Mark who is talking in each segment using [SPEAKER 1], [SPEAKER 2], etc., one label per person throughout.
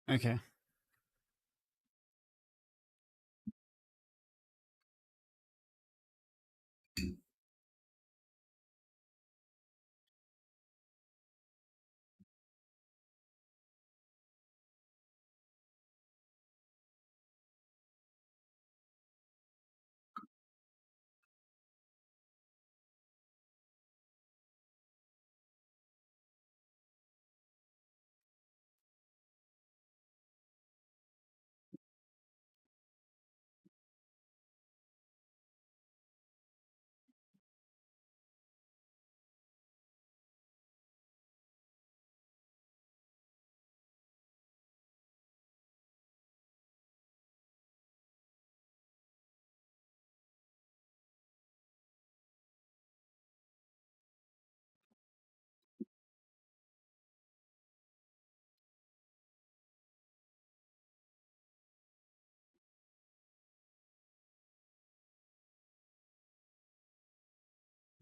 [SPEAKER 1] Okay.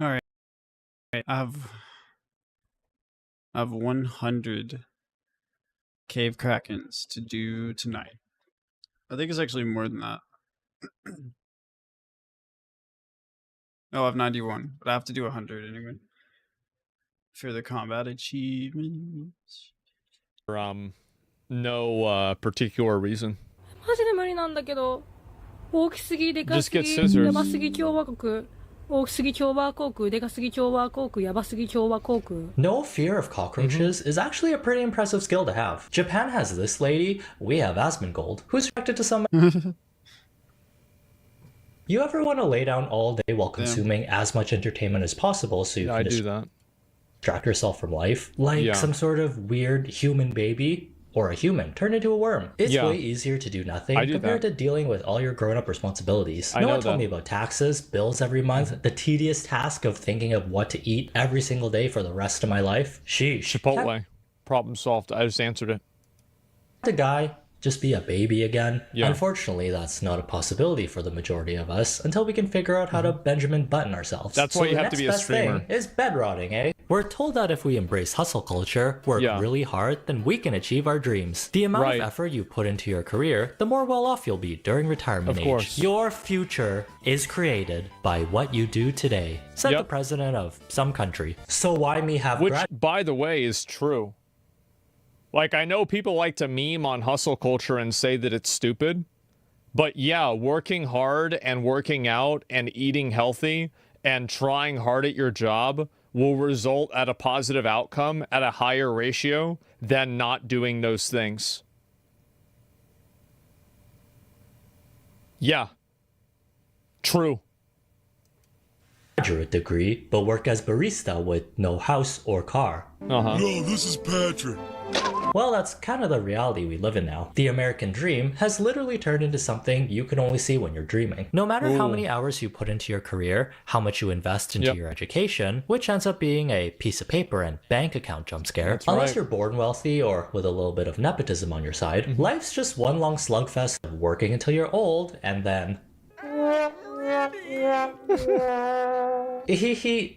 [SPEAKER 1] All right. I have 100 cave krakens to do tonight. I think it's actually more than that. Oh, I have 91, but I have to do 100 anyway for the combat achievements.
[SPEAKER 2] No particular reason.
[SPEAKER 3] マジで無理なんだけど、大きすぎ、でかす
[SPEAKER 2] Just get
[SPEAKER 3] ぎ、
[SPEAKER 2] scissors.
[SPEAKER 3] やばすぎ共和国、大きすぎ共和国、でかすぎ共和国、やばすぎ共和国。
[SPEAKER 4] No fear of cockroaches is actually a pretty impressive skill to have. Japan has this lady, we have Asmongold, who's attracted to some... You ever want to lay down all day while consuming as much entertainment as possible so you
[SPEAKER 2] Yeah,
[SPEAKER 4] can
[SPEAKER 2] I do that.
[SPEAKER 4] distract yourself from life? Like some sort of weird human baby? Or a human turned into a worm. It's way easier to do nothing compared to dealing with all your grown-up responsibilities. No one told me about taxes, bills every month, the tedious task of thinking of what to eat every single day for the rest of my life. Sheesh.
[SPEAKER 2] Chipotle. Problem solved. I just answered it.
[SPEAKER 4] The guy just be a baby again? Unfortunately, that's not a possibility for the majority of us until we can figure out how to Benjamin Button ourselves.
[SPEAKER 2] That's why you have to be a streamer.
[SPEAKER 4] Thing is bed rotting, eh? We're told that if we embrace hustle culture, work really hard, then we can achieve our dreams. The amount of effort you put into your career, the more well off you'll be during retirement age. Your future is created by what you do today, said the president of some country. So why me have...
[SPEAKER 2] Which, by the way, is true. Like, I know people like to meme on hustle culture and say that it's stupid, but yeah, working hard and working out and eating healthy and trying hard at your job will result at a positive outcome at a higher ratio than not doing those things. Yeah. True.
[SPEAKER 4] Graduate degree, but work as barista with no house or car.
[SPEAKER 2] Yo,
[SPEAKER 5] this is Patrick.
[SPEAKER 4] Well, that's kind of the reality we live in now. The American dream has literally turned into something you can only see when you're dreaming. No matter how many hours you put into your career, how much you invest into your education, which ends up being a piece of paper and bank account jump scare, unless you're born wealthy or with a little bit of nepotism on your side, life's just one long slugfest of working until you're old and then...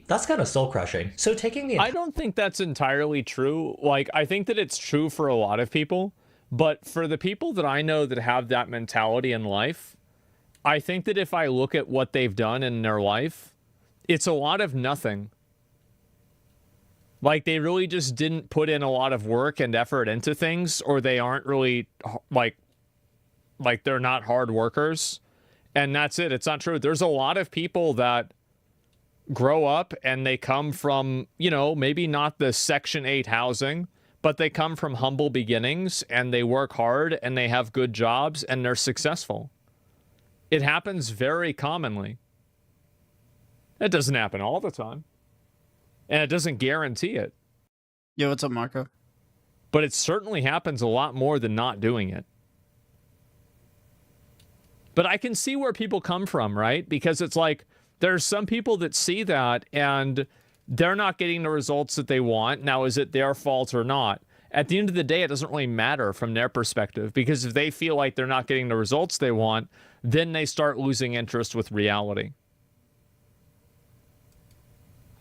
[SPEAKER 4] That's kind of soul-crushing. So taking the...
[SPEAKER 2] I don't think that's entirely true. Like, I think that it's true for a lot of people, but for the people that I know that have that mentality in life, I think that if I look at what they've done in their life, it's a lot of nothing. Like, they really just didn't put in a lot of work and effort into things, or they aren't really, like they're not hard workers, and that's it. It's not true. There's a lot of people that grow up and they come from, you know, maybe not the Section 8 housing, but they come from humble beginnings and they work hard and they have good jobs and they're successful. It happens very commonly. It doesn't happen all the time. And it doesn't guarantee it.
[SPEAKER 1] Yo, what's up, Marco?
[SPEAKER 2] But it certainly happens a lot more than not doing it. But I can see where people come from, right? Because it's like, there's some people that see that and they're not getting the results that they want. Now, is it their fault or not? At the end of the day, it doesn't really matter from their perspective, because if they feel like they're not getting the results they want, then they start losing interest with reality.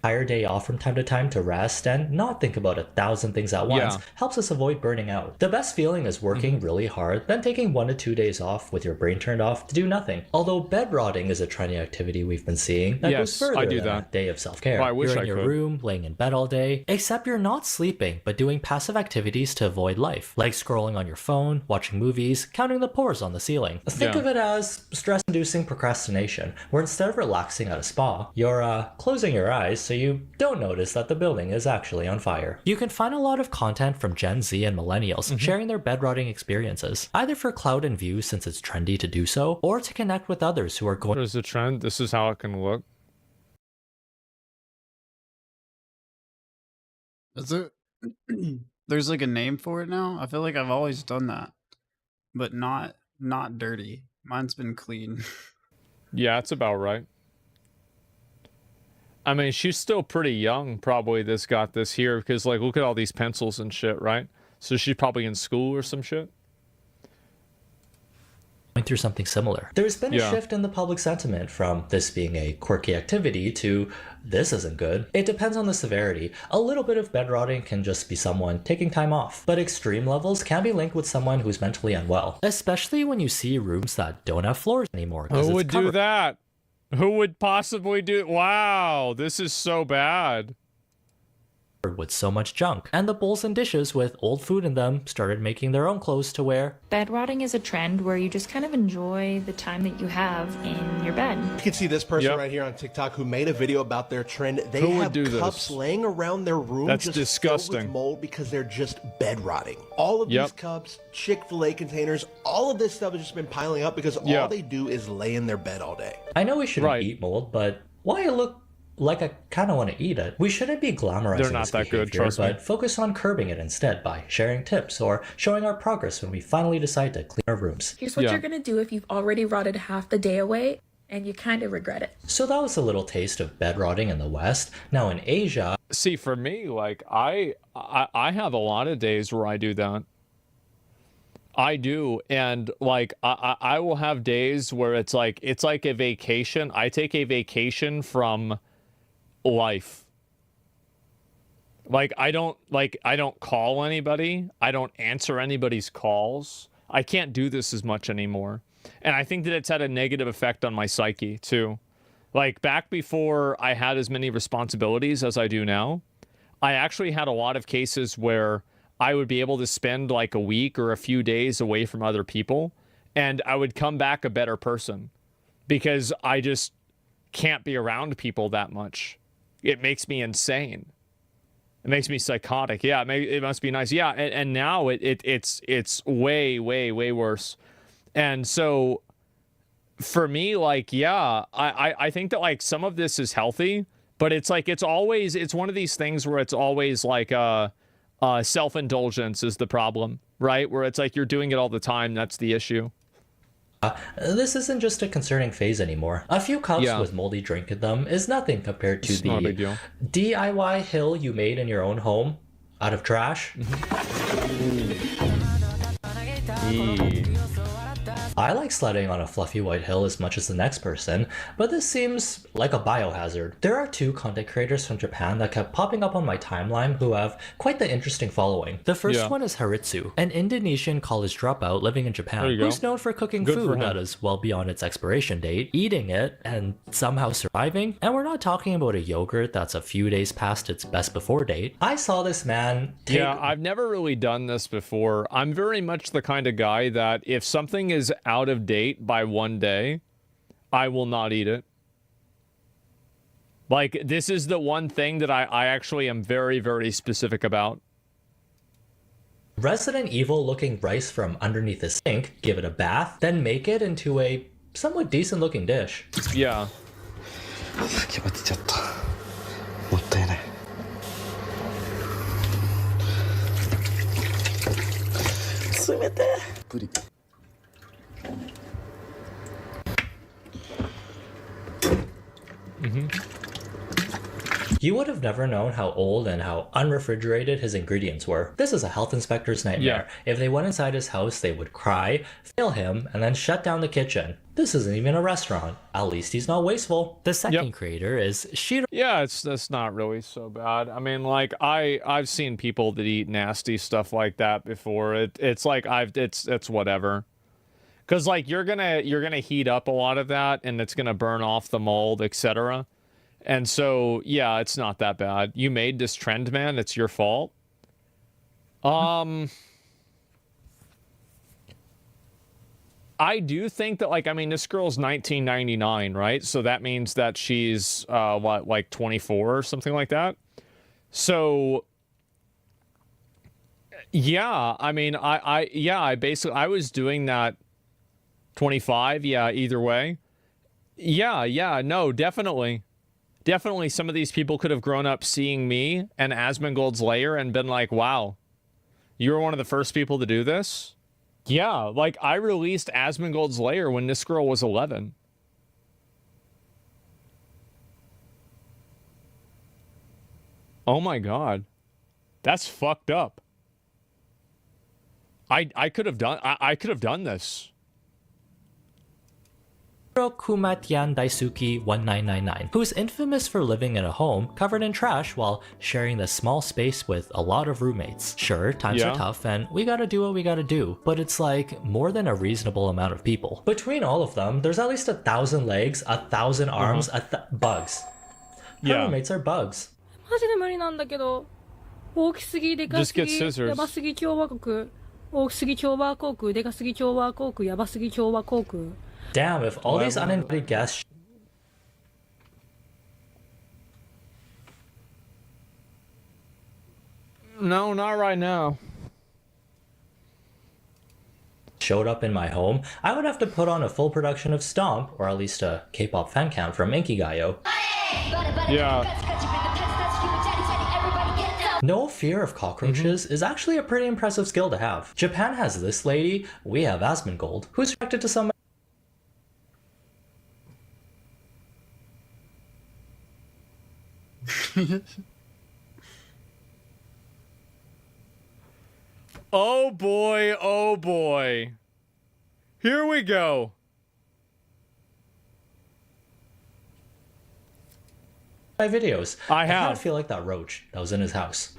[SPEAKER 4] entire day off from time to time to rest and not think about 1,000 things at once helps us avoid burning out. The best feeling is working really hard, then taking 1 to 2 days off with your brain turned off to do nothing. Although bed rotting is a trendy activity we've been seeing that goes further than a day of self-care. You're in your room, laying in bed all day, except you're not sleeping, but doing passive activities to avoid life, like scrolling on your phone, watching movies, counting the pores on the ceiling. Think of it as stress-inducing procrastination, where instead of relaxing at a spa, you're closing your eyes so you don't notice that the building is actually on fire. You can find a lot of content from Gen Z and millennials sharing their bed rotting experiences, either for clout and views since it's trendy to do so, or to connect with others who are going.
[SPEAKER 2] There's a trend. This is how it can look.
[SPEAKER 1] Is it? There's like a name for it now. I feel like I've always done that, but not dirty. Mine's been clean.
[SPEAKER 2] Yeah, it's about right. I mean, she's still pretty young, probably, this got this here, because, like, look at all these pencils and shit, right? So she's probably in school or some shit.
[SPEAKER 4] Going through something similar. There's been a shift in the public sentiment from this being a quirky activity to this isn't good. It depends on the severity. A little bit of bed rotting can just be someone taking time off, but extreme levels can be linked with someone who's mentally unwell, especially when you see rooms that don't have floors anymore.
[SPEAKER 2] Who would do that? Who would possibly do? Wow, this is so bad.
[SPEAKER 4] With so much junk, and the bowls and dishes with old food in them started making their own clothes to wear.
[SPEAKER 5] Bed rotting is a trend where you just kind of enjoy the time that you have in your bed.
[SPEAKER 6] You can see this person right here on TikTok who made a video about their trend. They have cups laying around their room.
[SPEAKER 2] That's
[SPEAKER 6] just
[SPEAKER 2] disgusting.
[SPEAKER 6] Filled with mold because they're just bed rotting. All of these cups, Chick-fil-A containers, all of this stuff has just been piling up because all they do is lay in their bed all day.
[SPEAKER 4] I know we shouldn't eat mold, but why it look like I kind of want to eat it? We shouldn't be glamorizing
[SPEAKER 2] They're not that good, trust me.
[SPEAKER 4] But focus on curbing it instead by sharing tips or showing our progress when we finally decide to clean our rooms.
[SPEAKER 7] Here's what you're going to do if you've already rotted half the day away and you kind of regret it.
[SPEAKER 4] So that was a little taste of bed rotting in the West. Now in Asia...
[SPEAKER 2] See, for me, like, I have a lot of days where I do that. I do, and like I will have days where it's like a vacation. I take a vacation from life. Like I don't call anybody. I don't answer anybody's calls. I can't do this as much anymore. And I think that it's had a negative effect on my psyche too. Like back before I had as many responsibilities as I do now, I actually had a lot of cases where I would be able to spend like a week or a few days away from other people, and I would come back a better person because I just can't be around people that much. It makes me insane. It makes me psychotic. Yeah, it must be nice. Yeah, and now it's way worse. And so for me, like, yeah, I think that like some of this is healthy, but it's like it's one of these things where it's always like self-indulgence is the problem, right? Where it's like you're doing it all the time. That's the issue.
[SPEAKER 4] This isn't just a concerning phase anymore. A few cups with moldy drink in them is nothing compared to the DIY hill you made in your own home out of trash. I like sledding on a fluffy white hill as much as the next person, but this seems like a biohazard. There are 2 content creators from Japan that kept popping up on my timeline who have quite the interesting following. The first one is Haritsu, an Indonesian college dropout living in Japan who's known for cooking food that is well beyond its expiration date, eating it, and somehow surviving. And we're not talking about a yogurt that's a few days past its best before date. I saw this man take...
[SPEAKER 2] Yeah, I've never really done this before. I'm very much the kind of guy that if something is out of date by one day, I will not eat it. Like, this is the one thing that I actually am very specific about.
[SPEAKER 4] Resident Evil looking rice from underneath the sink, give it a bath, then make it into a somewhat decent looking dish.
[SPEAKER 2] Yeah.
[SPEAKER 4] You would have never known how old and how unrefrigerated his ingredients were. This is a health inspector's nightmare. If they went inside his house, they would cry, fail him, and then shut down the kitchen. This isn't even a restaurant. At least he's not wasteful. The second creator is Shiro.
[SPEAKER 2] Yeah, that's not really so bad. I mean, like I've seen people that eat nasty stuff like that before. It's like it's whatever. Cause like you're gonna heat up a lot of that and it's gonna burn off the mold, etc. And so yeah, it's not that bad. You made this trend, man. It's your fault. I do think that, like, I mean, this girl's 1999, right? So that means that she's, what, like 24 or something like that? So, yeah, I mean, I basically, I was doing that 25, yeah, either way. Yeah, no, definitely. Definitely some of these people could have grown up seeing me and Asmongold's lair and been like, wow, you were one of the first people to do this? Yeah, like I released Asmongold's lair when this girl was 11. Oh my god. That's fucked up. I could have done this.
[SPEAKER 4] Kumatian Daisuke 1999, who's infamous for living in a home covered in trash while sharing this small space with a lot of roommates. Sure, times are tough and we gotta do what we gotta do, but it's like more than a reasonable amount of people. Between all of them, there's at least 1,000 legs, 1,000 arms, bugs. Her roommates are bugs.
[SPEAKER 3] マジで無理なんだけど、大きすぎ、でかすぎ、
[SPEAKER 2] Just get scissors.
[SPEAKER 3] やばすぎ調和国、大きすぎ調和航空、でかすぎ調和航空、やばすぎ調和航空。
[SPEAKER 4] Damn, if all these uninvited guests
[SPEAKER 2] No, not right now.
[SPEAKER 4] showed up in my home, I would have to put on a full production of Stomp, or at least a K-pop fan count from Inkigayo.
[SPEAKER 2] Yeah.
[SPEAKER 4] No fear of cockroaches is actually a pretty impressive skill to have. Japan has this lady, we have Asmongold, who's attracted to some.
[SPEAKER 2] Oh boy, oh boy. Here we go.
[SPEAKER 4] My videos.
[SPEAKER 2] I
[SPEAKER 4] kind
[SPEAKER 2] have.
[SPEAKER 4] of feel like that roach that was in his house.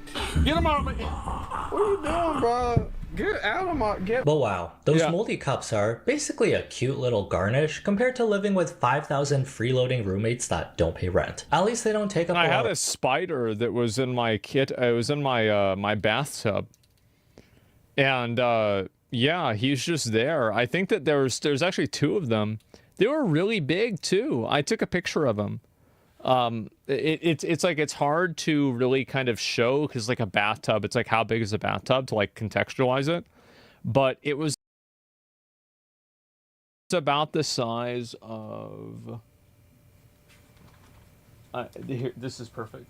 [SPEAKER 2] Get him out of me. What are you doing, bro? Get out of my...
[SPEAKER 4] But wow, those moldy cups are basically a cute little garnish compared to living with 5,000 freeloading roommates that don't pay rent. At least they don't take up
[SPEAKER 2] I had a spider that was in my kit. It was in my my bathtub. And yeah, he's just there. I think that there's actually two of them. They were really big too. I took a picture of them. It's like it's hard to really kind of show because like a bathtub, it's like how big is a bathtub to like contextualize it, but it was about the size of here, this is perfect.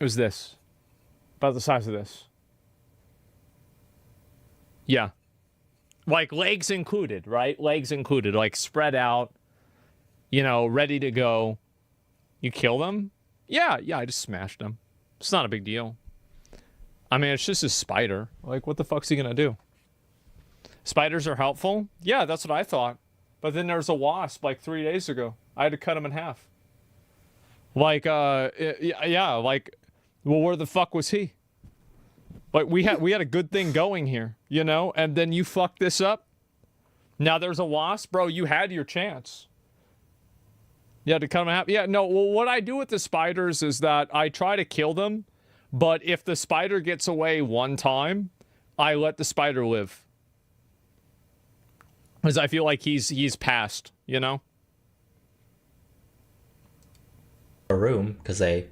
[SPEAKER 2] It was this, about the size of this. Yeah, like legs included, right? Legs included, like spread out. You know, ready to go. You kill them? Yeah, I just smashed them. It's not a big deal. I mean, it's just a spider. Like, what the fuck's he gonna do? Spiders are helpful? Yeah, that's what I thought. But then there was a wasp, like 3 days ago. I had to cut him in half. Like, yeah, like, well, where the fuck was he? Like, we had a good thing going here, you know? And then you fucked this up? Now there's a wasp? Bro, you had your chance. Yeah, to cut them in half. Yeah, no, well, what I do with the spiders is that I try to kill them, but if the spider gets away one time, I let the spider live. Because I feel like he's passed, you know?
[SPEAKER 4] A room, because they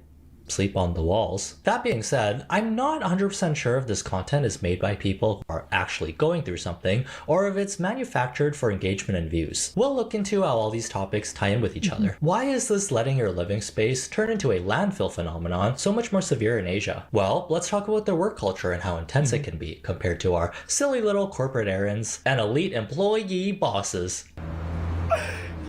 [SPEAKER 4] sleep on the walls. That being said, I'm not 100% sure if this content is made by people who are actually going through something, or if it's manufactured for engagement and views. We'll look into how all these topics tie in with each other. Why is this letting your living space turn into a landfill phenomenon so much more severe in Asia? Well, let's talk about their work culture and how intense it can be compared to our silly little corporate errands and elite employee bosses.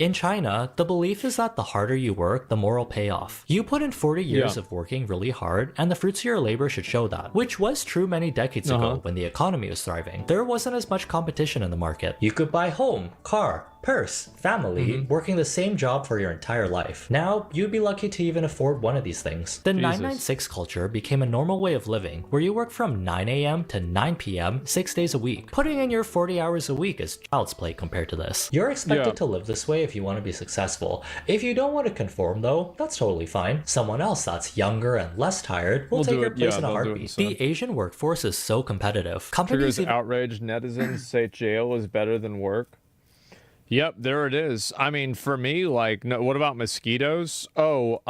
[SPEAKER 4] In China, the belief is that the harder you work, the more will pay off. You put in 40 years of working really hard, and the fruits of your labor should show that, which was true many decades ago when the economy was thriving. There wasn't as much competition in the market. You could buy home, car, purse, family, working the same job for your entire life. Now, you'd be lucky to even afford one of these things. The 996 culture became a normal way of living, where you work from 9 a.m. to 9 p.m. 6 days a week. Putting in your 40 hours a week is child's play compared to this. You're expected to live this way if you want to be successful. If you don't want to conform though, that's totally fine. Someone else that's younger and less tired will take your place in a heartbeat. The Asian workforce is so competitive. Companies
[SPEAKER 2] outraged netizens say jail is better than work. Yep, there it is. I mean, for me, like, no, what about mosquitoes? Oh,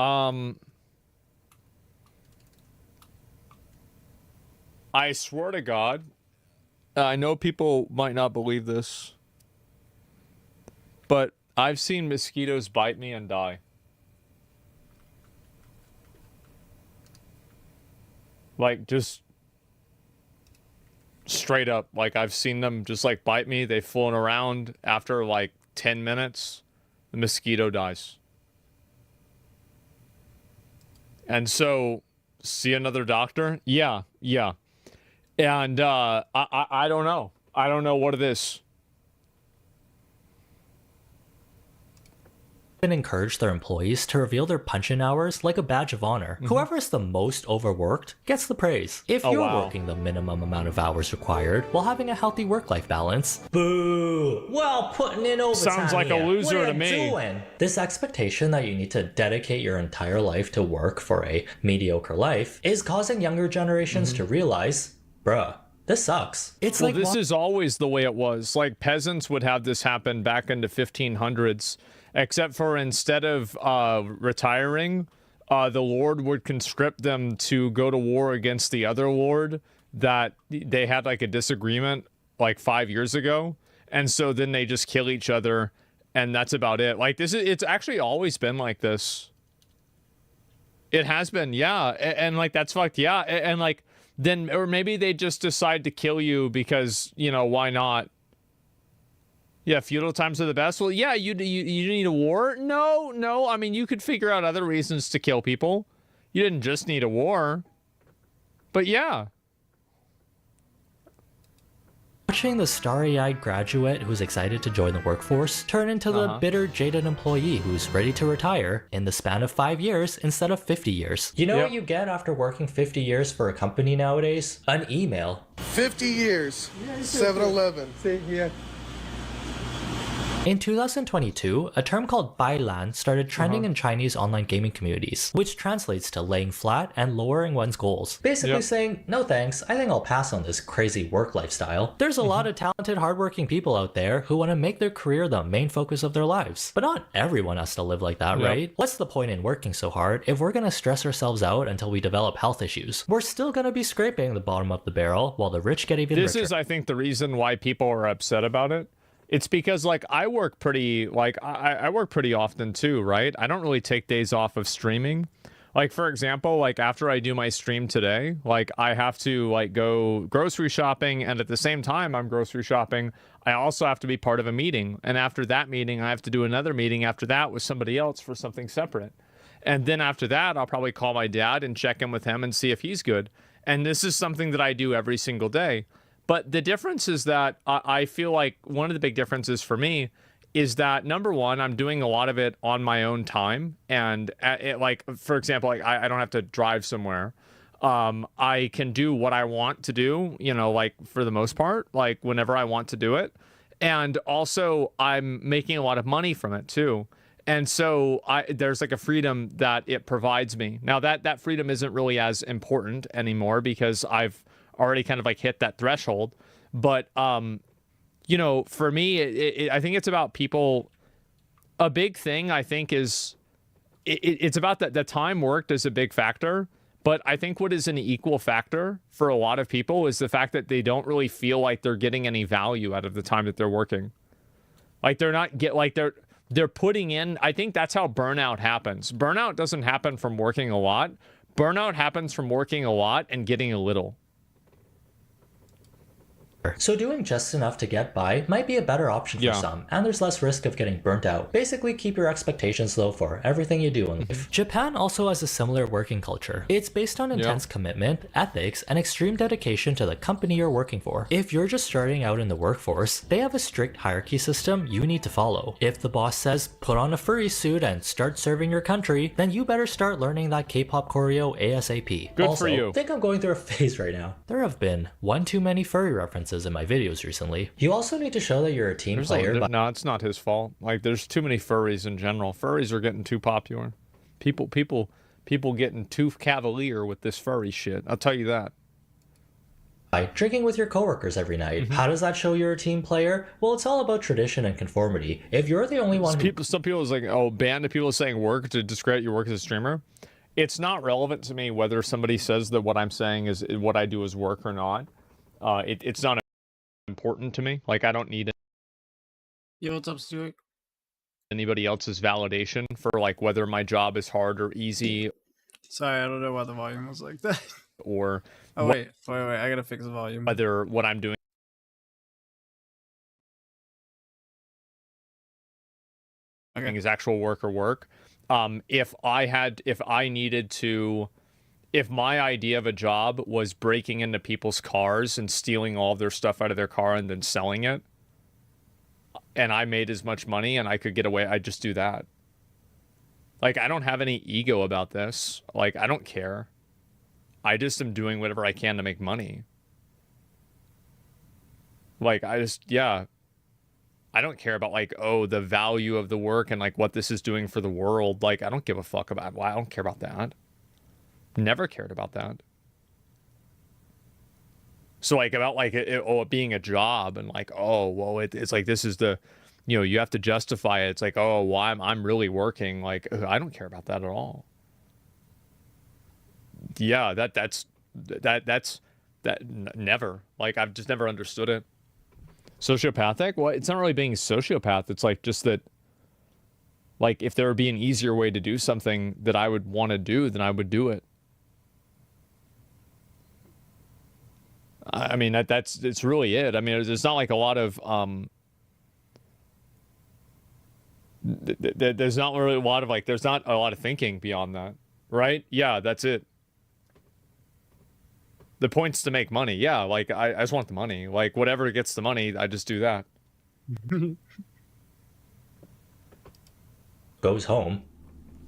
[SPEAKER 2] I swear to God, I know people might not believe this, but I've seen mosquitoes bite me and die. Like, just straight up, like, I've seen them just like bite me. They've flown around. After like 10 minutes, the mosquito dies. And so, see another doctor? Yeah. And I don't know. I don't know what it is.
[SPEAKER 4] encourage their employees to reveal their punch-in hours like a badge of honor. Whoever is the most overworked gets the praise. If you're working the minimum amount of hours required while having a healthy work-life balance, boo! Well, putting in overtime.
[SPEAKER 2] Sounds like a loser to me.
[SPEAKER 4] Doing? This expectation that you need to dedicate your entire life to work for a mediocre life is causing younger generations to realize, bruh, this sucks. It's
[SPEAKER 2] well,
[SPEAKER 4] like
[SPEAKER 2] this is always the way it was. Like, peasants would have this happen back in the 1500s, except for instead of retiring, the lord would conscript them to go to war against the other lord that they had like a disagreement like 5 years ago, and so then they just kill each other, and that's about it. Like, it's actually always been like this. It has been, yeah, and like that's fucked, yeah, and like. Then, or maybe they just decide to kill you because, you know, why not? Yeah, feudal times are the best. Well, yeah, you need a war? No. I mean, you could figure out other reasons to kill people. You didn't just need a war. But yeah.
[SPEAKER 4] Watching the starry-eyed graduate who's excited to join the workforce turn into the bitter, jaded employee who's ready to retire in the span of 5 years instead of 50 years. You know what you get after working 50 years for a company nowadays? An email.
[SPEAKER 8] 50 years. 7-Eleven. Yeah.
[SPEAKER 4] In 2022, a term called bailan started trending in Chinese online gaming communities, which translates to laying flat and lowering one's goals. Basically saying, no thanks, I think I'll pass on this crazy work lifestyle. There's a lot of talented, hardworking people out there who want to make their career the main focus of their lives. But not everyone has to live like that, right? What's the point in working so hard if we're going to stress ourselves out until we develop health issues? We're still going to be scraping the bottom of the barrel while the rich get even richer.
[SPEAKER 2] This is, I think, the reason why people are upset about it. It's because, like, I work pretty often too, right? I don't really take days off of streaming. Like, for example, like, after I do my stream today, like, I have to, like, go grocery shopping, and at the same time I'm grocery shopping, I also have to be part of a meeting. And after that meeting, I have to do another meeting after that with somebody else for something separate. And then after that, I'll probably call my dad and check in with him and see if he's good. And this is something that I do every single day. But the difference is that I feel like one of the big differences for me is that, number one, I'm doing a lot of it on my own time. And like, for example, like I don't have to drive somewhere. I can do what I want to do, you know, like for the most part, like whenever I want to do it. And also I'm making a lot of money from it too. And so there's like a freedom that it provides me. Now that freedom isn't really as important anymore because I've already kind of like hit that threshold. But, you know, for me, I think it's about people. A big thing I think is it's about that the time worked is a big factor. But I think what is an equal factor for a lot of people is the fact that they don't really feel like they're getting any value out of the time that they're working. Like they're putting in, I think that's how burnout happens. Burnout doesn't happen from working a lot. Burnout happens from working a lot and getting a little.
[SPEAKER 4] So doing just enough to get by might be a better option for some, and there's less risk of getting burnt out. Basically, keep your expectations low for everything you do in life. Japan also has a similar working culture. It's based on intense commitment, ethics, and extreme dedication to the company you're working for. If you're just starting out in the workforce, they have a strict hierarchy system you need to follow. If the boss says, put on a furry suit and start serving your country, then you better start learning that K-pop choreo ASAP.
[SPEAKER 2] Good
[SPEAKER 4] also,
[SPEAKER 2] for you.
[SPEAKER 4] I think I'm going through a phase right now. There have been one too many furry references in my videos recently. You also need to show that you're a team player.
[SPEAKER 2] No, it's not his fault. Like, there's too many furries in general. Furries are getting too popular. People getting too cavalier with this furry shit. I'll tell you that.
[SPEAKER 4] By drinking with your coworkers every night. How does that show you're a team player? Well, it's all about tradition and conformity. If you're the only one
[SPEAKER 2] some people is like, oh, ban the people saying work to discredit your work as a streamer. It's not relevant to me whether somebody says that what I'm saying is what I do is work or not. It's not important to me. Like, I don't need
[SPEAKER 1] Yo, what's up, Stuart?
[SPEAKER 2] anybody else's validation for like whether my job is hard or easy.
[SPEAKER 1] Sorry, I don't know why the volume was like that.
[SPEAKER 2] Or
[SPEAKER 1] oh wait, I gotta fix the volume.
[SPEAKER 2] Whether what I'm doing is actual work or work. If my idea of a job was breaking into people's cars and stealing all of their stuff out of their car and then selling it, and I made as much money and I could get away, I'd just do that. Like, I don't have any ego about this. Like, I don't care. I just am doing whatever I can to make money. Like, I don't care about, like, oh, the value of the work and, like, what this is doing for the world. Like, I don't give a fuck about why. I don't care about that. Never cared about that. So, like, about, like, it being a job and, like, oh, well, it's like, this is the, you know, you have to justify it. It's like, oh, well, I'm really working. Like, I don't care about that at all. Yeah, that's never. Like, I've just never understood it. Sociopathic? Well, it's not really being a sociopath. It's like just that, like, if there would be an easier way to do something that I would want to do, then I would do it. I mean, it's really it. I mean, it's not like a lot of, there's not really a lot of, like, there's not a lot of thinking beyond that, right? Yeah, that's it. The point's to make money. Yeah, like, I just want the money. Like, whatever gets the money, I just do that.
[SPEAKER 4] Goes home.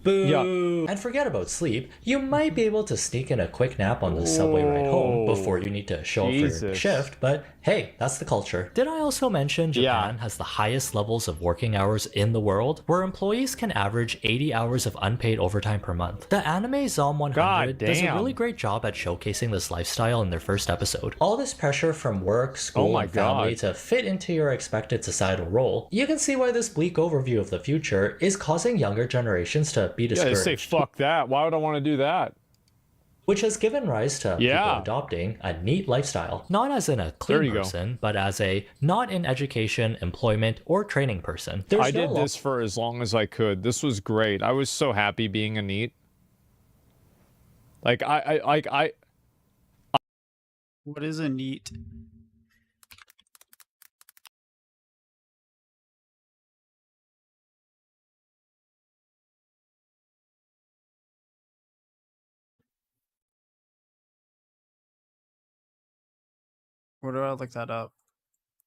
[SPEAKER 4] Boo!
[SPEAKER 2] Yeah.
[SPEAKER 4] And forget about sleep. You might be able to sneak in a quick nap on the subway ride home before you need to show up for your shift, but hey, that's the culture. Did I also mention Japan has the highest levels of working hours in the world, where employees can average 80 hours of unpaid overtime per month? The anime Zom 100 does a really great job at showcasing this lifestyle in their first episode. All this pressure from work, school, and family to fit into your expected societal role, you can see why this bleak overview of the future is causing younger generations to be discouraged.
[SPEAKER 2] Yeah, they say, fuck that. Why would I want to do that?
[SPEAKER 4] Which has given rise to people adopting a neat lifestyle. Not as in a clean person, but as a not in education, employment, or training person.
[SPEAKER 2] I did this for as long as I could. This was great. I was so happy being a neat. Like, I
[SPEAKER 1] what is a neat? Where do I look that up?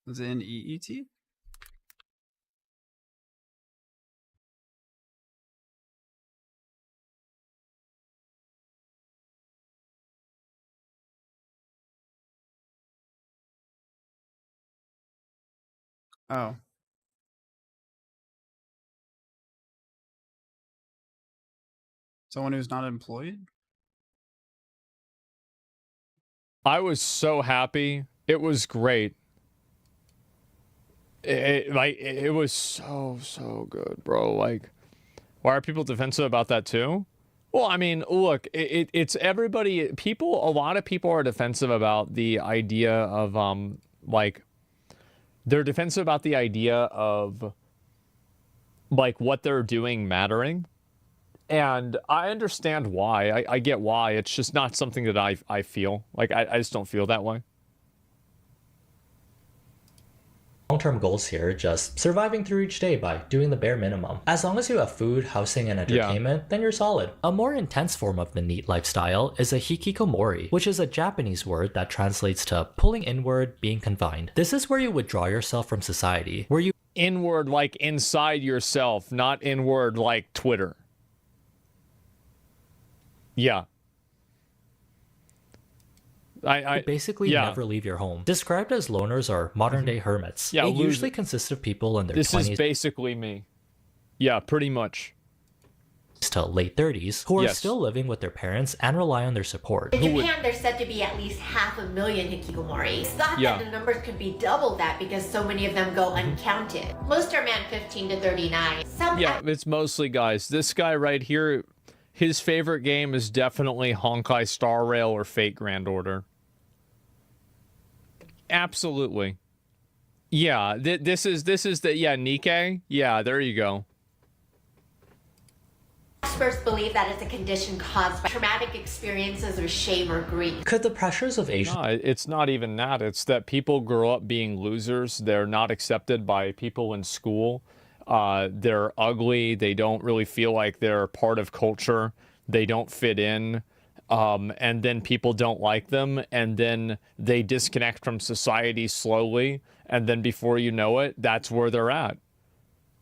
[SPEAKER 1] Is it in EET? Oh. Someone who's not employed?
[SPEAKER 2] I was so happy. It was great. It was so good, bro. Like, why are people defensive about that too? Well, I mean, look, it's everybody. A lot of people are defensive about the idea of like, they're defensive about the idea of, like, what they're doing mattering. And I understand why. I get why. It's just not something that I feel. Like, I just don't feel that way.
[SPEAKER 4] long-term goals here, just surviving through each day by doing the bare minimum. As long as you have food, housing, and entertainment, then you're solid. A more intense form of the neat lifestyle is a hikikomori, which is a Japanese word that translates to pulling inward, being confined. This is where you withdraw yourself from society, where you
[SPEAKER 2] inward like inside yourself, not inward like Twitter. Yeah. I
[SPEAKER 4] basically never leave your home. Described as loners or modern-day hermits, it usually consists of people in their 20s.
[SPEAKER 2] This is basically me. Yeah, pretty much.
[SPEAKER 4] To late 30s who are still living with their parents and rely on their support.
[SPEAKER 9] In Japan, there's said to be at least 500,000 hikikomori. It's thought that the numbers could be double that because so many of them go uncounted. Most are men 15 to 39.
[SPEAKER 2] It's mostly guys. This guy right here, his favorite game is definitely Honkai Star Rail or Fate Grand Order. Absolutely. Yeah, this is the Nikkei. Yeah, there you go.
[SPEAKER 9] Experts believe that it's a condition caused by traumatic experiences or shame or grief.
[SPEAKER 4] Could the pressures of Asian...
[SPEAKER 2] No, it's not even that. It's that people grow up being losers. They're not accepted by people in school. They're ugly. They don't really feel like they're part of culture. They don't fit in. And then people don't like them. And then they disconnect from society slowly. And then before you know it, that's where they're at.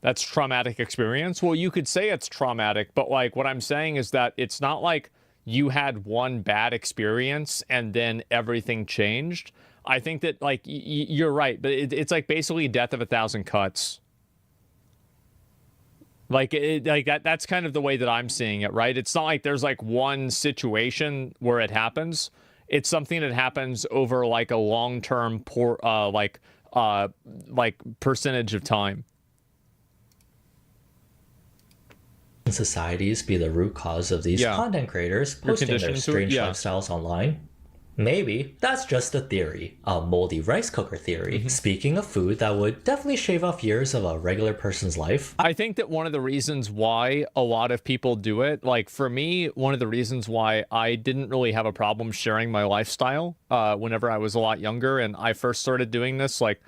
[SPEAKER 2] That's traumatic experience. Well, you could say it's traumatic, but like what I'm saying is that it's not like you had one bad experience and then everything changed. I think that like you're right, but it's like basically death of 1,000 cuts. Like that's kind of the way that I'm seeing it, right? It's not like there's like one situation where it happens. It's something that happens over like a long-term like percentage of time.
[SPEAKER 4] Societies be the root cause of these content creators posting their strange lifestyles online? Maybe. That's just a theory. A moldy rice cooker theory. Speaking of food that would definitely shave off years of a regular person's life.
[SPEAKER 2] I think that one of the reasons why a lot of people do it, like for me, one of the reasons why I didn't really have a problem sharing my lifestyle whenever I was a lot younger and I first started doing this, like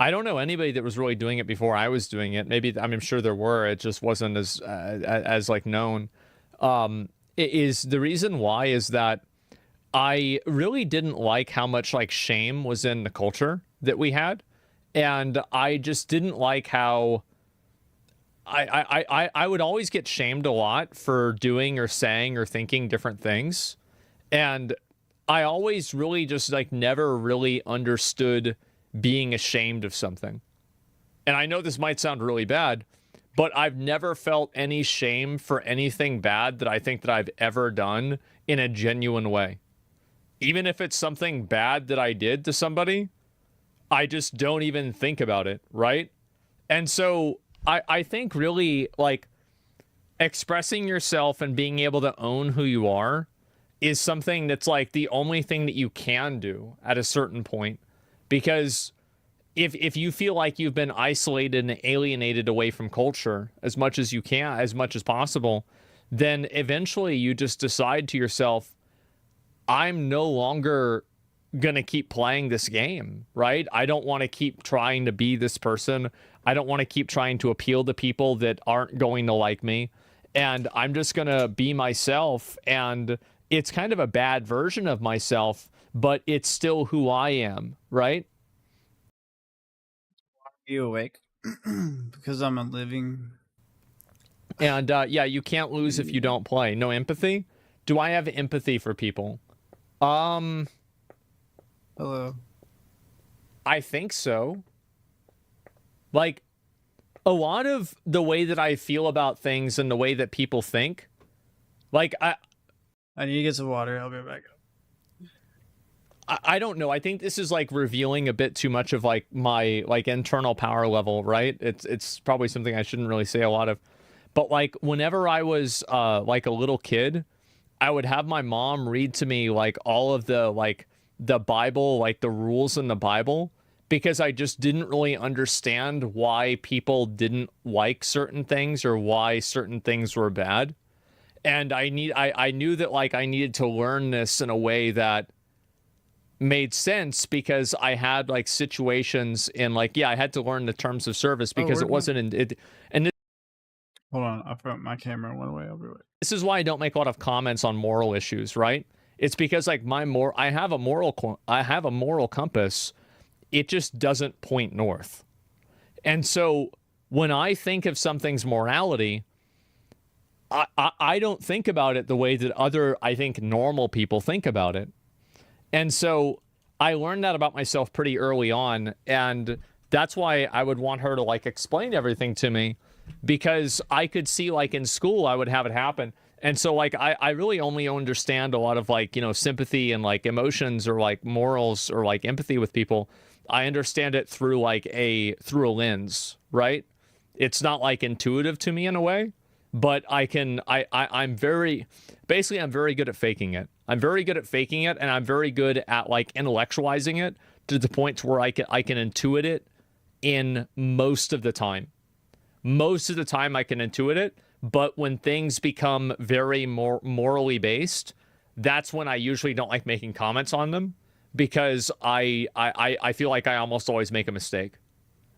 [SPEAKER 2] I don't know anybody that was really doing it before I was doing it. Maybe I'm sure there were. It just wasn't as like known. Is the reason why is that I really didn't like how much like shame was in the culture that we had, and I just didn't like how I would always get shamed a lot for doing or saying or thinking different things, and I always really just like never really understood being ashamed of something. And I know this might sound really bad, but I've never felt any shame for anything bad that I think that I've ever done in a genuine way. Even if it's something bad that I did to somebody, I just don't even think about it, right? And so I think really like expressing yourself and being able to own who you are is something that's like the only thing that you can do at a certain point. Because if you feel like you've been isolated and alienated away from culture as much as you can, as much as possible, then eventually you just decide to yourself, I'm no longer going to keep playing this game, right? I don't want to keep trying to be this person. I don't want to keep trying to appeal to people that aren't going to like me. And I'm just going to be myself. And it's kind of a bad version of myself, but it's still who I am, right?
[SPEAKER 1] Are you awake? Because I'm a living...
[SPEAKER 2] And yeah, you can't lose if you don't play. No empathy? Do I have empathy for people?
[SPEAKER 1] Hello.
[SPEAKER 2] I think so. Like, a lot of the way that I feel about things and the way that people think, like,
[SPEAKER 1] I need to get some water. I'll be right back.
[SPEAKER 2] I don't know. I think this is like revealing a bit too much of like my like internal power level, right? It's probably something I shouldn't really say a lot of. But like whenever I was like a little kid, I would have my mom read to me like all of the Bible, like the rules in the Bible, because I just didn't really understand why people didn't like certain things or why certain things were bad. And I knew that like I needed to learn this in a way that made sense because I had like situations in like, yeah, I had to learn the terms of service because it wasn't in it. And
[SPEAKER 1] hold on, I forgot my camera went away. I'll be right.
[SPEAKER 2] this is why I don't make a lot of comments on moral issues, right? It's because like I have a moral compass. It just doesn't point north. And so when I think of something's morality, I don't think about it the way that other, I think, normal people think about it. And so I learned that about myself pretty early on. And that's why I would want her to like explain everything to me, because I could see like in school, I would have it happen. And so like, I really only understand a lot of like, you know, sympathy and like emotions or like morals or like empathy with people. I understand it through like through a lens, right? It's not like intuitive to me in a way, but I'm very good at faking it. I'm very good at faking it, and I'm very good at like intellectualizing it to the point where I can intuit it in most of the time. Most of the time I can intuit it, but when things become very morally based, that's when I usually don't like making comments on them, because I feel like I almost always make a mistake.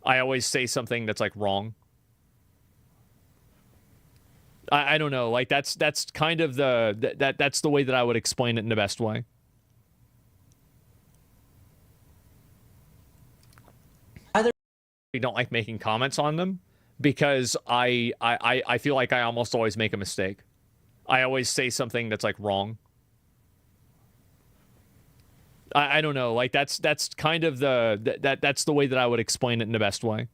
[SPEAKER 2] I always say something that's like wrong. I don't know, like that's kind of that's the way that I would explain it in the best way. I don't like making comments on them because I feel like I almost always make a mistake. I always say something that's like wrong. I don't know, like that's kind of that's the way that I would explain it in the best way.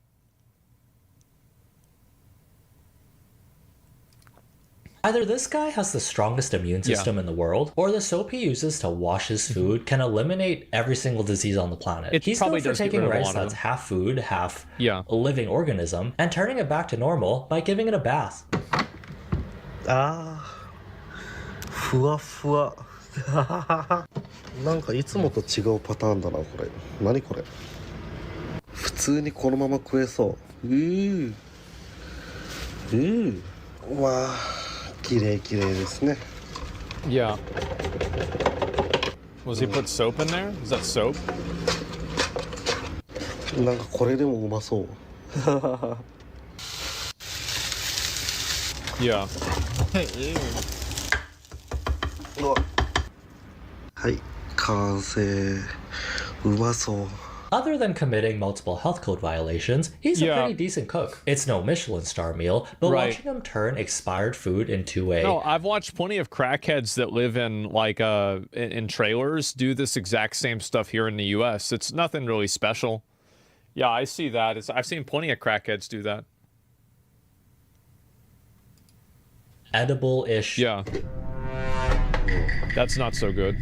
[SPEAKER 4] Either this guy has the strongest immune system in the world, or the soap he uses to wash his food can eliminate every single disease on the planet. He's known for taking rice that's half food, half a living organism, and turning it back to normal by giving it a bath.
[SPEAKER 8] Ah, ふわふわ。なんかいつもと違うパターンだなこれ。何これ。普通にこのまま食えそう。わあ。
[SPEAKER 2] Yeah. Was he put soap in there? Is that soap?
[SPEAKER 8] なんかこれでもうまそう。
[SPEAKER 2] Yeah.
[SPEAKER 8] はい、完成。うまそう。
[SPEAKER 4] Other than committing multiple health code violations, he's a pretty decent cook. It's no Michelin star meal, but watching him turn expired food into a...
[SPEAKER 2] No, I've watched plenty of crackheads that live in like in trailers do this exact same stuff here in the US. It's nothing really special. Yeah, I see that. I've seen plenty of crackheads do that.
[SPEAKER 4] Edible-ish.
[SPEAKER 2] Yeah. That's not so good.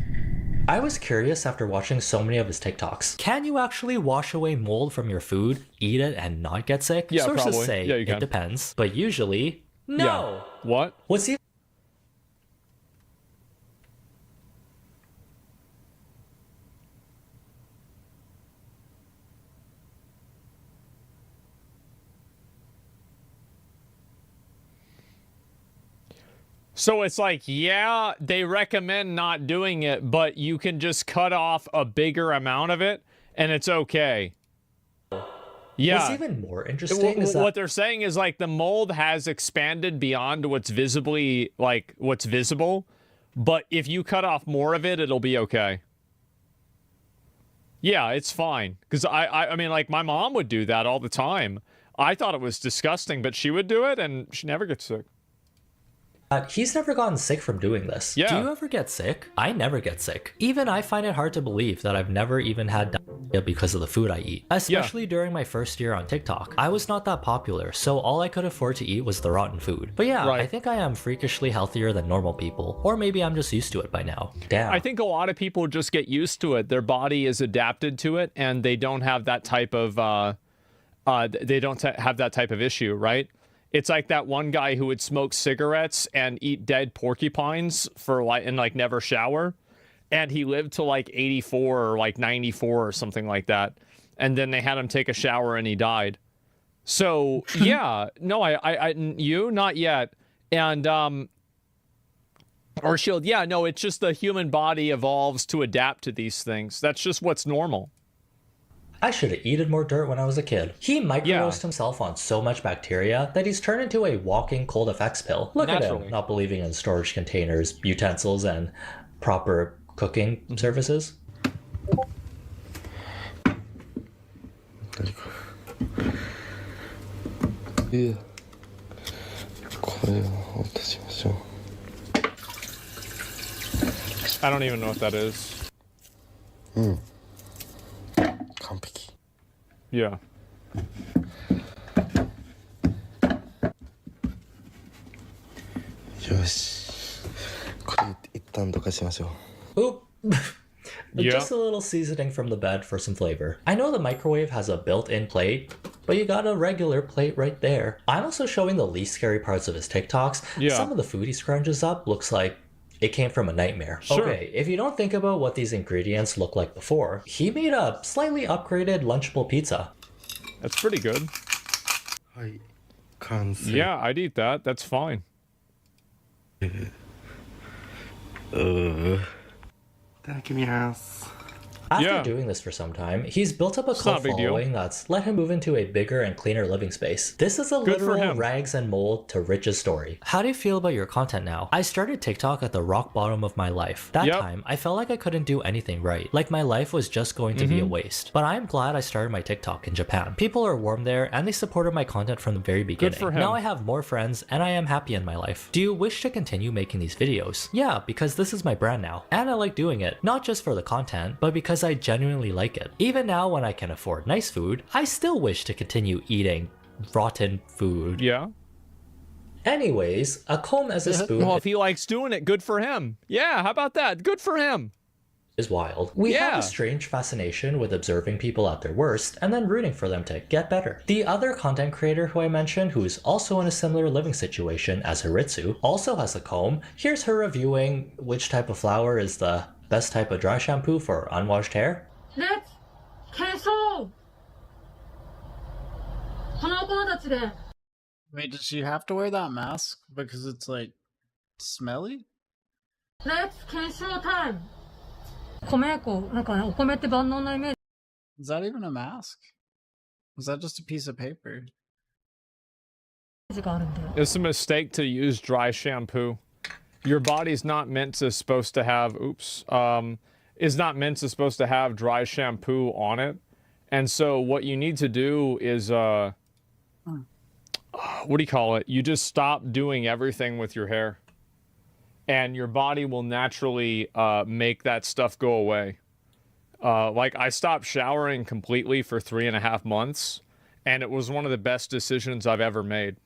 [SPEAKER 4] I was curious after watching so many of his TikToks. Can you actually wash away mold from your food, eat it, and not get sick?
[SPEAKER 2] Yeah,
[SPEAKER 4] Sources
[SPEAKER 2] probably.
[SPEAKER 4] say
[SPEAKER 2] Yeah, you can.
[SPEAKER 4] it depends, but usually, no.
[SPEAKER 2] Yeah. What?
[SPEAKER 4] What's he?
[SPEAKER 2] So it's like, yeah, they recommend not doing it, but you can just cut off a bigger amount of it, and it's okay. Yeah.
[SPEAKER 4] What's even more interesting is that
[SPEAKER 2] what they're saying is like the mold has expanded beyond what's visibly, like, what's visible, but if you cut off more of it, it'll be okay. Yeah, it's fine. Because I mean, like, my mom would do that all the time. I thought it was disgusting, but she would do it, and she never gets sick.
[SPEAKER 4] He's never gotten sick from doing this.
[SPEAKER 2] Yeah.
[SPEAKER 4] Do you ever get sick? I never get sick. Even I find it hard to believe that I've never even had diarrhea because of the food I eat. Especially during my first year on TikTok. I was not that popular, so all I could afford to eat was the rotten food. But yeah, I think I am freakishly healthier than normal people. Or maybe I'm just used to it by now. Damn.
[SPEAKER 2] I think a lot of people just get used to it. Their body is adapted to it, and they don't have that type of have that type of issue, right? It's like that one guy who would smoke cigarettes and eat dead porcupines for like and like never shower, and he lived to like 84 or like 94 or something like that, and then they had him take a shower and he died. So yeah, no, you not yet, and Or shield. Yeah, no, it's just the human body evolves to adapt to these things. That's just what's normal.
[SPEAKER 4] I should have eaten more dirt when I was a kid. He microdosed himself on so much bacteria that he's turned into a walking cold effects pill. Look at him, not believing in storage containers, utensils, and proper cooking services.
[SPEAKER 8] Yeah.
[SPEAKER 2] I don't even know what that is. Yeah.
[SPEAKER 4] Oop. Just a little seasoning from the bed for some flavor. I know the microwave has a built-in plate, but you got a regular plate right there. I'm also showing the least scary parts of his TikToks.
[SPEAKER 2] Yeah.
[SPEAKER 4] Some of the food he scrunches up looks like it came from a nightmare.
[SPEAKER 2] Sure.
[SPEAKER 4] Okay, if you don't think about what these ingredients look like before, he made a slightly upgraded Lunchable pizza.
[SPEAKER 2] That's pretty good. Yeah, I'd eat that. That's fine.
[SPEAKER 4] After doing this for some time, he's built up a cult following that's let him move into a bigger and cleaner living space. This is a literal rags and mold to riches story. How do you feel about your content now? I started TikTok at the rock bottom of my life. That time, I felt like I couldn't do anything right. Like my life was just going to be a waste. But I'm glad I started my TikTok in Japan. People are warm there and they supported my content from the very beginning.
[SPEAKER 2] Good for him.
[SPEAKER 4] Now I have more friends and I am happy in my life. Do you wish to continue making these videos? Yeah, because this is my brand now. And I like doing it, not just for the content, but because I genuinely like it. Even now when I can afford nice food, I still wish to continue eating rotten food.
[SPEAKER 2] Yeah.
[SPEAKER 4] Anyways, a comb as a spoon.
[SPEAKER 2] Well, if he likes doing it, good for him. Yeah, how about that? Good for him.
[SPEAKER 4] Is wild. We have a strange fascination with observing people at their worst and then rooting for them to get better. The other content creator who I mentioned, who is also in a similar living situation as Haritsu, also has a comb. Here's her reviewing which type of flower is the best type of dry shampoo for unwashed hair.
[SPEAKER 3] Let's cancel.
[SPEAKER 1] Wait, does she have to wear that mask because it's like smelly?
[SPEAKER 3] Let's cancel time. 米粉、なんかね、お米って万能なイメージ。
[SPEAKER 1] Is that even a mask? Was that just a piece of paper?
[SPEAKER 2] It's a mistake to use dry shampoo. Your body's not meant to supposed to have is not meant to supposed to have dry shampoo on it. And so what you need to do is what do you call it? You just stop doing everything with your hair. And your body will naturally make that stuff go away. Like I stopped showering completely for 3.5 months, and it was one of the best decisions I've ever made.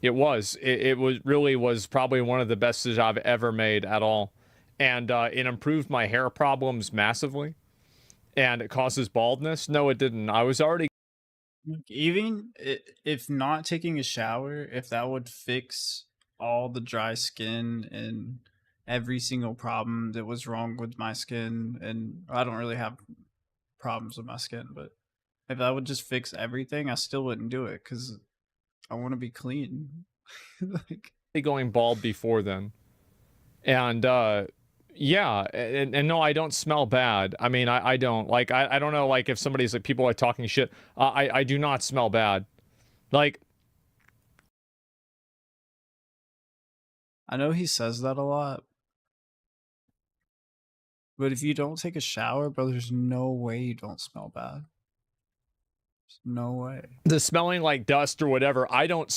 [SPEAKER 2] It was. It was probably one of the best decisions I've ever made at all. And it improved my hair problems massively. And it causes baldness. No, it didn't. I was already...
[SPEAKER 1] Even if not taking a shower, if that would fix all the dry skin and every single problem that was wrong with my skin, and I don't really have problems with my skin, but if that would just fix everything, I still wouldn't do it because I want to be clean.
[SPEAKER 2] Like going bald before then. And yeah, and no, I don't smell bad. I mean, I don't. Like, I don't know, like, if somebody's, like, people are talking shit. I do not smell bad. Like...
[SPEAKER 1] I know he says that a lot. But if you don't take a shower, bro, there's no way you don't smell bad. There's no way.
[SPEAKER 2] The smelling like dust or whatever, I don't...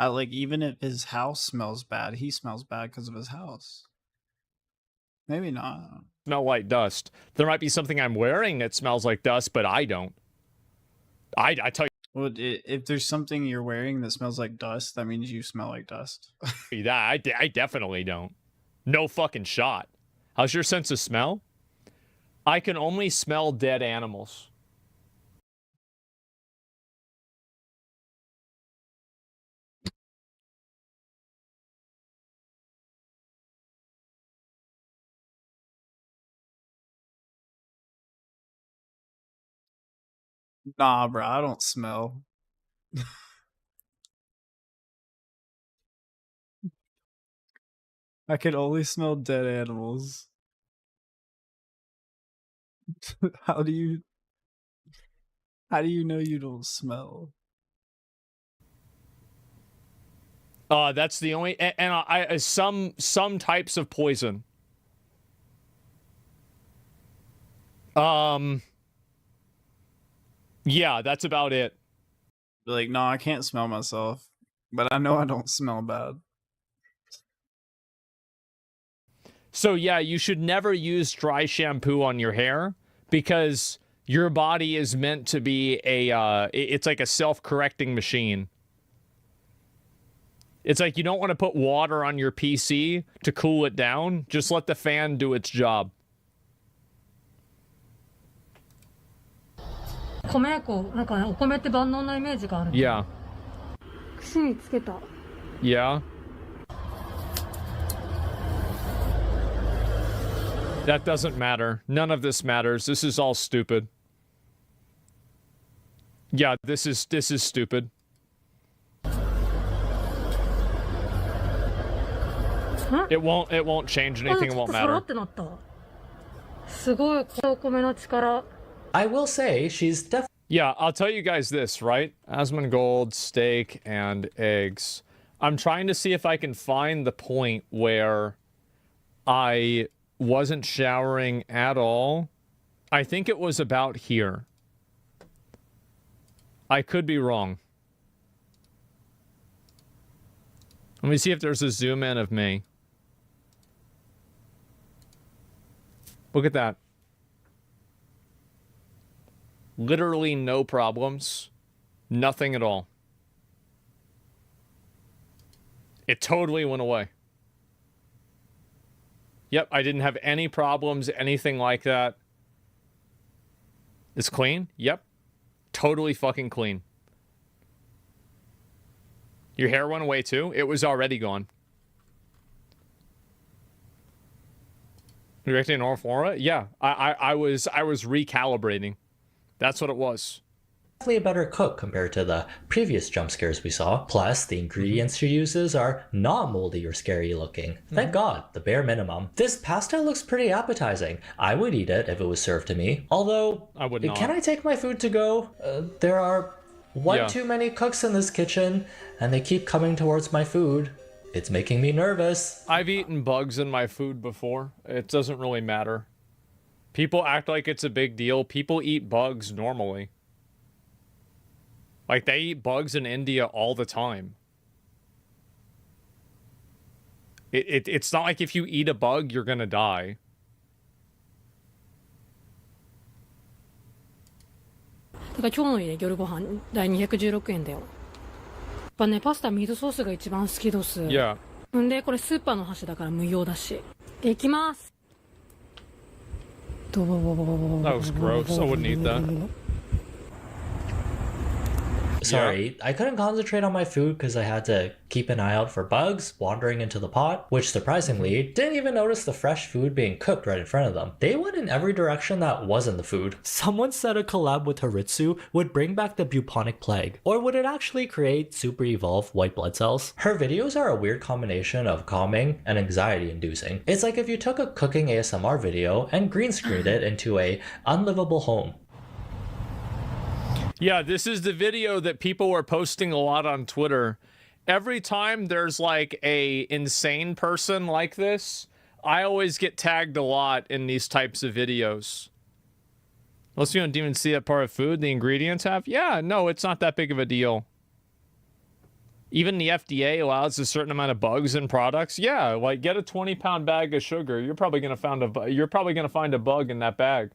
[SPEAKER 1] like, even if his house smells bad, he smells bad because of his house. Maybe not.
[SPEAKER 2] Smell like dust. There might be something I'm wearing that smells like dust, but I don't. I tell you...
[SPEAKER 1] Well, if there's something you're wearing that smells like dust, that means you smell like dust.
[SPEAKER 2] I definitely don't. No fucking shot. How's your sense of smell? I can only smell dead animals.
[SPEAKER 1] Nah, bro, I don't smell. I can only smell dead animals. How do you know you don't smell?
[SPEAKER 2] That's the only, and I some types of poison. Yeah, that's about it.
[SPEAKER 1] Like, no, I can't smell myself, but I know I don't smell bad.
[SPEAKER 2] So yeah, you should never use dry shampoo on your hair because your body is meant to be it's like a self-correcting machine. It's like you don't want to put water on your PC to cool it down. Just let the fan do its job.
[SPEAKER 3] 米粉なんかねお米って万能なイメージがある。
[SPEAKER 2] Yeah.
[SPEAKER 3] 串につけた。
[SPEAKER 2] Yeah. That doesn't matter. None of this matters. This is all stupid. Yeah, this is stupid.
[SPEAKER 3] Huh?
[SPEAKER 2] It won't change anything. It won't matter.
[SPEAKER 3] すごいお米の力。
[SPEAKER 4] I will say she's definitely.
[SPEAKER 2] Yeah, I'll tell you guys this, right? Asmongold, steak, and eggs. I'm trying to see if I can find the point where I wasn't showering at all. I think it was about here. I could be wrong. Let me see if there's a zoom in of me. Look at that. Literally no problems. Nothing at all. It totally went away. Yep, I didn't have any problems, anything like that. It's clean? Yep. Totally fucking clean. Your hair went away too? It was already gone. You're acting normal flora? Yeah, I was recalibrating. That's what it was.
[SPEAKER 4] A better cook compared to the previous jump scares we saw. Plus, the ingredients she uses are not moldy or scary looking. Thank God, the bare minimum. This pasta looks pretty appetizing. I would eat it if it was served to me. Although,
[SPEAKER 2] I would not.
[SPEAKER 4] Can I take my food to go? There are one too many cooks in this kitchen, and they keep coming towards my food. It's making me nervous.
[SPEAKER 2] I've eaten bugs in my food before. It doesn't really matter. People act like it's a big deal. People eat bugs normally. Like, they eat bugs in India all the time. It's not like if you eat a bug, you're gonna die.
[SPEAKER 3] だから今日のね夜ご飯第216円だよ。やっぱねパスタミートソースが一番好きどす。
[SPEAKER 2] Yeah.
[SPEAKER 3] んでこれスーパーの箸だから無用だし。いきます。That
[SPEAKER 2] was gross. I wouldn't eat that.
[SPEAKER 4] Sorry, I couldn't concentrate on my food because I had to keep an eye out for bugs wandering into the pot, which surprisingly didn't even notice the fresh food being cooked right in front of them. They went in every direction that wasn't the food. Someone said a collab with Haritsu would bring back the bubonic plague, or would it actually create super evolved white blood cells? Her videos are a weird combination of calming and anxiety inducing. It's like if you took a cooking ASMR video and green screened it into a unlivable home.
[SPEAKER 2] Yeah, this is the video that people were posting a lot on Twitter. Every time there's like a insane person like this, I always get tagged a lot in these types of videos. Unless you don't even see that part of food the ingredients have. Yeah, no, it's not that big of a deal. Even the FDA allows a certain amount of bugs in products. Yeah, like get a 20-pound bag of sugar. You're probably gonna find a bug in that bag.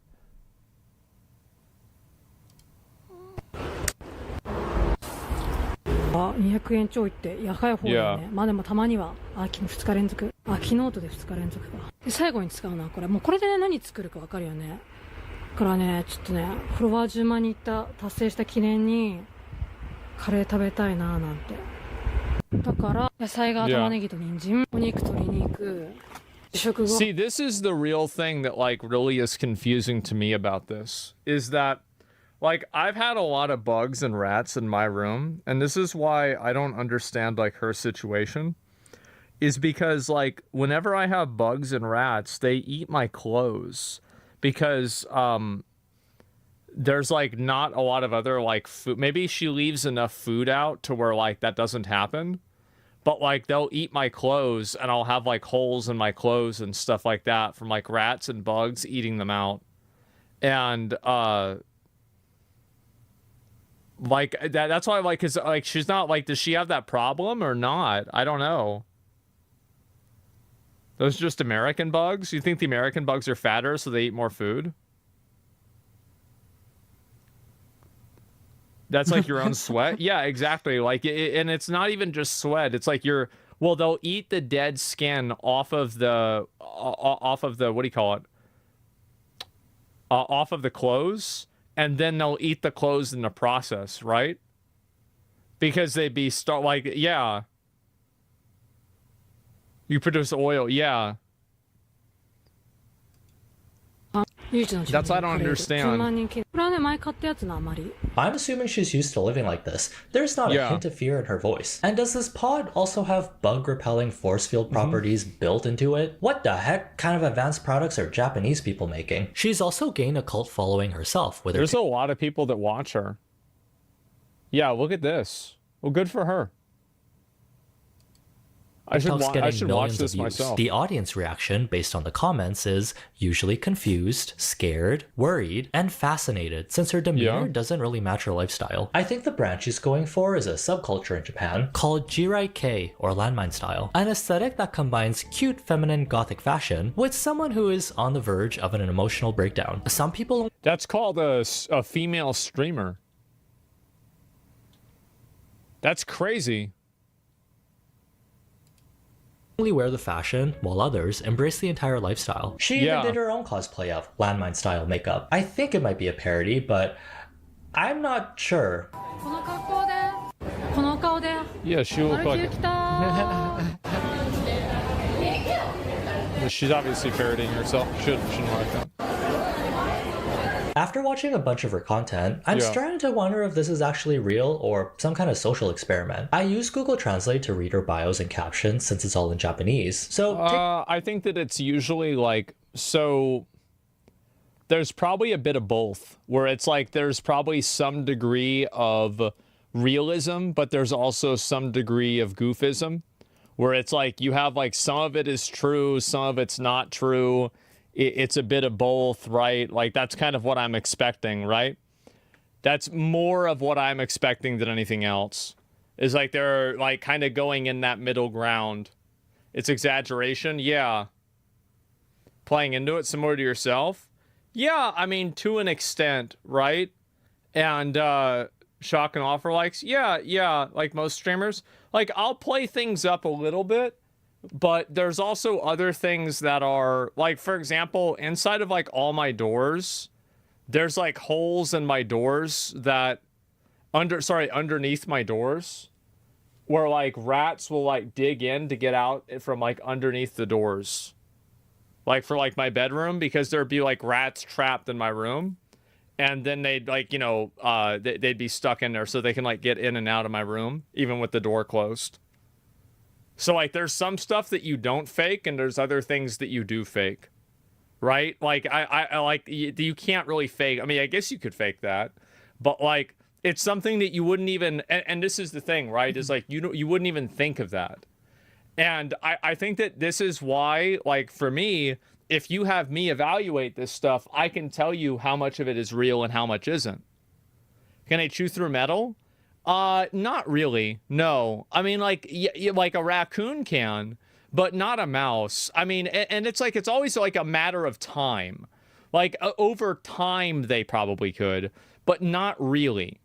[SPEAKER 3] 200円ちょいって高い方だよね。まあでもたまには2日連続。昨日とで2日連続か。で最後に使うなこれ。もうこれでね何作るかわかるよね。だからねちょっとねフロア10万に行った達成した記念にカレー食べたいななんて。だから野菜が玉ねぎと人参、お肉鶏肉。
[SPEAKER 2] See, this is the real thing that like really is confusing to me about this is that like I've had a lot of bugs and rats in my room, and this is why I don't understand like her situation. is because like whenever I have bugs and rats, they eat my clothes because there's like not a lot of other like food. Maybe she leaves enough food out to where like that doesn't happen, but like they'll eat my clothes and I'll have like holes in my clothes and stuff like that from like rats and bugs eating them out. And like that's why like, cause like she's not like, does she have that problem or not? I don't know. Those are just American bugs? You think the American bugs are fatter so they eat more food? That's like your own sweat? Yeah, exactly. Like, and it's not even just sweat. It's like well, they'll eat the dead skin off of the, what do you call it? Off of the clothes, and then they'll eat the clothes in the process, right? Because they'd be yeah. You produce oil, yeah. That's what I don't understand.
[SPEAKER 4] I'm assuming she's used to living like this. There's not a hint of fear in her voice. And does this pod also have bug-repelling force field properties built into it? What the heck kind of advanced products are Japanese people making? She's also gained a cult following herself. With
[SPEAKER 2] There's a lot of people that watch her. Yeah, look at this. Well, good for her. I should watch this myself.
[SPEAKER 4] The audience reaction, based on the comments, is usually confused, scared, worried, and fascinated, since her demeanor doesn't really match her lifestyle. I think the brand she's going for is a subculture in Japan called Jirai-kei, or landmine style, an aesthetic that combines cute feminine gothic fashion with someone who is on the verge of an emotional breakdown. Some people...
[SPEAKER 2] That's called a female streamer. That's crazy.
[SPEAKER 4] Only wear the fashion, while others embrace the entire lifestyle. She even did her own cosplay of landmine style makeup. I think it might be a parody, but I'm not sure.
[SPEAKER 2] Yeah, she looked like she's obviously parodying herself. Shouldn't like that.
[SPEAKER 4] After watching a bunch of her content, I'm starting to wonder if this is actually real or some kind of social experiment. I use Google Translate to read her bios and captions since it's all in Japanese. So
[SPEAKER 2] I think that it's usually like, so there's probably a bit of both, where it's like there's probably some degree of realism, but there's also some degree of goofism, where it's like you have like some of it is true, some of it's not true. It's a bit of both, right? Like that's kind of what I'm expecting, right? That's more of what I'm expecting than anything else. Is like they're like kind of going in that middle ground. It's exaggeration, yeah. Playing into it similar to yourself, yeah. I mean, to an extent, right? And shock and offer likes, yeah. Like most streamers, like I'll play things up a little bit. But there's also other things that are, like, for example, inside of, like, all my doors, there's, like, holes in my doors that, underneath my doors, where, like, rats will, like, dig in to get out from, like, underneath the doors. Like, for, like, my bedroom, because there'd be, like, rats trapped in my room. And then they'd, like, you know, they'd be stuck in there so they can, like, get in and out of my room, even with the door closed. So, like, there's some stuff that you don't fake, and there's other things that you do fake, right? Like, I like, you can't really fake. I mean, I guess you could fake that, but, like, it's something that you wouldn't even, and this is the thing, right? Is, like, you wouldn't even think of that. And I think that this is why, like, for me, if you have me evaluate this stuff, I can tell you how much of it is real and how much isn't. Can I chew through metal? Not really. No. I mean, like, like a raccoon can, but not a mouse. I mean, and it's like, it's always like a matter of time. Like, over time, they probably could, but not really.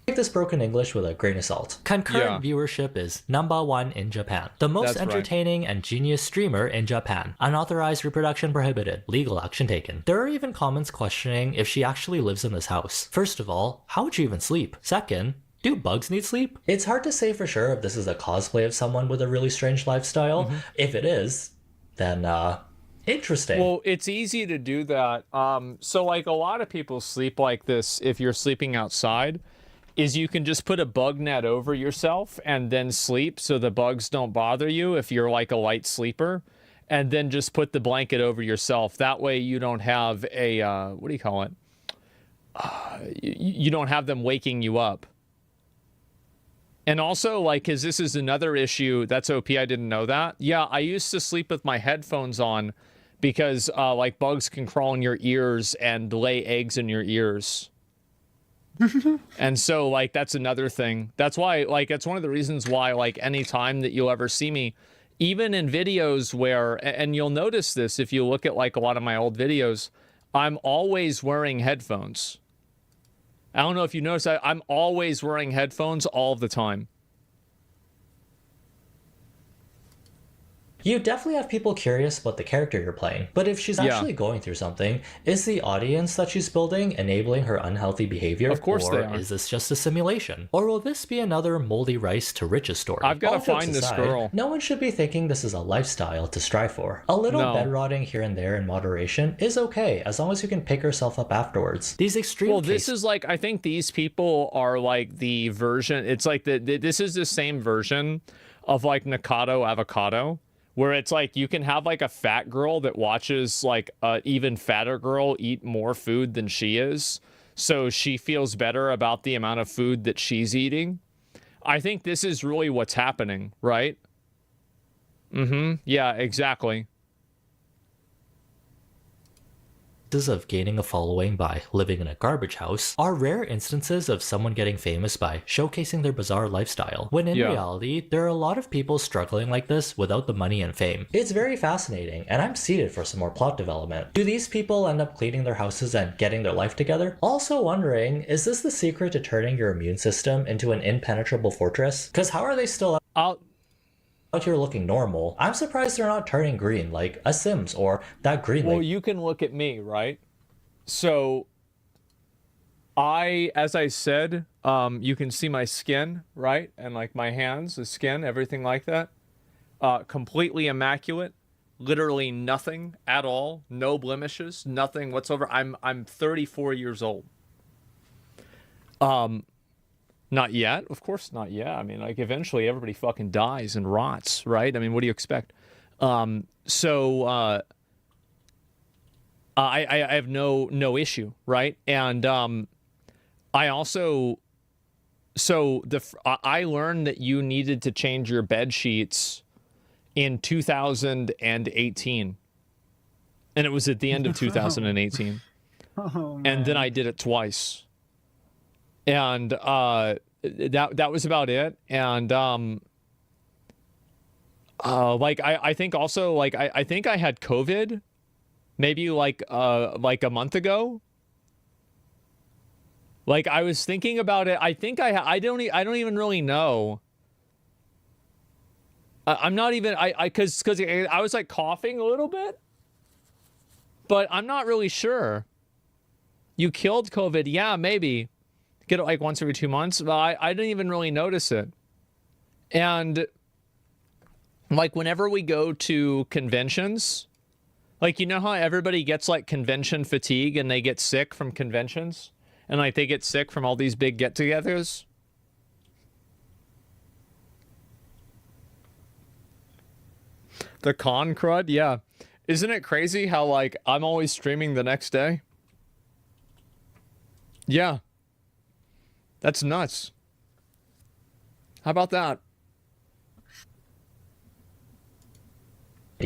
[SPEAKER 4] Take this broken English with a grain of salt. Concurrent viewership is #1 in Japan. The most entertaining and genius streamer in Japan. Unauthorized reproduction prohibited. Legal action taken. There are even comments questioning if she actually lives in this house. First of all, how would you even sleep? Second, do bugs need sleep? It's hard to say for sure if this is a cosplay of someone with a really strange lifestyle. If it is, then interesting.
[SPEAKER 2] Well, it's easy to do that. So like a lot of people sleep like this if you're sleeping outside. is you can just put a bug net over yourself and then sleep so the bugs don't bother you if you're like a light sleeper, and then just put the blanket over yourself. That way you don't have a, what do you call it? You don't have them waking you up. And also, like, because this is another issue, that's OP, I didn't know that. Yeah, I used to sleep with my headphones on because, like, bugs can crawl in your ears and lay eggs in your ears. And so, like, that's another thing. That's why, like, that's one of the reasons why, like, anytime that you'll ever see me, even in videos where, and you'll notice this if you look at, like, a lot of my old videos, I'm always wearing headphones. I don't know if you notice, I'm always wearing headphones all the time.
[SPEAKER 4] You definitely have people curious about the character you're playing, but if she's actually going through something, is the audience that she's building enabling her unhealthy behavior?
[SPEAKER 2] Of course they
[SPEAKER 4] or
[SPEAKER 2] are.
[SPEAKER 4] Is this just a simulation? Or will this be another moldy rice to riches story?
[SPEAKER 2] I've got to
[SPEAKER 4] All jokes
[SPEAKER 2] find this
[SPEAKER 4] aside,
[SPEAKER 2] girl.
[SPEAKER 4] No one should be thinking this is a lifestyle to strive for. A little bed rotting here and there in moderation is okay, as long as you can pick yourself up afterwards. These extreme
[SPEAKER 2] Well, this is like, I think these people are like the version, it's like, this is the same version of like Nikado Avocado, where it's like you can have like a fat girl that watches like a even fatter girl eat more food than she is, so she feels better about the amount of food that she's eating. I think this is really what's happening, right? Yeah, exactly.
[SPEAKER 4] Of gaining a following by living in a garbage house are rare instances of someone getting famous by showcasing their bizarre lifestyle, when in reality, there are a lot of people struggling like this without the money and fame. It's very fascinating, and I'm seated for some more plot development. Do these people end up cleaning their houses and getting their life together? Also wondering, is this the secret to turning your immune system into an impenetrable fortress? Because how are they still out here looking normal? I'm surprised they're not turning green like a Sims or that green.
[SPEAKER 2] Well, you can look at me, right? So as I said, you can see my skin, right? And like my hands, the skin, everything like that. Completely immaculate, literally nothing at all, no blemishes, nothing whatsoever. I'm 34 years old. Not yet, of course not yet. I mean, like, eventually everybody fucking dies and rots, right? I mean, what do you expect? I have no issue, right? And I also, I learned that you needed to change your bed sheets in 2018, and it was at the end of 2018, and then I did it twice. And that was about it. And like I think also, like, I think I had COVID maybe like a month ago. Like, I was thinking about it. I think I don't even really know. I'm not even because I was like coughing a little bit, but I'm not really sure. You killed COVID, yeah, maybe. Get it like once every 2 months. Well, I didn't even really notice it. And like, whenever we go to conventions, like, you know how everybody gets like convention fatigue and they get sick from conventions, and like they get sick from all these big get-togethers? The con crud, yeah. Isn't it crazy how like I'm always streaming the next day? Yeah. That's nuts. How about that?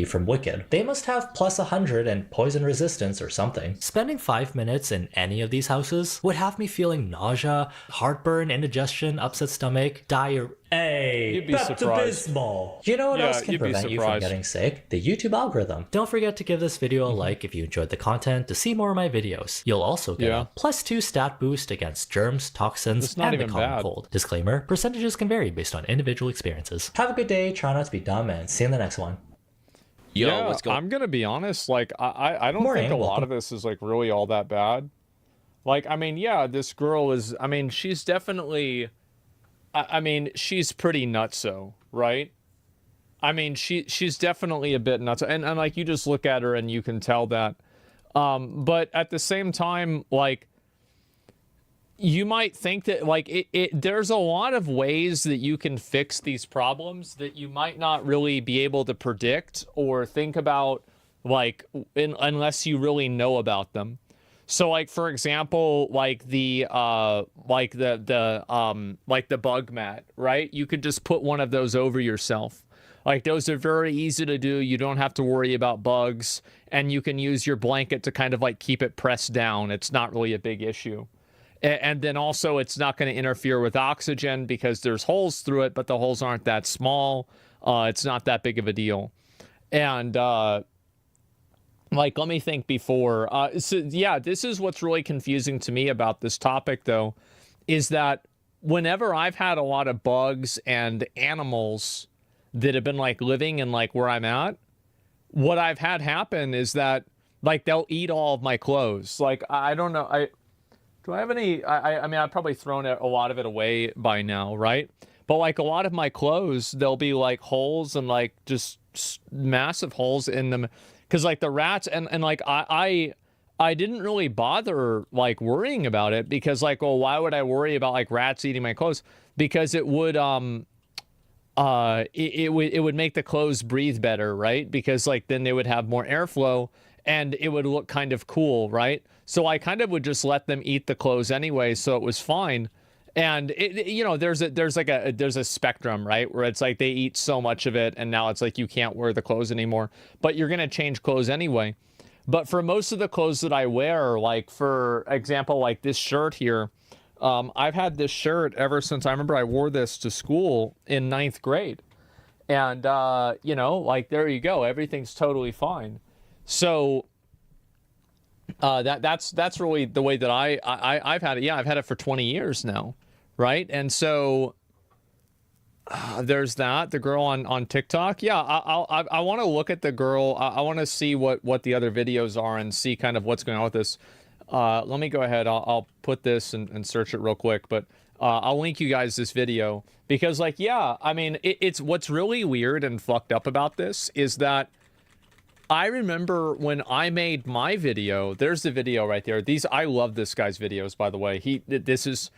[SPEAKER 4] From Wicked. They must have plus 100 and poison resistance or something. Spending 5 minutes in any of these houses would have me feeling nausea, heartburn, indigestion, upset stomach, diarrhea. Hey,
[SPEAKER 2] you'd be surprised.
[SPEAKER 4] You know what else can prevent you from getting sick? The YouTube algorithm. Don't forget to give this video a like if you enjoyed the content to see more of my videos. You'll also get a +2 stat boost against germs, toxins, and the common cold. Disclaimer, percentages can vary based on individual experiences. Have a good day, try not to be dumb, and see you in the next one.
[SPEAKER 2] Yo, yeah, what's going on? I'm gonna be honest, like I don't think a lot of this is like really all that bad. Like, I mean, yeah, this girl is, I mean, she's definitely, I mean, she's pretty nutso, right? I mean, she's definitely a bit nuts, and like, you just look at her and you can tell that. But at the same time, like, you might think that like there's a lot of ways that you can fix these problems that you might not really be able to predict or think about, like unless you really know about them. So like, for example, like the bug mat, right? You could just put one of those over yourself. Like, those are very easy to do. You don't have to worry about bugs, and you can use your blanket to kind of like keep it pressed down. It's not really a big issue. And then also, it's not going to interfere with oxygen because there's holes through it, but the holes aren't that small. It's not that big of a deal. And like, let me think before. So yeah, this is what's really confusing to me about this topic, though, is that whenever I've had a lot of bugs and animals that have been like living in like where I'm at, what I've had happen is that like they'll eat all of my clothes. Like, I don't know. Do I have any? I mean, I've probably thrown a lot of it away by now, right? But like a lot of my clothes, there'll be like holes and like just massive holes in them. Because like the rats and like I didn't really bother like worrying about it because like, well, why would I worry about like rats eating my clothes? Because it would it would make the clothes breathe better, right? Because like then they would have more airflow and it would look kind of cool, right? So I kind of would just let them eat the clothes anyway, so it was fine. And it, you know, there's a spectrum, right, where it's like they eat so much of it and now it's like you can't wear the clothes anymore, but you're gonna change clothes anyway. But for most of the clothes that I wear, like for example, like this shirt here, I've had this shirt ever since I remember I wore this to school in 9th grade. And you know, like there you go, everything's totally fine. So that's really the way that I've had it. Yeah, I've had it for 20 years now, right? And so there's that. The girl on TikTok. Yeah, I want to look at the girl. I want to see what the other videos are and see kind of what's going on with this. Let me go ahead. I'll put this and search it real quick, but I'll link you guys this video because, like, yeah, I mean, it's what's really weird and fucked up about this is that I remember when I made my video. There's the video right there. I love this guy's videos, by the way. This is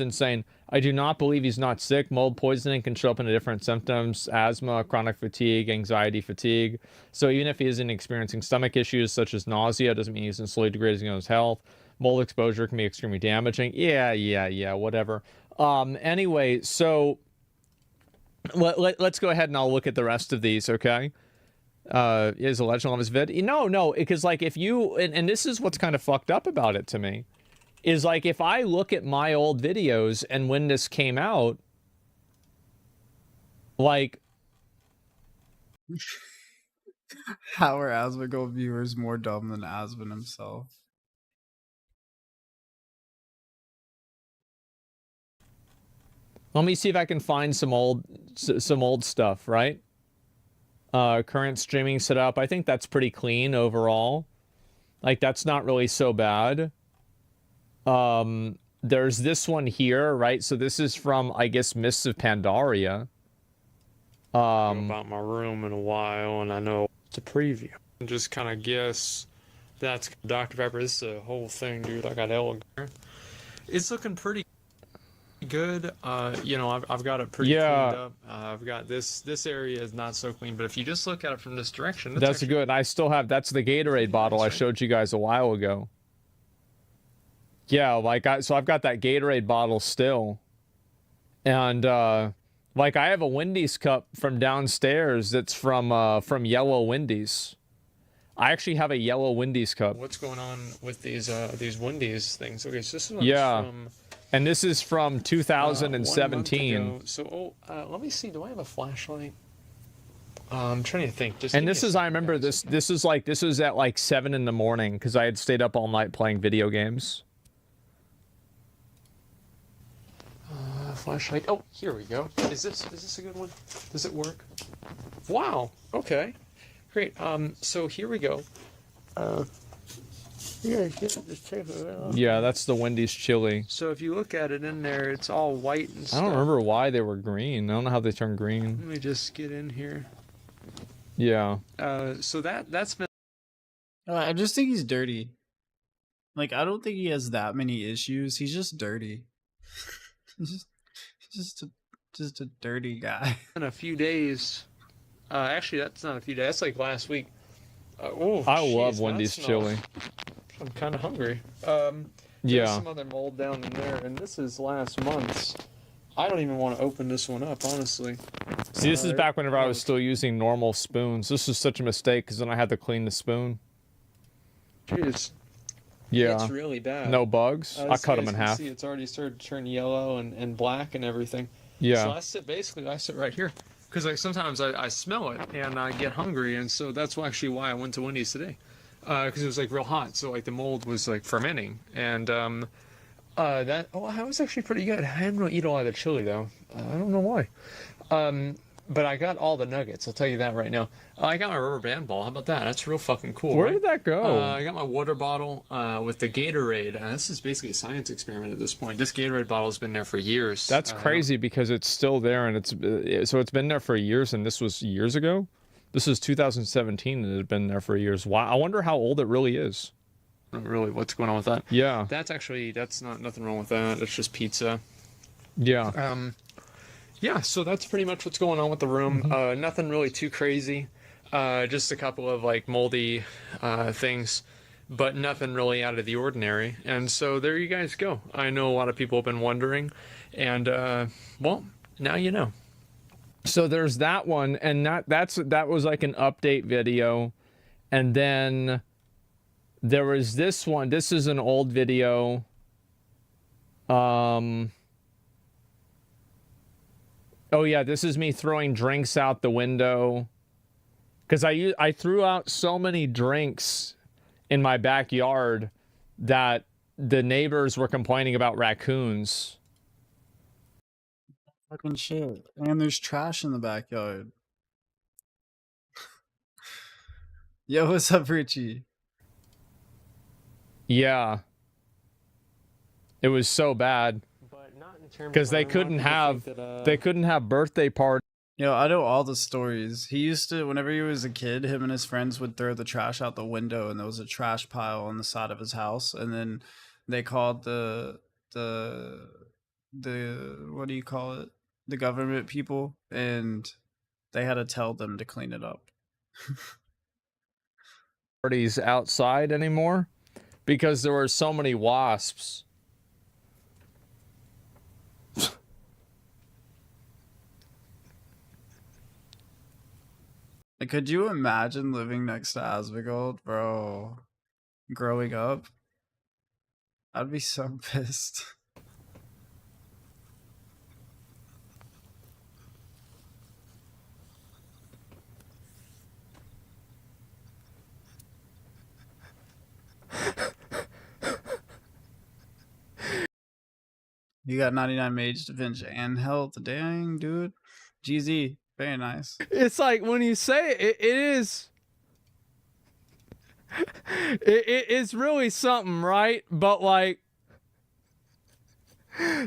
[SPEAKER 2] insane. I do not believe he's not sick. Mold poisoning can show up in different symptoms: asthma, chronic fatigue, anxiety, fatigue. So even if he isn't experiencing stomach issues such as nausea, doesn't mean he's slowly degrading his health. Mold exposure can be extremely damaging. Yeah, whatever. Anyway, so let's go ahead and I'll look at the rest of these, okay? Is a legend of his vid? No, because like if you, and this is what's kind of fucked up about it to me, is like if I look at my old videos and when this came out, like
[SPEAKER 1] how are Asmongold viewers more dumb than Asmon himself?
[SPEAKER 2] Let me see if I can find some old stuff, right? Current streaming setup. I think that's pretty clean overall. Like, that's not really so bad. There's this one here, right? So this is from, I guess, Mists of Pandaria.
[SPEAKER 10] About my room in a while, and I know it's a preview. And just kind of guess that's Dr. Pepper. This is a whole thing, dude. I got Elegant. It's looking pretty good. You know, I've got it pretty cleaned up. I've got this area is not so clean, but if you just look at it from this direction,
[SPEAKER 2] that's good. I still have, that's the Gatorade bottle I showed you guys a while ago. Yeah, like so I've got that Gatorade bottle still. And like I have a Wendy's cup from downstairs that's from Yellow Wendy's. I actually have a yellow Wendy's cup.
[SPEAKER 10] What's going on with these Wendy's things? Okay, so this is
[SPEAKER 2] from, and this is from 2017.
[SPEAKER 10] So, let me see. Do I have a flashlight? I'm trying to think.
[SPEAKER 2] And this is, I remember this. This is at like 7 in the morning because I had stayed up all night playing video games.
[SPEAKER 10] Flashlight. Oh, here we go. Is this a good one? Does it work? Wow. Okay. Great. So here we go.
[SPEAKER 2] Yeah, that's the Wendy's chili.
[SPEAKER 10] So if you look at it in there, it's all white and stuff.
[SPEAKER 2] I don't remember why they were green. I don't know how they turned green.
[SPEAKER 10] Let me just get in here.
[SPEAKER 2] Yeah.
[SPEAKER 10] So that's been.
[SPEAKER 1] I just think he's dirty. Like, I don't think he has that many issues. He's just dirty. he's just a dirty guy.
[SPEAKER 10] In a few days, actually, that's not a few days. That's like last week.
[SPEAKER 2] I love Wendy's chili.
[SPEAKER 10] I'm kind of hungry.
[SPEAKER 2] Yeah.
[SPEAKER 10] There's some other mold down in there, and this is last month's. I don't even want to open this one up, honestly.
[SPEAKER 2] See, this is back whenever I was still using normal spoons. This was such a mistake because then I had to clean the spoon.
[SPEAKER 10] Jeez.
[SPEAKER 2] Yeah.
[SPEAKER 10] It's really bad.
[SPEAKER 2] No bugs. I cut them in half.
[SPEAKER 10] See, it's already started to turn yellow and black and everything.
[SPEAKER 2] Yeah.
[SPEAKER 10] So I sit right here because like sometimes I smell it and I get hungry, and so that's actually why I went to Wendy's today, because it was like real hot. So like the mold was like fermenting, and that was actually pretty good. I didn't really eat a lot of the chili though. I don't know why. But I got all the nuggets. I'll tell you that right now. I got my rubber band ball. How about that? That's real fucking cool.
[SPEAKER 2] Where
[SPEAKER 10] right?
[SPEAKER 2] did that go?
[SPEAKER 10] I got my water bottle with the Gatorade. This is basically a science experiment at this point. This Gatorade bottle has been there for years.
[SPEAKER 2] That's crazy because it's still there, and it's been there for years, and this was years ago. This is 2017, and it had been there for years. Wow, I wonder how old it really is.
[SPEAKER 10] Really, what's going on with that?
[SPEAKER 2] Yeah,
[SPEAKER 10] that's not nothing wrong with that. It's just pizza.
[SPEAKER 2] Yeah.
[SPEAKER 10] Yeah, so that's pretty much what's going on with the room. Nothing really too crazy. Just a couple of like moldy things, but nothing really out of the ordinary. And so there you guys go. I know a lot of people have been wondering, and well, now you know.
[SPEAKER 2] So there's that one, and that was like an update video, and then there was this one. This is an old video. Oh yeah, this is me throwing drinks out the window. Because I threw out so many drinks in my backyard that the neighbors were complaining about raccoons.
[SPEAKER 1] Fucking shit. And there's trash in the backyard. Yo, what's up, Richie?
[SPEAKER 2] Yeah. It was so bad. Because they couldn't have birthday parties.
[SPEAKER 1] Yo, I know all the stories. He used to, whenever he was a kid, him and his friends would throw the trash out the window, and there was a trash pile on the side of his house. And then they called the what do you call it? The government people, and they had to tell them to clean it up.
[SPEAKER 2] Parties outside anymore because there were so many wasps.
[SPEAKER 1] Could you imagine living next to Asmongold, bro? Growing up? I'd be so pissed. You got 99 Mage, Defense, and Health. Dang, dude. GZ. Very nice.
[SPEAKER 2] It's like when you say it, it is. It's really something, right? But like,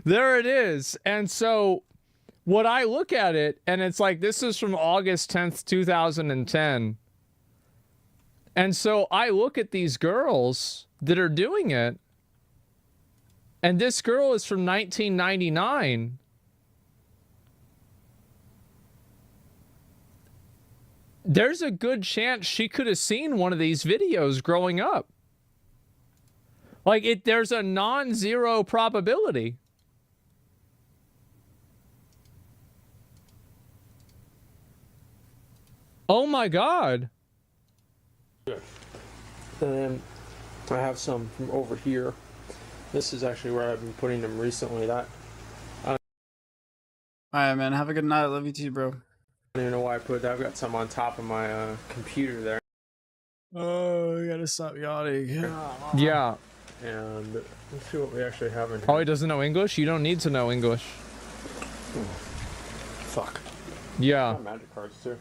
[SPEAKER 2] there it is. And so, what I look at it, and it's like this is from August 10th, 2010. And so I look at these girls that are doing it, and this girl is from 1999. There's a good chance she could have seen one of these videos growing up. Like, there's a non-zero probability. Oh my God.
[SPEAKER 10] And then I have some from over here. This is actually where I've been putting them recently. Alright,
[SPEAKER 1] man. Have a good night. Love you too, bro.
[SPEAKER 10] I don't even know why I put that. I've got some on top of my computer there.
[SPEAKER 1] Oh, I gotta stop yawning.
[SPEAKER 2] Yeah.
[SPEAKER 10] And let's see what we actually have in here.
[SPEAKER 2] Oh, he doesn't know English? You don't need to know English.
[SPEAKER 10] Fuck.
[SPEAKER 2] Yeah.
[SPEAKER 10] Got magic cards too.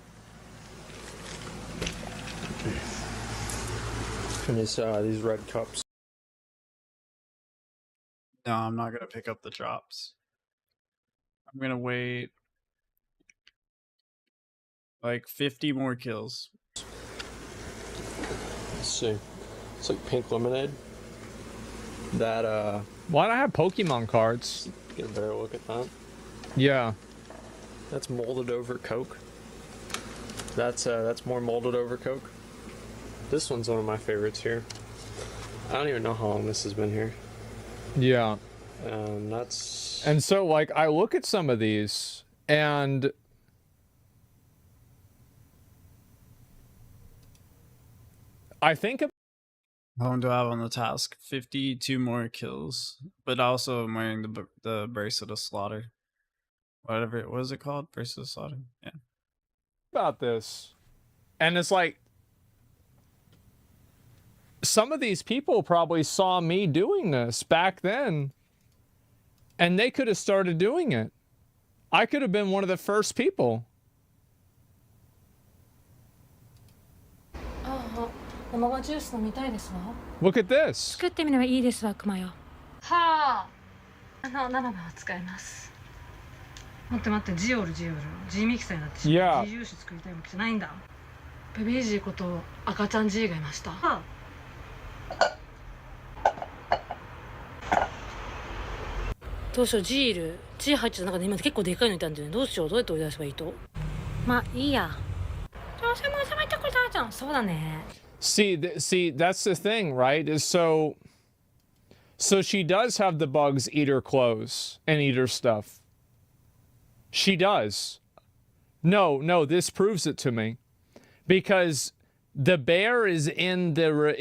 [SPEAKER 10] And these red cups.
[SPEAKER 1] No, I'm not gonna pick up the drops. I'm gonna wait like 50 more kills.
[SPEAKER 10] Let's see. It's like pink lemonade. That
[SPEAKER 2] Why do I have Pokemon cards?
[SPEAKER 10] get a better look at that.
[SPEAKER 2] Yeah.
[SPEAKER 10] That's molded over Coke. That's more molded over Coke. This one's one of my favorites here. I don't even know how long this has been here.
[SPEAKER 2] Yeah.
[SPEAKER 10] That's...
[SPEAKER 2] And so, like, I look at some of these, and I think
[SPEAKER 1] How long do I have on the task? 52 more kills, but also I'm wearing the bracelet of slaughter. Whatever it was, it called? Bracelet of slaughter? Yeah.
[SPEAKER 2] about this, and it's like, some of these people probably saw me doing this back then, and they could have started doing it. I could have been one of the first people.
[SPEAKER 3] 生ジュース飲みたいですわ。
[SPEAKER 2] Look at this.
[SPEAKER 3] 作ってみればいいですわ、クマよ。はあ。生の使います。待って待って、ジミキサーになってしまう。ジジュース作りたいわけじゃないんだ。ベビージーこと赤ちゃんジーがいました。はあ。どうしよう、ジー入ってた中で今結構でかいのいたんだよね。どうしよう、どうやって追い出せばいいと。まあいいや。どうせもうさまいったことあるじゃん。そうだね。
[SPEAKER 2] See, that's the thing, right? Is so she does have the bugs eat her clothes and eat her stuff. She does. No, this proves it to me, because the bear is in the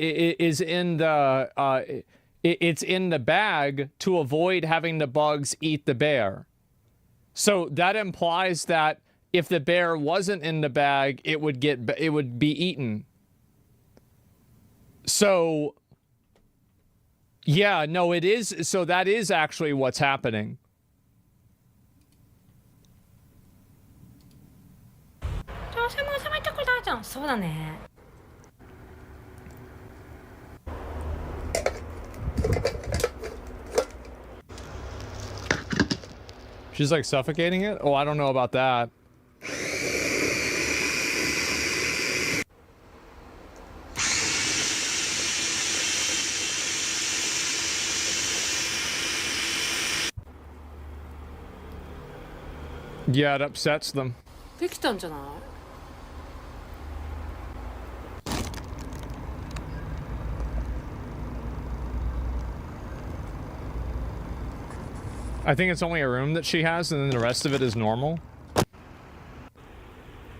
[SPEAKER 2] bag to avoid having the bugs eat the bear. So that implies that if the bear wasn't in the bag, it would be eaten. So, yeah, no, it is. So that is actually what's happening. She's like suffocating it? Oh, I don't know about that. Yeah, it upsets them.
[SPEAKER 3] できたんじゃない?
[SPEAKER 2] I think it's only a room that she has, and then the rest of it is normal.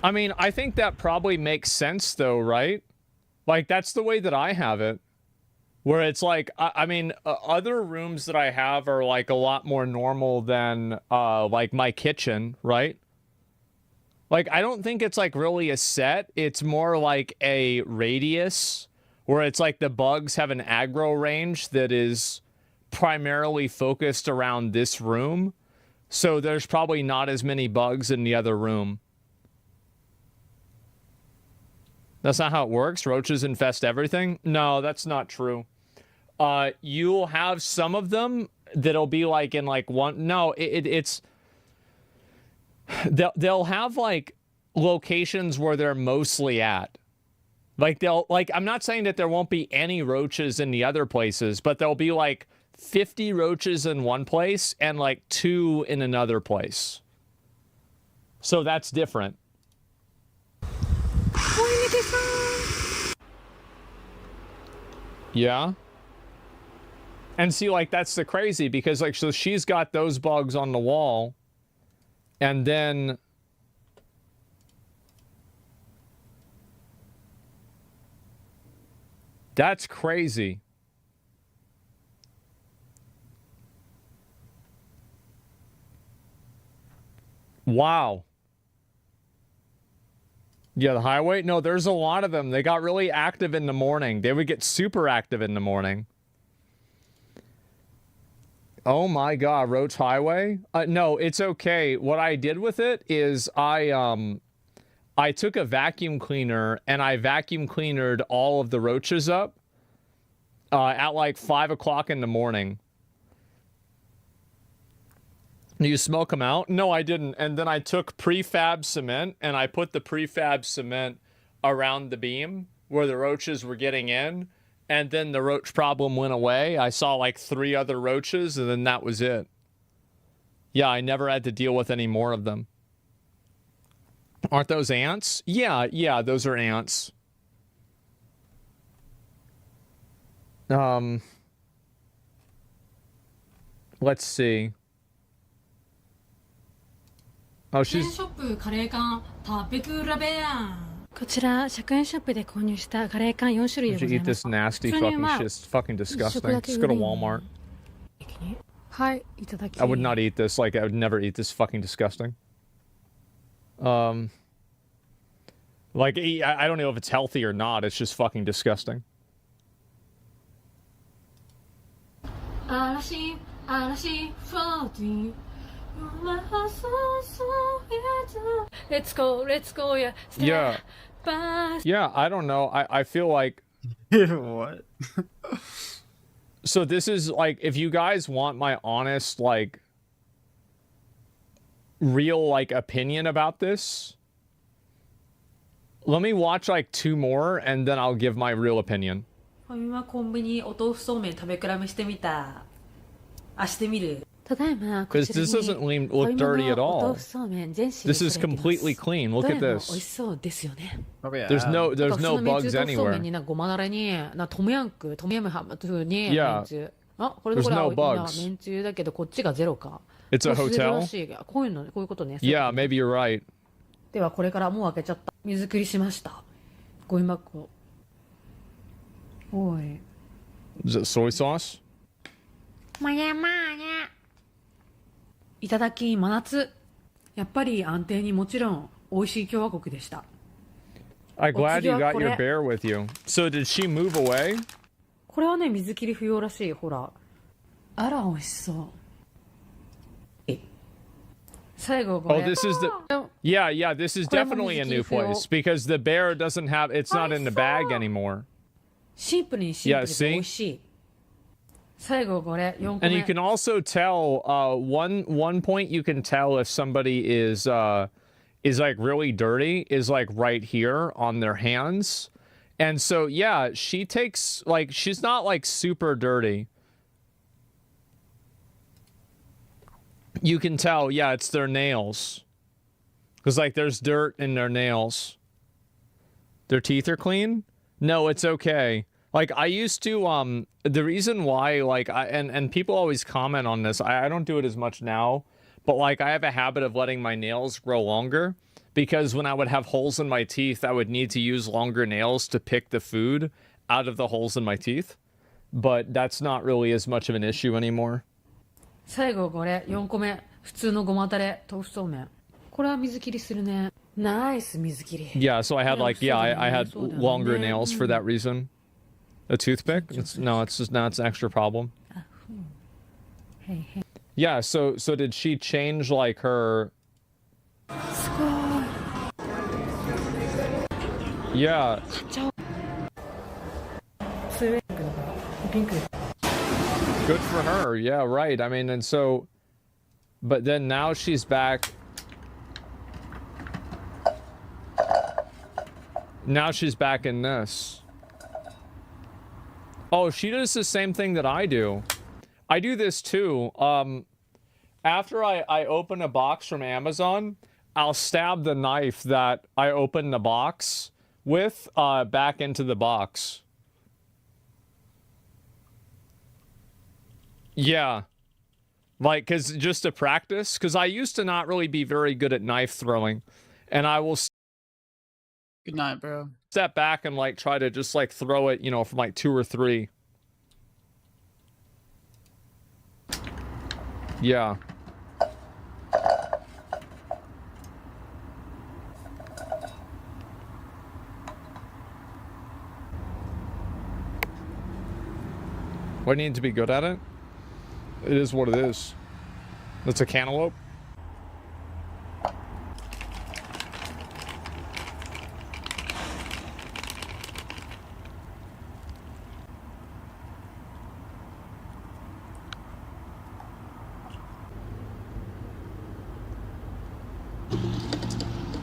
[SPEAKER 2] I mean, I think that probably makes sense, though, right? Like, that's the way that I have it. Where it's like, I mean, other rooms that I have are, like, a lot more normal than, like, my kitchen, right? Like, I don't think it's, like, really a set. It's more like a radius, where it's like the bugs have an aggro range that is primarily focused around this room. So there's probably not as many bugs in the other room. That's not how it works. Roaches infest everything. No, that's not true. You'll have some of them that'll be like in like one. No, it's they'll have like locations where they're mostly at. Like I'm not saying that there won't be any roaches in the other places, but there'll be like 50 roaches in one place and like 2 in another place. So that's different. Yeah. And see, like, that's the crazy, because like, so she's got those bugs on the wall, and then that's crazy. Wow. Yeah, the highway? No, there's a lot of them. They got really active in the morning. They would get super active in the morning. Oh my god, Roach Highway? No, it's okay. What I did with it is I took a vacuum cleaner and I vacuum cleanered all of the roaches up at like 5 o'clock in the morning. You smoke them out? No, I didn't. And then I took prefab cement and I put the prefab cement around the beam where the roaches were getting in. and then the roach problem went away. I saw like 3 other roaches, and then that was it. Yeah, I never had to deal with any more of them. Aren't those ants? Yeah, those are ants. Let's see. Oh, she's...
[SPEAKER 3] こちら100円ショップで購入したカレー缶4種類で
[SPEAKER 2] Did
[SPEAKER 3] ご
[SPEAKER 2] you
[SPEAKER 3] ざ
[SPEAKER 2] eat
[SPEAKER 3] いま
[SPEAKER 2] this
[SPEAKER 3] す。
[SPEAKER 2] nasty
[SPEAKER 3] 普通に
[SPEAKER 2] fucking shit? It's fucking disgusting. Just go to Walmart.
[SPEAKER 3] はい、いただき。
[SPEAKER 2] I would not eat this. Like, I would never eat this. Fucking disgusting. Like, I don't know if it's healthy or not. It's just fucking disgusting.
[SPEAKER 3] 嵐14 Let's go, yeah.
[SPEAKER 2] Yeah. Yeah, I don't know. I feel like...
[SPEAKER 1] What?
[SPEAKER 2] So this is, like, if you guys want my honest, like, real, like, opinion about this, let me watch, like, 2 more, and then I'll give my real opinion.
[SPEAKER 3] ファミマコンビニお豆腐そうめん食べ比べしてみた。してみる。ただいまこちらに
[SPEAKER 2] This doesn't look dirty at
[SPEAKER 3] お豆
[SPEAKER 2] all.
[SPEAKER 3] 腐そうめん全種
[SPEAKER 2] This is completely clean. Look at
[SPEAKER 3] どれも美味
[SPEAKER 2] this.
[SPEAKER 3] しそうですよね。
[SPEAKER 1] Oh, yeah.
[SPEAKER 2] There's no
[SPEAKER 3] 普通
[SPEAKER 2] bugs
[SPEAKER 3] のめんつゆ豆腐そうめん
[SPEAKER 2] anywhere.
[SPEAKER 3] にごまだれにトムヤムハム風に
[SPEAKER 2] Yeah.
[SPEAKER 3] めんつゆ。あ、これでこれ
[SPEAKER 2] There's no
[SPEAKER 3] は
[SPEAKER 2] bugs.
[SPEAKER 3] めんつゆだけどこっちがゼロか。
[SPEAKER 2] It's a
[SPEAKER 3] これゼロ
[SPEAKER 2] hotel?
[SPEAKER 3] らしいがこういうことね。
[SPEAKER 2] Yeah, maybe you're right.
[SPEAKER 3] ではこれからもう開けちゃった。水切りしました。ゴミ箱。おい。
[SPEAKER 2] Is it soy sauce?
[SPEAKER 3] いただき真夏。やっぱり安定にもちろん美味しい共和国でした。
[SPEAKER 2] I'm glad you got
[SPEAKER 3] こ
[SPEAKER 2] your
[SPEAKER 3] れ
[SPEAKER 2] bear with you. So did she move away?
[SPEAKER 3] これはね水切り不要らしい。ほら。あら美味しそう。最後こ
[SPEAKER 2] Oh,
[SPEAKER 3] れ。
[SPEAKER 2] this is the... Yeah, this is definitely a new place because the bear doesn't have... It's not in the bag anymore.
[SPEAKER 3] シンプルにシンプルで美味しい。最後これ4個
[SPEAKER 2] And you
[SPEAKER 3] 目。
[SPEAKER 2] can also tell one point you can tell if somebody is like really dirty is like right here on their hands. And so yeah, she takes like she's not like super dirty. You can tell, yeah, it's their nails. Cuz like there's dirt in their nails. Their teeth are clean? No, it's okay. Like I used to the reason why like and people always comment on this. I don't do it as much now, but like I have a habit of letting my nails grow longer because when I would have holes in my teeth, I would need to use longer nails to pick the food out of the holes in my teeth. But that's not really as much of an issue anymore.
[SPEAKER 3] 最後これ4個目。普通のごまだれ豆腐そうめん。これは水切りするね。ナイス水切り。
[SPEAKER 2] Yeah, so I had like I had longer nails for that reason. A toothpick? No, it's just now it's an extra problem. Yeah, so did she change like her? Yeah. Good for her. Yeah, right. I mean, and so, but then now she's back. Now she's back in this. Oh, she does the same thing that I do. I do this too. After I open a box from Amazon, I'll stab the knife that I opened the box with back into the box. Yeah. Like, just to practice. Because I used to not really be very good at knife throwing. And I will...
[SPEAKER 1] Good night, bro.
[SPEAKER 2] Step back and like try to just like throw it, you know, from like 2 or 3. Yeah. What do you need to be good at it? It is what it is. It's a cantaloupe.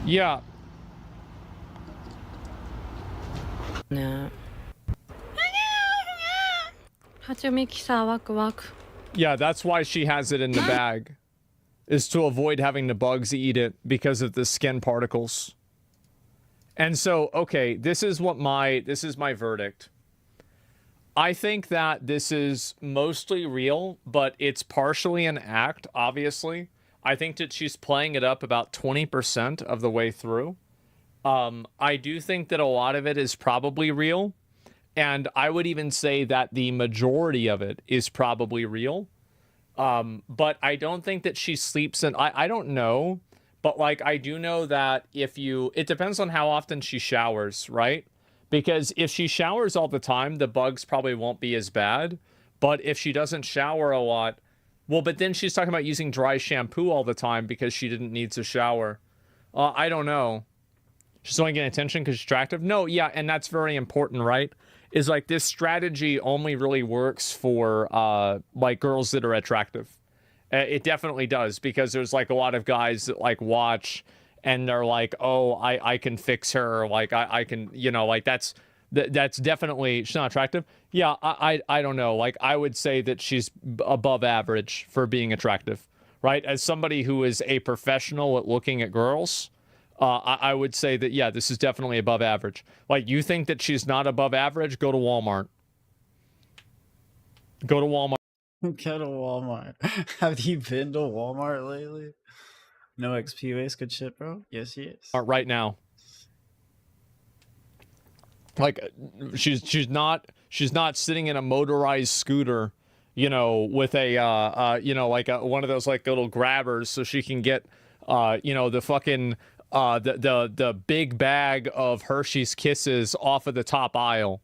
[SPEAKER 2] Yeah. Yeah, that's why she has it in the bag, is to avoid having the bugs eat it because of the skin particles. And so, okay, this is my verdict. I think that this is mostly real, but it's partially an act, obviously. I think that she's playing it up about 20% of the way through. I do think that a lot of it is probably real. And I would even say that the majority of it is probably real. But I don't think that she sleeps in... I don't know. But, like, I do know that it depends on how often she showers, right? Because if she showers all the time, the bugs probably won't be as bad. But if she doesn't shower a lot... Well, but then she's talking about using dry shampoo all the time because she didn't need to shower. I don't know. She's only getting attention because she's attractive? No, yeah, and that's very important, right? Is like this strategy only really works for like girls that are attractive. It definitely does, because there's like a lot of guys that like watch and they're like, oh, I can fix her. Like I can, you know, like that's definitely, she's not attractive. Yeah, I don't know. Like I would say that she's above average for being attractive, right? As somebody who is a professional at looking at girls, I would say that, yeah, this is definitely above average. Like, you think that she's not above average? Go to Walmart. Go to Walmart.
[SPEAKER 1] Go to Walmart. Have you been to Walmart lately? No XP waste, good shit, bro. Yes, he is.
[SPEAKER 2] Right now. Like, she's not sitting in a motorized scooter, you know, with a you know, like one of those like little grabbers so she can get you know, the fucking the big bag of Hershey's Kisses off of the top aisle.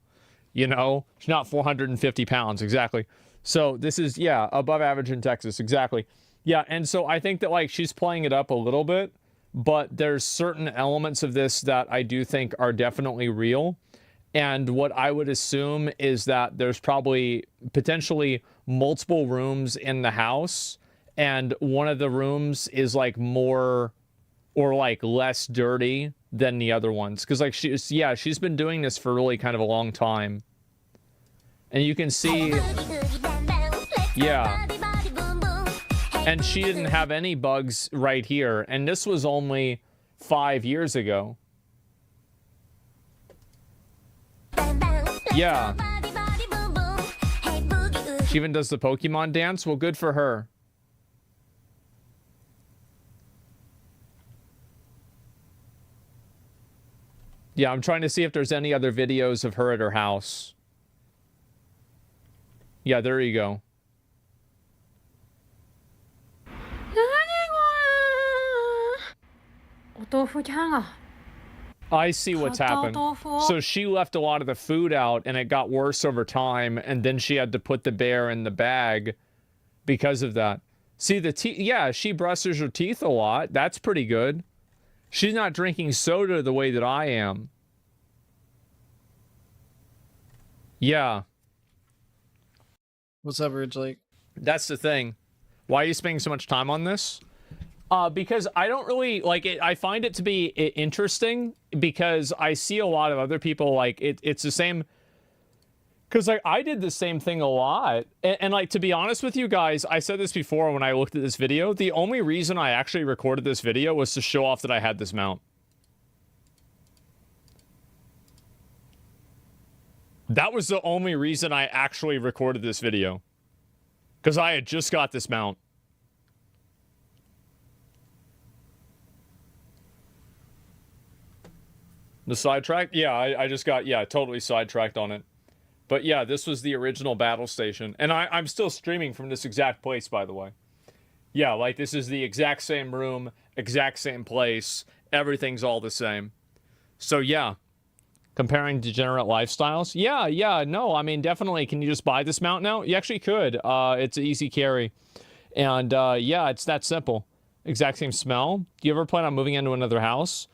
[SPEAKER 2] You know, she's not 450 pounds. Exactly. So this is, yeah, above average in Texas. Exactly. Yeah. And so I think that like she's playing it up a little bit, but there's certain elements of this that I do think are definitely real. And what I would assume is that there's probably potentially multiple rooms in the house, and one of the rooms is like more or like less dirty than the other ones. Because like she's been doing this for really kind of a long time. And you can see, yeah. And she didn't have any bugs right here. And this was only 5 years ago. Yeah. She even does the Pokemon dance. Well, good for her. Yeah, I'm trying to see if there's any other videos of her at her house. Yeah, there you go. I see what's happened. So she left a lot of the food out and it got worse over time, and then she had to put the bear in the bag because of that. See, the teeth, yeah, she brushes her teeth a lot. That's pretty good. She's not drinking soda the way that I am. Yeah.
[SPEAKER 1] What's up, Ridge Lake?
[SPEAKER 2] That's the thing. Why are you spending so much time on this? Because I don't really like it. I find it to be interesting because I see a lot of other people like it's the same. Because like I did the same thing a lot, and like to be honest with you guys, I said this before when I looked at this video. The only reason I actually recorded this video was to show off that I had this mount. That was the only reason I actually recorded this video, because I had just got this mount. The sidetrack? Yeah, I just got, yeah, totally sidetracked on it. But yeah, this was the original battle station. And I'm still streaming from this exact place, by the way. Yeah, like this is the exact same room, exact same place. Everything's all the same. So yeah, comparing degenerate lifestyles. Yeah, no, I mean, definitely. Can you just buy this mount now? You actually could. It's an easy carry. And yeah, it's that simple. Exact same smell. Do you ever plan on moving into another house?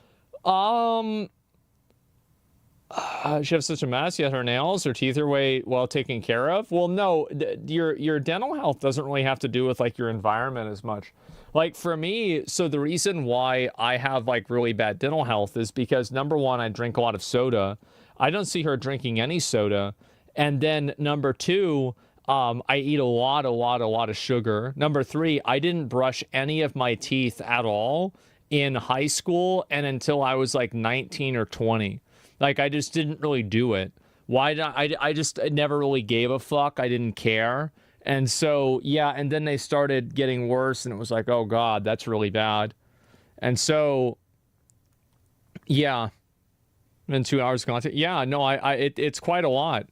[SPEAKER 2] She has such a mess, yet her nails, her teeth are way well taken care of. Well, no, your dental health doesn't really have to do with like your environment as much. Like for me, so the reason why I have like really bad dental health is because number one, I drink a lot of soda. I don't see her drinking any soda. And then number two, I eat a lot of sugar. Number 3, I didn't brush any of my teeth at all in high school and until I was like 19 or 20. Like, I just didn't really do it. Why did I just never really gave a fuck. I didn't care. And so, yeah, and then they started getting worse and it was like, oh God, that's really bad. And so, yeah, in 2 hours of content. Yeah, no, it's quite a lot.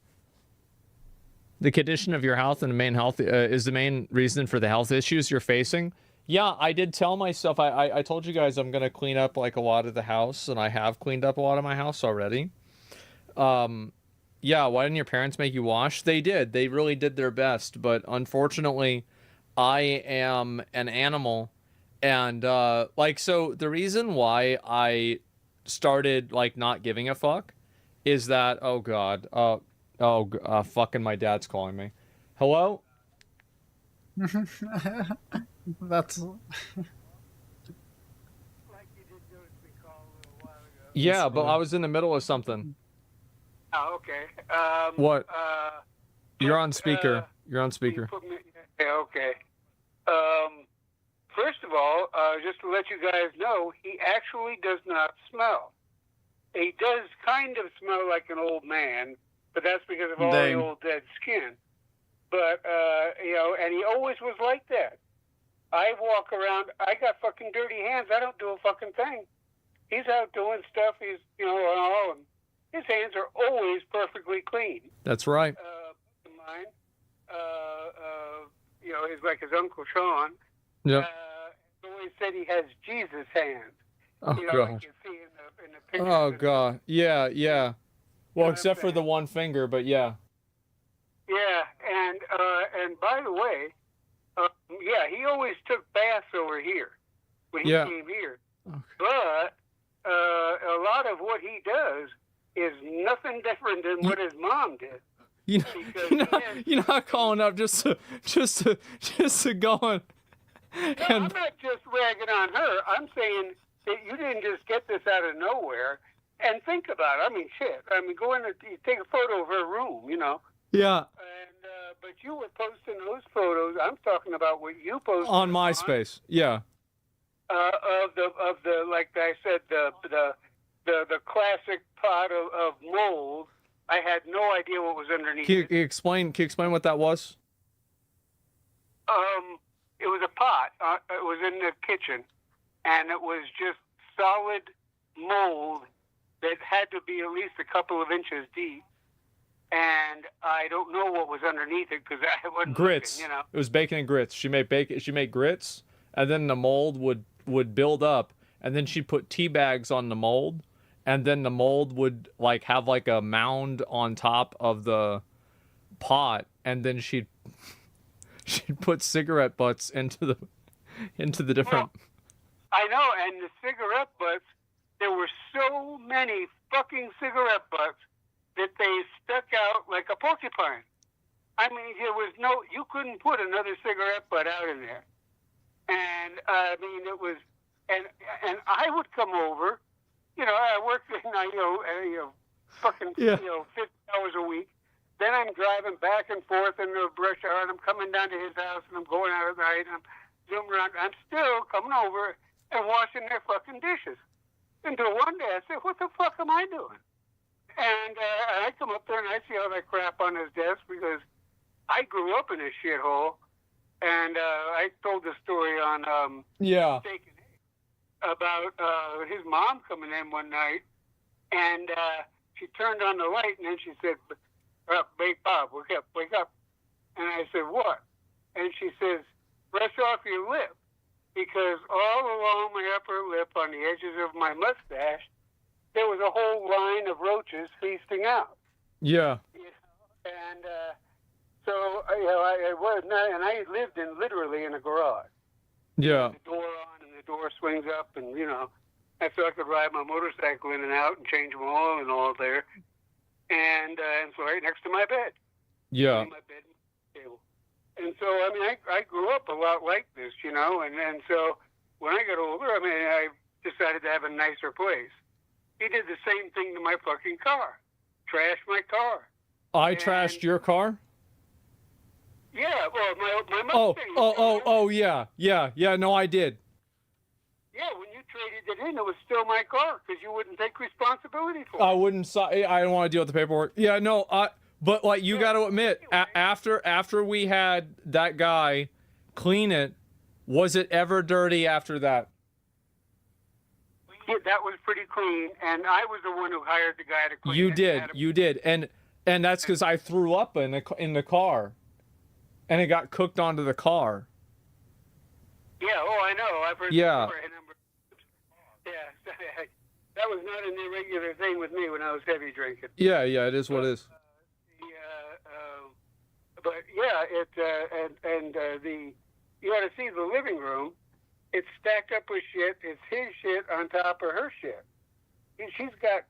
[SPEAKER 2] The condition of your health and the main health is the main reason for the health issues you're facing. Yeah, I did tell myself, I told you guys I'm going to clean up like a lot of the house, and I have cleaned up a lot of my house already. Yeah, why didn't your parents make you wash? They did. They really did their best, but unfortunately, I am an animal. And, like, so the reason why I started, like, not giving a fuck is that, oh God, fucking my dad's calling me. Hello?
[SPEAKER 1] That's...
[SPEAKER 2] Yeah, but I was in the middle of something.
[SPEAKER 11] Oh, okay.
[SPEAKER 2] What? You're on speaker. You're on speaker.
[SPEAKER 11] Yeah, okay. First of all, just to let you guys know, he actually does not smell. He does kind of smell like an old man, but that's because of all the old dead skin. But, you know, and he always was like that. I walk around, I got fucking dirty hands. I don't do a fucking thing. He's out doing stuff. He's, you know, on all of them. His hands are always perfectly clean.
[SPEAKER 2] That's right.
[SPEAKER 11] Mine, you know, he's like his Uncle Sean.
[SPEAKER 2] Yeah.
[SPEAKER 11] Always said he has Jesus hands.
[SPEAKER 2] Oh,
[SPEAKER 11] you know,
[SPEAKER 2] God.
[SPEAKER 11] like you see in the pictures.
[SPEAKER 2] Oh, God. Yeah, yeah. Well, except for the one finger, but yeah.
[SPEAKER 11] Yeah, and by the way, yeah, he always took baths over here when he came here. Okay. But a lot of what he does is nothing different than what his mom did.
[SPEAKER 2] You're not calling up just to go on.
[SPEAKER 11] No, I'm not just ragging on her. I'm saying that you didn't just get this out of nowhere. And think about it. I mean, shit. I mean, go in and take a photo of her room, you know.
[SPEAKER 2] Yeah.
[SPEAKER 11] And but you were posting those photos. I'm talking about what you posted
[SPEAKER 2] on MySpace. Yeah.
[SPEAKER 11] Of the like I said the classic pot of mold. I had no idea what was underneath.
[SPEAKER 2] Can you explain what that was?
[SPEAKER 11] It was a pot. It was in the kitchen, and it was just solid mold that had to be at least a couple of inches deep. And I don't know what was underneath it because I wasn't
[SPEAKER 2] grits.
[SPEAKER 11] Looking, you know.
[SPEAKER 2] It was bacon and grits. She made grits, and then the mold would build up, and then she'd put tea bags on the mold, and then the mold would like have like a mound on top of the pot, and then she'd put cigarette butts into the different.
[SPEAKER 11] Well, I know, and the cigarette butts. There were so many fucking cigarette butts that they stuck out like a porcupine. I mean, you couldn't put another cigarette butt out in there. And I mean, it was, and I would come over, you know, I worked, fucking, 50 hours a week. Then I'm driving back and forth in the rush hour, and I'm coming down to his house, and I'm going out at night, and I'm zooming around. I'm still coming over and washing their fucking dishes. Until one day I said, what the fuck am I doing? And I come up there and I see all that crap on his desk because I grew up in this shithole. And I told the story on Steak and Eggs about his mom coming in one night. And she turned on the light and then she said, "Hey, Bob, wake up. And I said, what? And she says, brush off your lip. Because all along my upper lip, on the edges of my mustache, there was a whole line of roaches feasting out.
[SPEAKER 2] Yeah.
[SPEAKER 11] You know? And so, you know, I was, and I lived literally in a garage.
[SPEAKER 2] Yeah.
[SPEAKER 11] The door on and the door swings up, and you know, and so I could ride my motorcycle in and out and change my oil and all there. And so right next to my bed.
[SPEAKER 2] Yeah.
[SPEAKER 11] My bed table. And so, I mean, I grew up a lot like this, you know, and so when I got older, I mean, I decided to have a nicer place. He did the same thing to my fucking car. Trashed my car.
[SPEAKER 2] I trashed your car?
[SPEAKER 11] Yeah, well, my
[SPEAKER 2] Oh, yeah. No, I did.
[SPEAKER 11] Yeah, when you traded it in, it was still my car because you wouldn't take responsibility for it.
[SPEAKER 2] I wouldn't. I don't want to deal with the paperwork. Yeah, no. But like you got to admit, after we had that guy clean it, was it ever dirty after that?
[SPEAKER 11] Yeah, that was pretty clean, and I was the one who hired the guy to clean it.
[SPEAKER 2] You did, and that's because I threw up in the car, and it got cooked onto the car.
[SPEAKER 11] Yeah, I know. I've heard.
[SPEAKER 2] Yeah.
[SPEAKER 11] Yeah, that was not an irregular thing with me when I was heavy drinking.
[SPEAKER 2] Yeah, it is what it is.
[SPEAKER 11] But yeah, you got to see the living room. It's stacked up with shit. It's his shit on top of her shit. She's got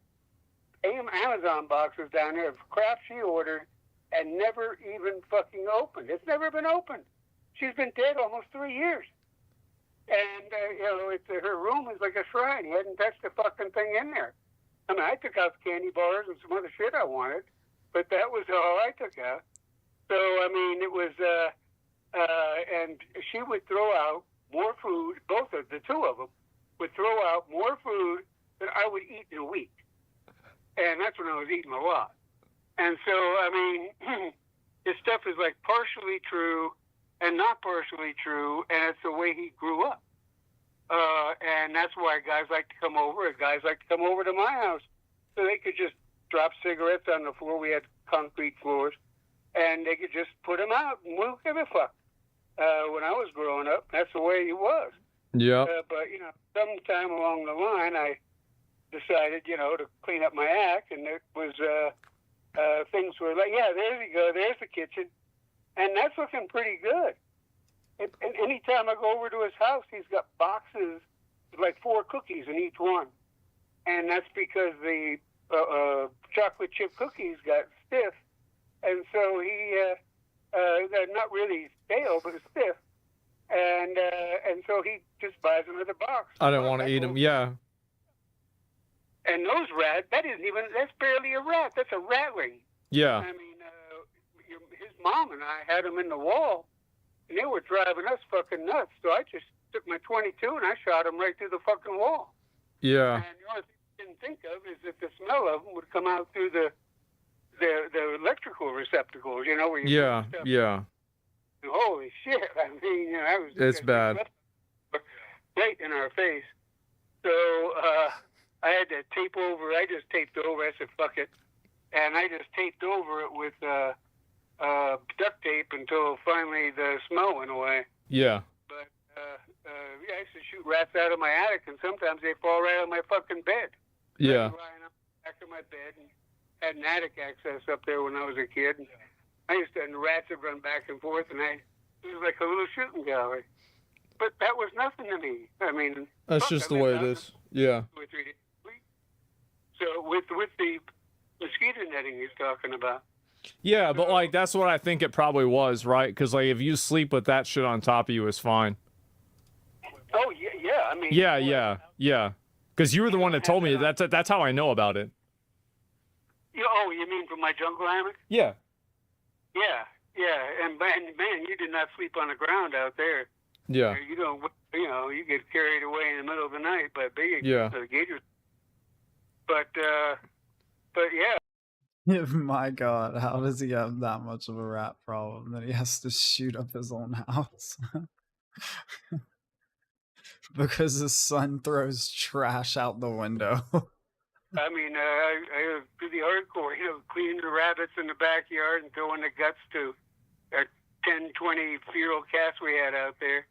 [SPEAKER 11] Amazon boxes down there of crap she ordered and never even fucking opened. It's never been opened. She's been dead almost 3 years. And, her room is like a shrine. He hadn't touched a fucking thing in there. I mean, I took out candy bars and some other shit I wanted, but that was all I took out. So, I mean, it was, and she would throw out more food, the two of them would throw out more food than I would eat in a week. And that's when I was eating a lot. And so, I mean, this stuff is like partially true and not partially true, and it's the way he grew up. And that's why guys like to come over to my house so they could just drop cigarettes on the floor. We had concrete floors, and they could just put them out, and we don't give a fuck. When I was growing up, that's the way he was.
[SPEAKER 2] Yeah.
[SPEAKER 11] But, sometime along the line, I decided, to clean up my act, and it was, things were like, yeah, there you go, there's the kitchen. And that's looking pretty good. And anytime I go over to his house, he's got boxes with like 4 cookies in each one. And that's because the chocolate chip cookies got stiff. And so they're not really stale, but it's stiff. And so he just buys another box.
[SPEAKER 2] I don't want to eat them, yeah.
[SPEAKER 11] And those rats, that's barely a rat. That's a ratling.
[SPEAKER 2] Yeah.
[SPEAKER 11] I mean, his mom and I had them in the wall, and they were driving us fucking nuts. So I just took my .22 and I shot them right through the fucking wall.
[SPEAKER 2] Yeah.
[SPEAKER 11] And the only thing I didn't think of is that the smell of them would come out through the electrical receptacles, where you
[SPEAKER 2] Yeah, yeah.
[SPEAKER 11] Holy shit! I mean,
[SPEAKER 2] It's bad.
[SPEAKER 11] Right in our face. So I had to tape over. I just taped over. I said, "Fuck it," and I just taped over it with duct tape until finally the smell went away.
[SPEAKER 2] Yeah.
[SPEAKER 11] But I used to shoot rats out of my attic, and sometimes they fall right on my fucking bed.
[SPEAKER 2] Yeah.
[SPEAKER 11] I was lying up back of my bed and had an attic access up there when I was a kid. And I used to, and the rats would run back and forth, and it was like a little shooting gallery. But that was nothing to me. I mean,
[SPEAKER 2] that's just the way it is. Yeah.
[SPEAKER 11] So with the mosquito netting he's talking about.
[SPEAKER 2] Yeah, but like that's what I think it probably was, right? Because like if you sleep with that shit on top of you, it's fine.
[SPEAKER 11] Oh yeah. I mean.
[SPEAKER 2] Yeah. Because you were the one that told me that's how I know about it.
[SPEAKER 11] You mean from my jungle hammock?
[SPEAKER 2] Yeah.
[SPEAKER 11] And man, you did not sleep on the ground out there.
[SPEAKER 2] Yeah.
[SPEAKER 11] You don't. You get carried away in the middle of the night by big gators. But yeah.
[SPEAKER 1] My God, how does he have that much of a rat problem that he has to shoot up his own house? Because his son throws trash out the window.
[SPEAKER 11] I mean, I do the hardcore, cleaning the rabbits in the backyard and throwing the guts to 10, 20-year-old cats we had out there.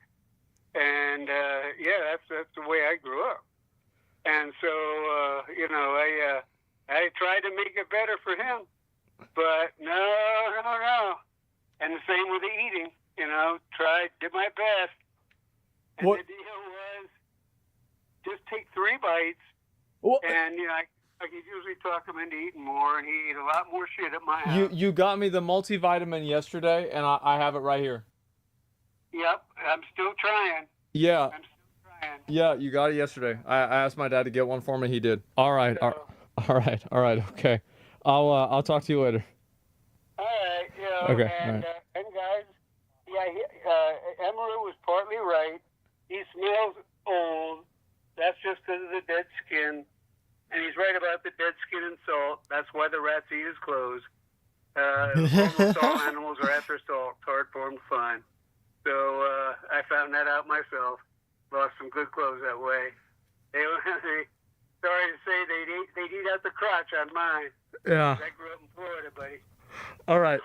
[SPEAKER 11] And, that's the way I grew up. And so, I tried to make it better for him, but no. And the same with the eating, did my best. And the deal was just take 3 bites. And, I could usually talk him into eating more, and he ate a lot more shit at my house.
[SPEAKER 2] You got me the multivitamin yesterday, and I have it right here.
[SPEAKER 11] Yep, I'm still trying.
[SPEAKER 2] Yeah.
[SPEAKER 11] I'm still trying.
[SPEAKER 2] Yeah, you got it yesterday. I asked my dad to get one for me. He did. All right. All right. Okay. I'll talk to you later.
[SPEAKER 11] All right.
[SPEAKER 2] Okay.
[SPEAKER 11] And,
[SPEAKER 2] all right.
[SPEAKER 11] And guys, right. He smells old. That's just because of the dead skin. And he's right about the dead skin and salt. That's why the rats eat his clothes. Almost all animals are after salt. It's hard-formed fun. So I found that out myself. Lost some good clothes that way. Sorry to say, they'd eat out the crotch on mine.
[SPEAKER 2] Yeah.
[SPEAKER 11] I grew up in Florida, buddy.
[SPEAKER 2] All right.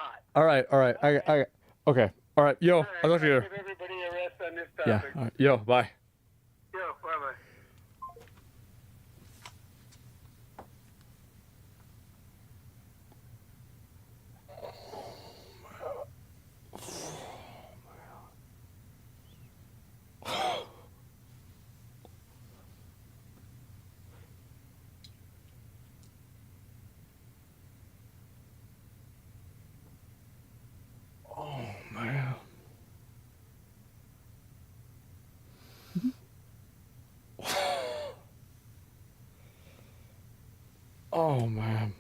[SPEAKER 2] Okay. All right. Yo, I'll talk to you later.
[SPEAKER 11] Give everybody a rest on this
[SPEAKER 2] Yeah.
[SPEAKER 11] topic.
[SPEAKER 2] All right. Yo, bye.
[SPEAKER 11] Yo, bye-bye.
[SPEAKER 2] Man. Oh man.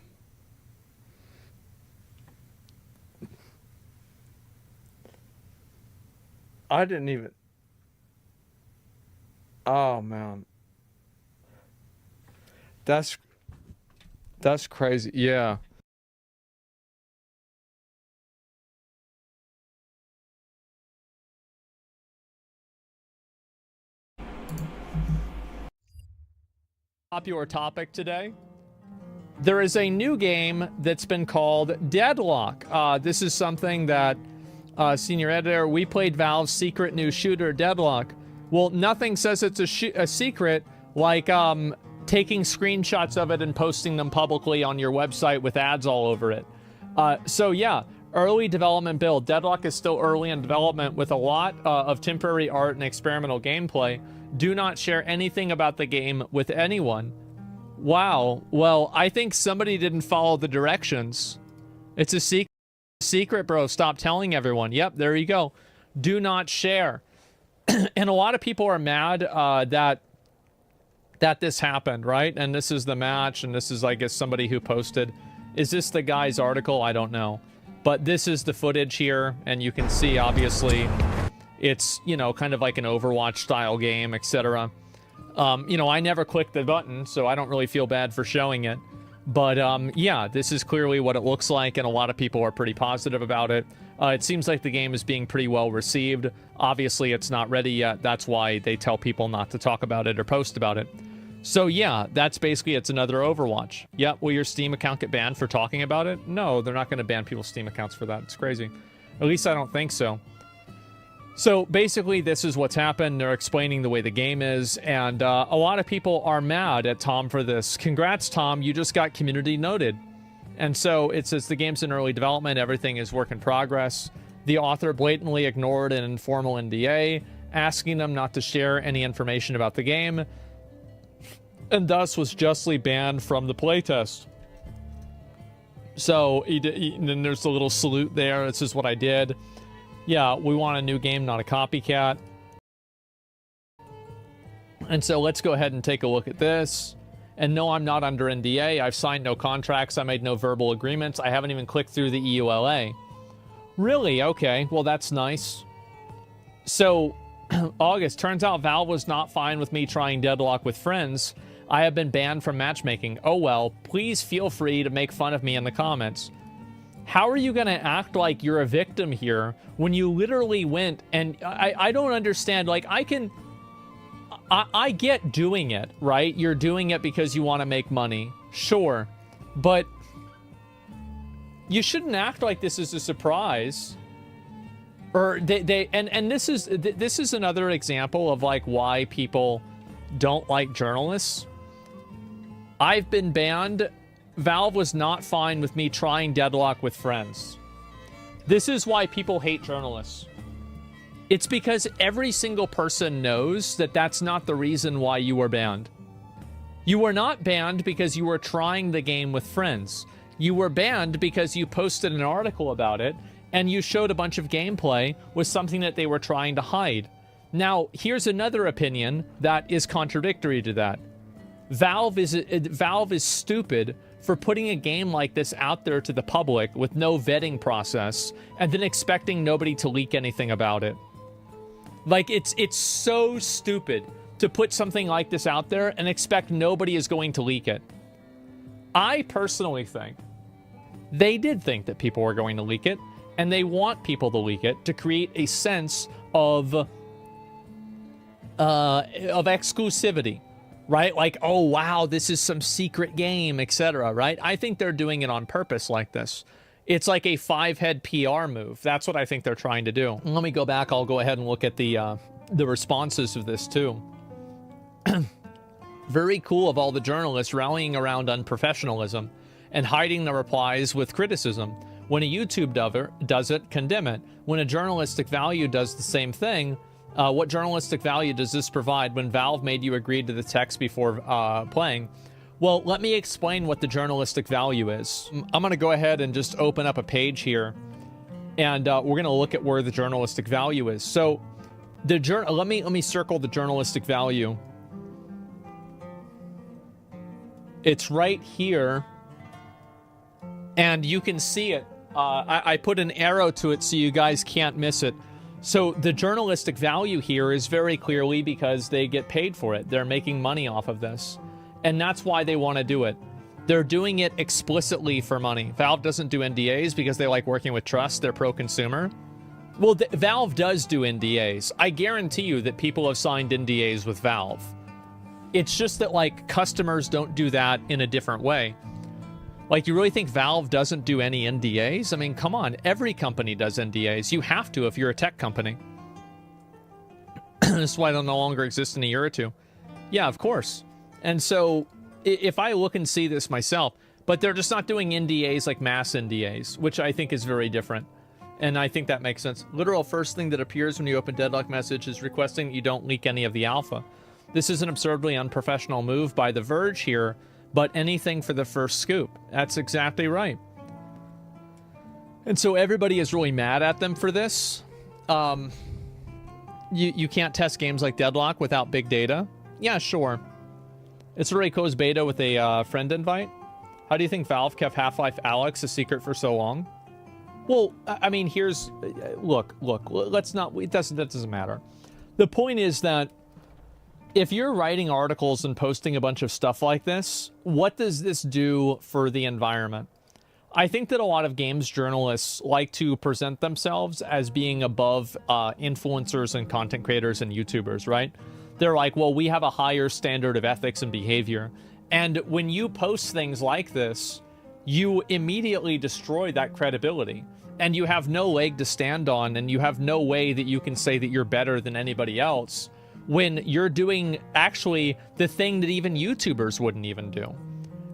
[SPEAKER 2] I didn't even. Oh man. That's crazy. Yeah. Popular topic today. There is a new game that's been called Deadlock. This is something that, senior editor, we played Valve's secret new shooter, Deadlock. Well, nothing says it's a secret like taking screenshots of it and posting them publicly on your website with ads all over it. So yeah, early development build. Deadlock is still early in development with a lot of temporary art and experimental gameplay. Do not share anything about the game with anyone. Wow. Well, I think somebody didn't follow the directions. It's a secret, bro. Stop telling everyone. Yep, there you go. Do not share. And a lot of people are mad that this happened, right? And this is the match, and this is, I guess, somebody who posted. Is this the guy's article? I don't know. But this is the footage here, and you can see, obviously, it's, you know, kind of like an Overwatch-style game, etc. You know, I never clicked the button, so I don't really feel bad for showing it. But, yeah, this is clearly what it looks like, and a lot of people are pretty positive about it. It seems like the game is being pretty well received. Obviously, it's not ready yet. That's why they tell people not to talk about it or post about it. So, yeah, that's basically, it's another Overwatch. Yep, will your Steam account get banned for talking about it? No, they're not going to ban people's Steam accounts for that. It's crazy. At least I don't think so. So basically, this is what's happened. They're explaining the way the game is, and a lot of people are mad at Tom for this. Congrats, Tom. You just got community noted. And so it says the game's in early development. Everything is work in progress. The author blatantly ignored an informal NDA, asking them not to share any information about the game, and thus was justly banned from the playtest. So and then there's a little salute there. This is what I did. Yeah, we want a new game, not a copycat. And so let's go ahead and take a look at this. And no, I'm not under NDA. I've signed no contracts. I made no verbal agreements. I haven't even clicked through the EULA. Really? Okay. Well, that's nice. So, August, turns out Valve was not fine with me trying Deadlock with friends. I have been banned from matchmaking. Oh well, please feel free to make fun of me in the comments. How are you going to act like you're a victim here when you literally went and I don't understand. Like, I get doing it, right? You're doing it because you want to make money. Sure. But you shouldn't act like this is a surprise. Or and this is another example of like why people don't like journalists. I've been banned. Valve was not fine with me trying Deadlock with friends. This is why people hate journalists. It's because every single person knows that that's not the reason why you were banned. You were not banned because you were trying the game with friends. You were banned because you posted an article about it and you showed a bunch of gameplay with something that they were trying to hide. Now, here's another opinion that is contradictory to that. Valve is stupid for putting a game like this out there to the public with no vetting process and then expecting nobody to leak anything about it. Like, it's so stupid to put something like this out there and expect nobody is going to leak it. I personally think they did think that people were going to leak it, and they want people to leak it to create a sense of exclusivity, right? Like, oh wow, this is some secret game, etc., right? I think they're doing it on purpose like this. It's like a 5-head PR move. That's what I think they're trying to do. Let me go back. I'll go ahead and look at the responses of this too. Very cool of all the journalists rallying around unprofessionalism and hiding the replies with criticism. When a YouTube does it, condemn it. When a journalistic value does the same thing, what journalistic value does this provide when Valve made you agree to the text before playing? Well, let me explain what the journalistic value is. I'm going to go ahead and just open up a page here, and we're going to look at where the journalistic value is. So, let me circle the journalistic value. It's right here, and you can see it. I put an arrow to it so you guys can't miss it. So the journalistic value here is very clearly because they get paid for it. They're making money off of this. And that's why they want to do it. They're doing it explicitly for money. Valve doesn't do NDAs because they like working with trust. They're pro-consumer. Well, Valve does do NDAs. I guarantee you that people have signed NDAs with Valve. It's just that, like, customers don't do that in a different way. Like, you really think Valve doesn't do any NDAs? I mean, come on. Every company does NDAs. You have to if you're a tech company. This is why they'll no longer exist in a year or two. Yeah, of course. And so, if I look and see this myself, but they're just not doing NDAs like mass NDAs, which I think is very different. And I think that makes sense. Literal first thing that appears when you open Deadlock message is requesting that you don't leak any of the alpha. This is an absurdly unprofessional move by The Verge here, but anything for the first scoop. That's exactly right. And so everybody is really mad at them for this. You can't test games like Deadlock without big data. Yeah, sure. It's already closed beta with a friend invite. How do you think Valve kept Half-Life Alyx a secret for so long? Well, I mean, here's... Look, let's not... That doesn't matter. The point is that if you're writing articles and posting a bunch of stuff like this, what does this do for the environment? I think that a lot of games journalists like to present themselves as being above influencers and content creators and YouTubers, right? They're like, well, we have a higher standard of ethics and behavior. And when you post things like this, you immediately destroy that credibility. And you have no leg to stand on, and you have no way that you can say that you're better than anybody else when you're doing actually the thing that even YouTubers wouldn't even do.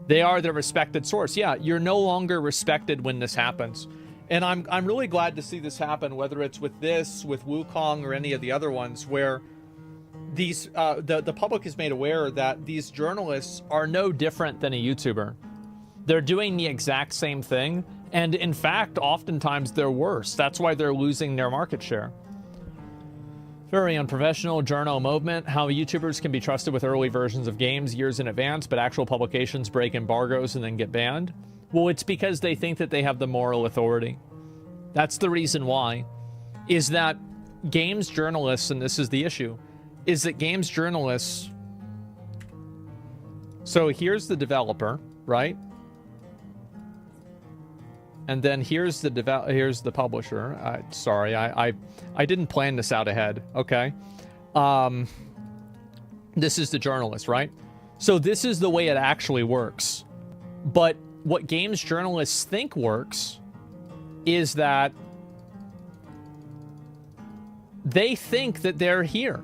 [SPEAKER 2] They are the respected source. Yeah, you're no longer respected when this happens. And I'm really glad to see this happen, whether it's with this, with Wukong, or any of the other ones, where these the public is made aware that these journalists are no different than a YouTuber. They're doing the exact same thing, and in fact, oftentimes they're worse. That's why they're losing their market share. Very unprofessional journal movement. How YouTubers can be trusted with early versions of games years in advance, but actual publications break embargoes and then get banned. Well, it's because they think that they have the moral authority. That's the reason why. Is that games journalists, and this is the issue, is that games journalists... So here's the developer, right? And then here's the publisher. Sorry, I didn't plan this out ahead. Okay. This is the journalist, right? So this is the way it actually works. But what games journalists think works is that they think that they're here.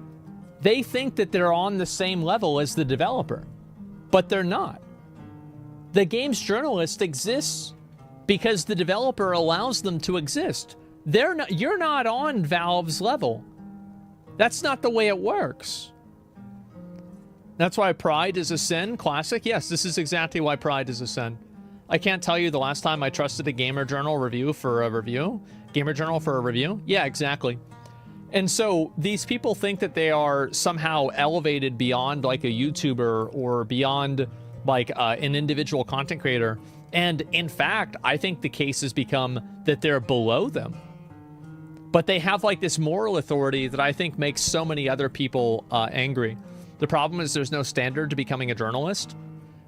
[SPEAKER 2] They think that they're on the same level as the developer, but they're not. The games journalist exists because the developer allows them to exist. You're not on Valve's level. That's not the way it works. That's why pride is a sin. Classic. Yes, this is exactly why pride is a sin. I can't tell you the last time I trusted a Gamer Journal review for a review. Gamer Journal for a review? Yeah, exactly. And so these people think that they are somehow elevated beyond like a YouTuber or beyond like an individual content creator. And in fact, I think the case has become that they're below them. But they have like this moral authority that I think makes so many other people angry. The problem is there's no standard to becoming a journalist.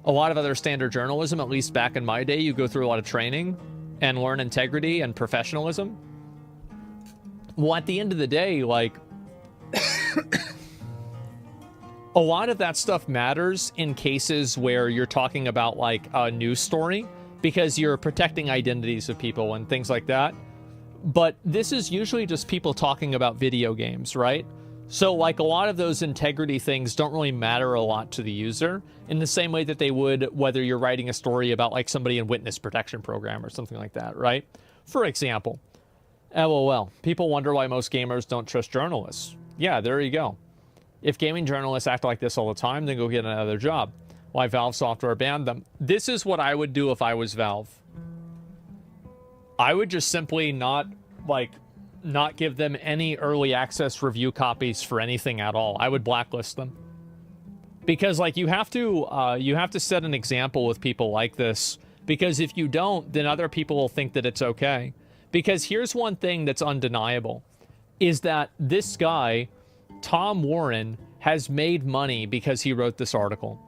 [SPEAKER 2] A lot of other standard journalism, at least back in my day, you go through a lot of training and learn integrity and professionalism. Well, at the end of the day, like, a lot of that stuff matters in cases where you're talking about like a news story because you're protecting identities of people and things like that. But this is usually just people talking about video games, right? So like a lot of those integrity things don't really matter a lot to the user in the same way that they would whether you're writing a story about like somebody in witness protection program or something like that, right? For example, LOL, people wonder why most gamers don't trust journalists. Yeah, there you go. If gaming journalists act like this all the time, then go get another job. Why Valve Software banned them. This is what I would do if I was Valve. I would just simply not give them any early access review copies for anything at all. I would blacklist them. Because like you have to set an example with people like this. Because if you don't, then other people will think that it's okay. Because here's one thing that's undeniable, is that this guy, Tom Warren, has made money because he wrote this article.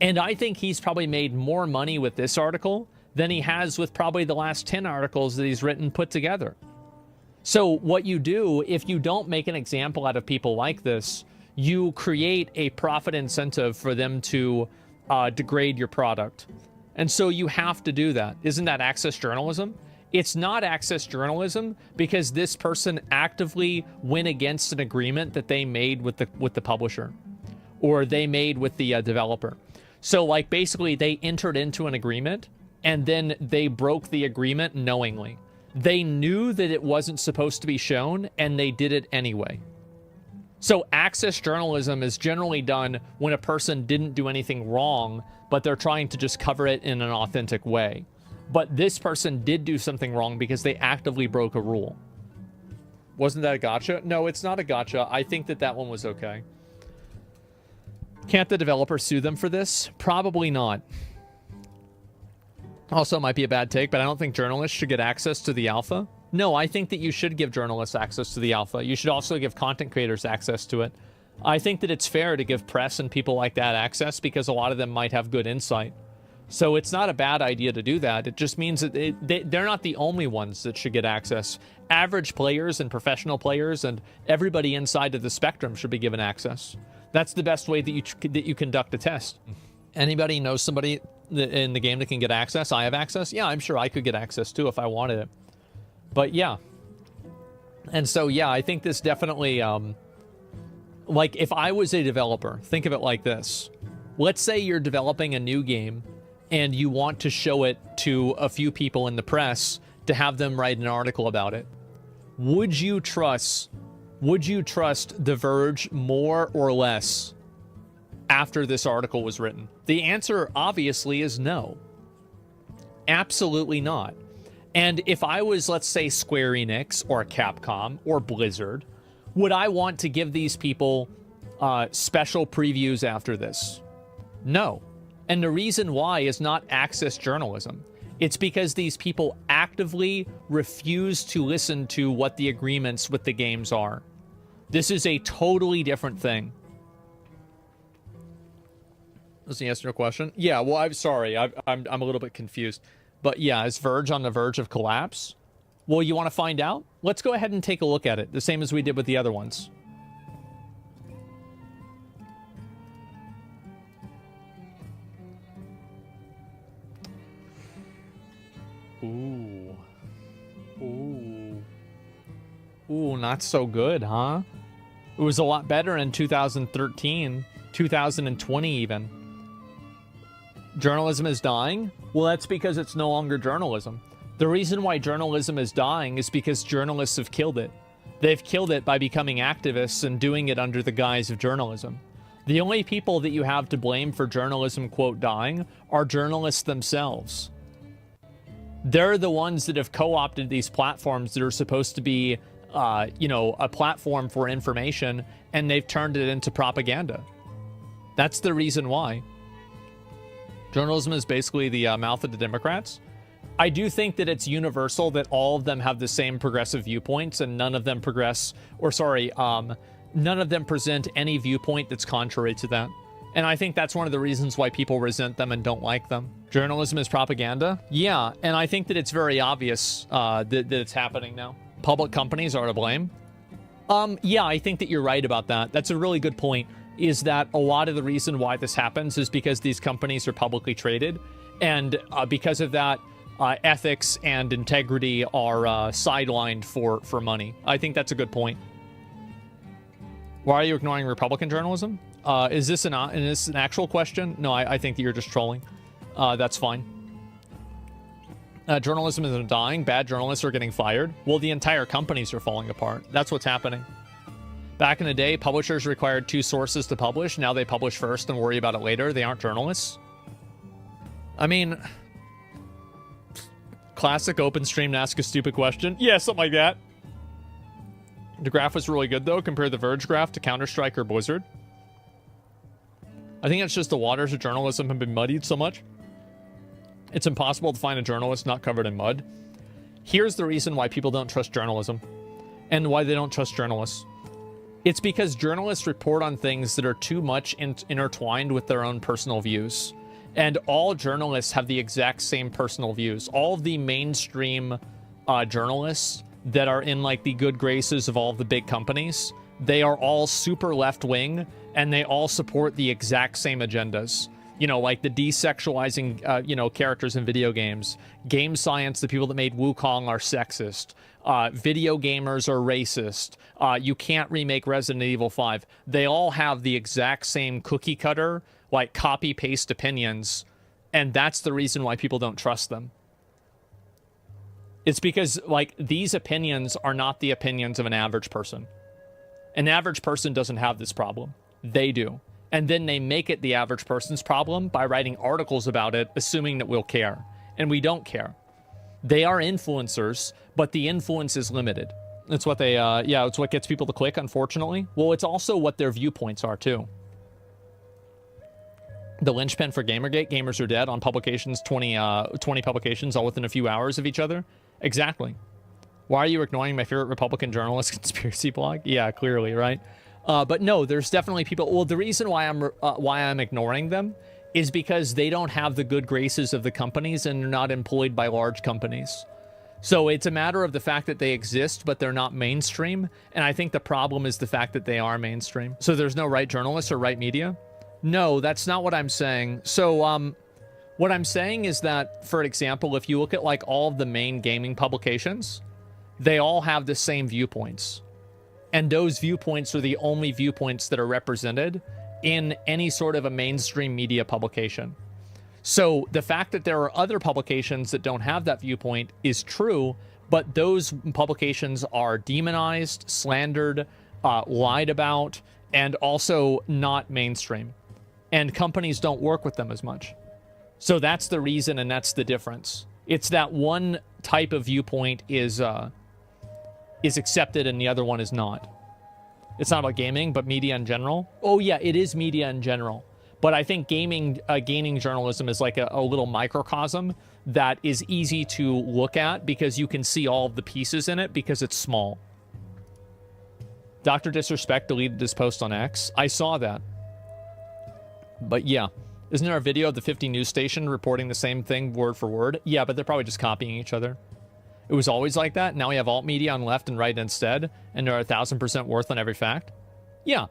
[SPEAKER 2] And I think he's probably made more money with this article than he has with probably the last 10 articles that he's written put together. So what you do, if you don't make an example out of people like this, you create a profit incentive for them to degrade your product. And so you have to do that. Isn't that access journalism? It's not access journalism because this person actively went against an agreement that they made with the publisher or they made with the developer. So like basically they entered into an agreement and then they broke the agreement knowingly. They knew that it wasn't supposed to be shown and they did it anyway. So access journalism is generally done when a person didn't do anything wrong, but they're trying to just cover it in an authentic way. But this person did do something wrong because they actively broke a rule. Wasn't that a gotcha? No, it's not a gotcha. I think that one was okay. Can't the developer sue them for this? Probably not. Also, might be a bad take, but I don't think journalists should get access to the alpha. No, I think that you should give journalists access to the alpha. You should also give content creators access to it. I think that it's fair to give press and people like that access because a lot of them might have good insight. So it's not a bad idea to do that. It just means that they're not the only ones that should get access. Average players and professional players and everybody inside of the spectrum should be given access. That's the best way that you conduct a test. Anybody knows somebody in the game that can get access? I have access? Yeah, I'm sure I could get access too if I wanted it. But yeah. And so, yeah, I think this definitely, like if I was a developer, think of it like this. Let's say you're developing a new game and you want to show it to a few people in the press to have them write an article about it. Would you trust The Verge more or less after this article was written? The answer obviously is no. Absolutely not. And if I was, let's say, Square Enix or Capcom or Blizzard, would I want to give these people special previews after this? No. And the reason why is not access journalism. It's because these people actively refuse to listen to what the agreements with the games are. This is a totally different thing. Does he answer your question? Yeah, well, I'm sorry. I'm a little bit confused. But yeah, is Verge on the verge of collapse? Well, you want to find out? Let's go ahead and take a look at it, the same as we did with the other ones. Ooh. Ooh. Ooh, not so good, huh? It was a lot better in 2013, 2020 even. Journalism is dying? Well, that's because it's no longer journalism. The reason why journalism is dying is because journalists have killed it. They've killed it by becoming activists and doing it under the guise of journalism. The only people that you have to blame for journalism, quote, dying are journalists themselves. They're the ones that have co-opted these platforms that are supposed to be, a platform for information, and they've turned it into propaganda. That's the reason why. Journalism is basically the mouth of the Democrats. I do think that it's universal that all of them have the same progressive viewpoints and none of them none of them present any viewpoint that's contrary to that. And I think that's one of the reasons why people resent them and don't like them. Journalism is propaganda? Yeah, and I think that it's very obvious that it's happening now. Public companies are to blame? Yeah, I think that you're right about that. That's a really good point, is that a lot of the reason why this happens is because these companies are publicly traded. And because of that, ethics and integrity are sidelined for money. I think that's a good point. Why are you ignoring Republican journalism? Is this an actual question? No, I think that you're just trolling. That's fine. Journalism isn't dying. Bad journalists are getting fired. Well, the entire companies are falling apart. That's what's happening. Back in the day, publishers required 2 sources to publish. Now they publish first and worry about it later. They aren't journalists. I mean, classic open stream to ask a stupid question. Yeah, something like that. The graph was really good, though. Compare the Verge graph to Counter-Strike or Blizzard. I think it's just the waters of journalism have been muddied so much. It's impossible to find a journalist not covered in mud. Here's the reason why people don't trust journalism and why they don't trust journalists. It's because journalists report on things that are too much intertwined with their own personal views. And all journalists have the exact same personal views. All of the mainstream journalists that are in like the good graces of all of the big companies, they are all super left-wing and they all support the exact same agendas. You know, like the desexualizing, characters in video games. Game science, the people that made Wukong are sexist. Video gamers are racist. You can't remake Resident Evil 5. They all have the exact same cookie cutter, like copy-paste opinions. And that's the reason why people don't trust them. It's because, like, these opinions are not the opinions of an average person. An average person doesn't have this problem. They do. And then they make it the average person's problem by writing articles about it, assuming that we'll care. And we don't care. They are influencers, but the influence is limited. That's what they, it's what gets people to click, unfortunately. Well, it's also what their viewpoints are, too. The linchpin for Gamergate, gamers are dead on publications, 20 publications all within a few hours of each other. Exactly. Why are you ignoring my favorite Republican journalist conspiracy blog? Yeah, clearly, right? But no, there's definitely people. Well, the reason why I'm ignoring them is because they don't have the good graces of the companies and they're not employed by large companies. So it's a matter of the fact that they exist, but they're not mainstream. And I think the problem is the fact that they are mainstream. So there's no right journalists or right media? No, that's not what I'm saying. So, what I'm saying is that, for example, if you look at like all of the main gaming publications, they all have the same viewpoints. And those viewpoints are the only viewpoints that are represented in any sort of a mainstream media publication. So the fact that there are other publications that don't have that viewpoint is true, but those publications are demonized, slandered, lied about, and also not mainstream. And companies don't work with them as much. So that's the reason, and that's the difference. It's that one type of viewpoint is accepted and the other one is not. It's not about gaming, but media in general. Oh yeah, it is media in general. But I think gaming journalism is like a little microcosm that is easy to look at because you can see all of the pieces in it because it's small. Dr. Disrespect deleted this post on X. I saw that. But yeah. Isn't there a video of the 50 news station reporting the same thing word for word? Yeah, but they're probably just copying each other. It was always like that. Now we have alt media on left and right instead, and they're 1,000% worth on every fact. Yeah,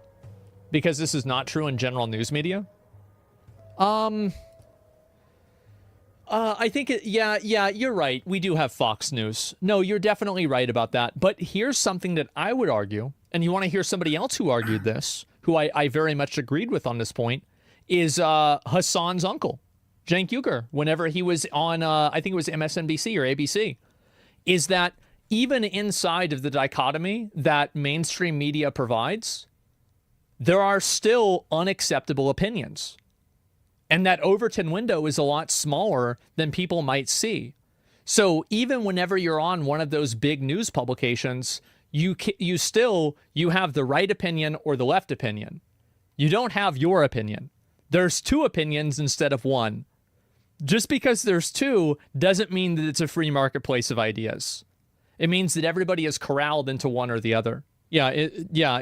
[SPEAKER 2] because this is not true in general news media. I think yeah, you're right. We do have Fox News. No, you're definitely right about that. But here's something that I would argue, and you want to hear somebody else who argued this, who I very much agreed with on this point, is Hassan's uncle, Cenk Uygur, whenever he was on, I think it was MSNBC or ABC, is that even inside of the dichotomy that mainstream media provides, there are still unacceptable opinions. And that Overton window is a lot smaller than people might see. So even whenever you're on one of those big news publications, you have the right opinion or the left opinion. You don't have your opinion. There's two opinions instead of one. Just because there's two doesn't mean that it's a free marketplace of ideas. It means that everybody is corralled into one or the other. Yeah,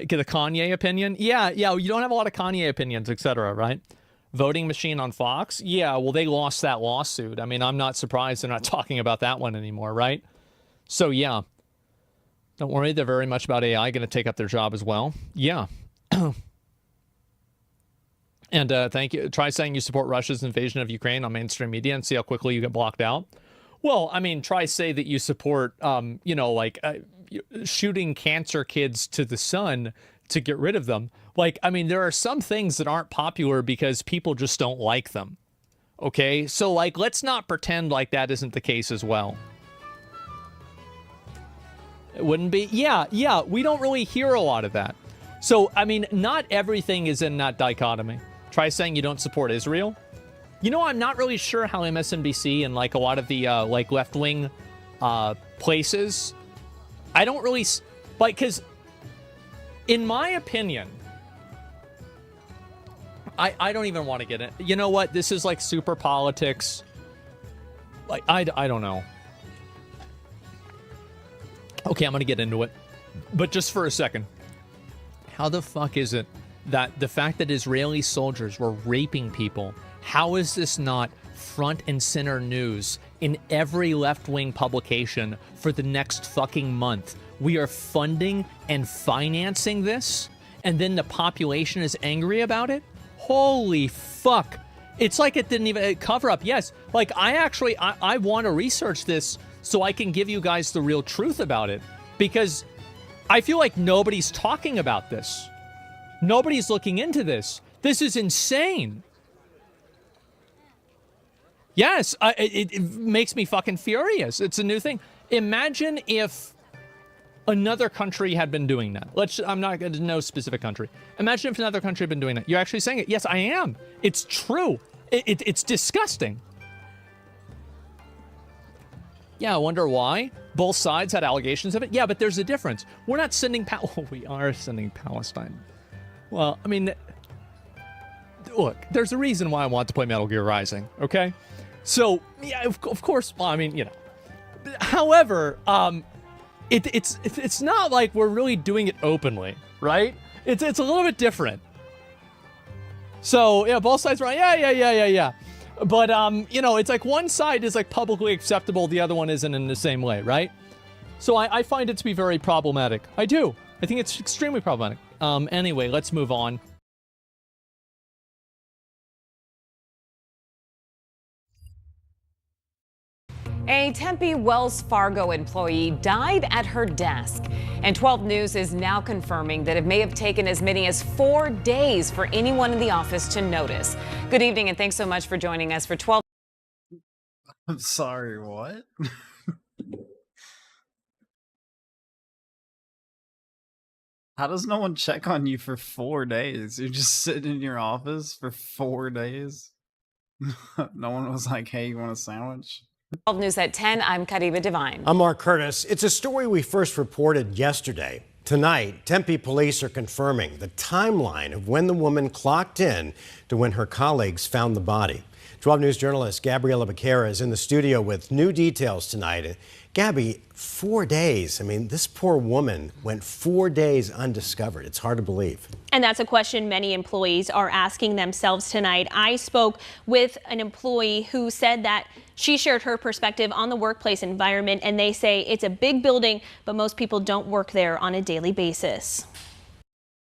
[SPEAKER 2] get a Kanye opinion? Yeah, you don't have a lot of Kanye opinions, etc., right? Voting machine on Fox? Yeah, well, they lost that lawsuit. I mean, I'm not surprised they're not talking about that one anymore, right? So, yeah. Don't worry, they're very much about AI going to take up their job as well. Yeah. And thank you. Try saying you support Russia's invasion of Ukraine on mainstream media and see how quickly you get blocked out. Well, I mean, try say that you support, shooting cancer kids to the sun to get rid of them. Like, I mean, there are some things that aren't popular because people just don't like them. Okay? So, like, let's not pretend like that isn't the case as well. It wouldn't be? Yeah, we don't really hear a lot of that. So, I mean, not everything is in that dichotomy. Try saying you don't support Israel. You know, I'm not really sure how MSNBC and, like, a lot of the, left-wing places, I don't really, like, because in my opinion, I don't even want to get it. You know what? This is, like, super politics. Like, I don't know. Okay, I'm going to get into it. But just for a second. How the fuck is it that the fact that Israeli soldiers were raping people, how is this not front and center news in every left-wing publication for the next fucking month? We are funding and financing this, and then the population is angry about it? Holy fuck. It's like it didn't even cover up. Yes, like I want to research this so I can give you guys the real truth about it, because I feel like nobody's talking about this. Nobody's looking into this. This is insane. Yes, it makes me fucking furious. It's a new thing. Imagine if another country had been doing that. I'm not going to know specific country. Imagine if another country had been doing that. You're actually saying it. Yes, I am. It's true. It's disgusting. Yeah, I wonder why. Both sides had allegations of it. Yeah, but there's a difference. We're not sending we are sending Palestine. Well, I mean, look, there's a reason why I want to play Metal Gear Rising, okay? So, yeah, of course, well, I mean, you know. However, it's not like we're really doing it openly, right? It's a little bit different. So, yeah, both sides are right. Yeah. But, you know, it's like one side is like publicly acceptable, the other one isn't in the same way, right? So I find it to be very problematic. I do. I think it's extremely problematic. Anyway, let's move on.
[SPEAKER 12] A Tempe Wells Fargo employee died at her desk. And 12 News is now confirming that it may have taken as many as 4 days for anyone in the office to notice. Good evening, and thanks so much for joining us for 12.
[SPEAKER 1] I'm sorry, what? How does no one check on you for 4 days? You're just sitting in your office for 4 days? No one was like, hey, you want a sandwich?
[SPEAKER 12] 12 News at 10, I'm Kariba Devine.
[SPEAKER 13] I'm Mark Curtis. It's a story we first reported yesterday. Tonight, Tempe police are confirming the timeline of when the woman clocked in to when her colleagues found the body. 12 News journalist Gabriela Becerra is in the studio with new details tonight. Gabby, 4 days. I mean, this poor woman went 4 days undiscovered. It's hard to believe.
[SPEAKER 14] And that's a question many employees are asking themselves tonight. I spoke with an employee who said that she shared her perspective on the workplace environment, and they say it's a big building, but most people don't work there on a daily basis.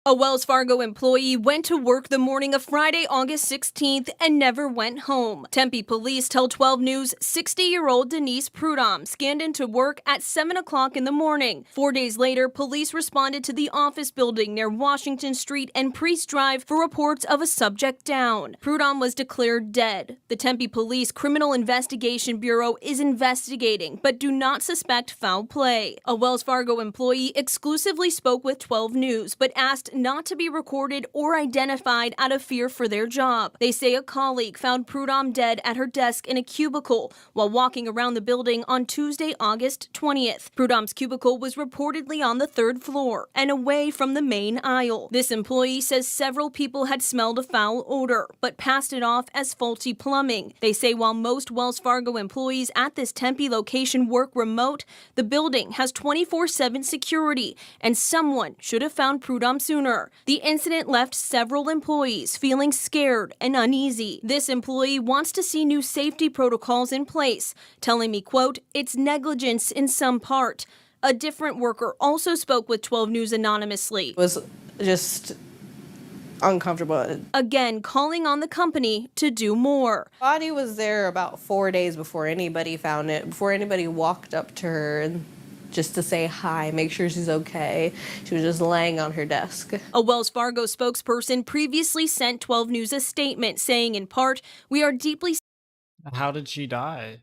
[SPEAKER 15] A Wells Fargo employee went to work the morning of Friday, August 16th and never went home. Tempe police tell 12 News 60-year-old Denise Prudhomme scanned into work at 7 o'clock in the morning. 4 days later, police responded to the office building near Washington Street and Priest Drive for reports of a subject down. Prudhomme was declared dead. The Tempe Police Criminal Investigation Bureau is investigating, but do not suspect foul play. A Wells Fargo employee exclusively spoke with 12 News, but asked not to be recorded or identified out of fear for their job. They say a colleague found Prudhomme dead at her desk in a cubicle while walking around the building on Tuesday, August 20th. Prudhomme's cubicle was reportedly on the 3rd floor and away from the main aisle. This employee says several people had smelled a foul odor, but passed it off as faulty plumbing. They say while most Wells Fargo employees at this Tempe location work remote, the building has 24/7 security, and someone should have found Prudhomme sooner. The incident left several employees feeling scared and uneasy. This employee wants to see new safety protocols in place, telling me, quote, "It's negligence in some part." A different worker also spoke with 12 News anonymously.
[SPEAKER 16] It was just uncomfortable.
[SPEAKER 15] Again, calling on the company to do more.
[SPEAKER 16] Body was there about 4 days before anybody found it, before anybody walked up to her and just to say hi, make sure she's okay. She was just laying on her desk.
[SPEAKER 15] A Wells Fargo spokesperson previously sent 12 News a statement saying, in part, "We are deeply
[SPEAKER 1] How did she die?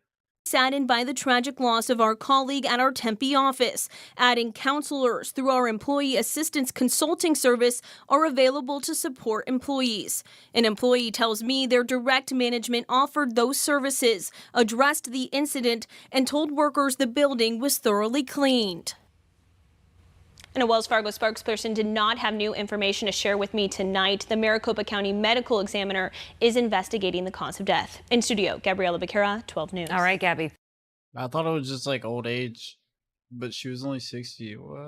[SPEAKER 15] saddened by the tragic loss of our colleague at our Tempe office," adding counselors through our employee assistance consulting service are available to support employees. An employee tells me their direct management offered those services, addressed the incident, and told workers the building was thoroughly cleaned.
[SPEAKER 14] And a Wells Fargo spokesperson did not have new information to share with me tonight. The Maricopa County Medical Examiner is investigating the cause of death. In studio, Gabriela Becerra, 12 News.
[SPEAKER 12] All right, Gabby.
[SPEAKER 1] I thought it was just like old age, but she was only 60. What?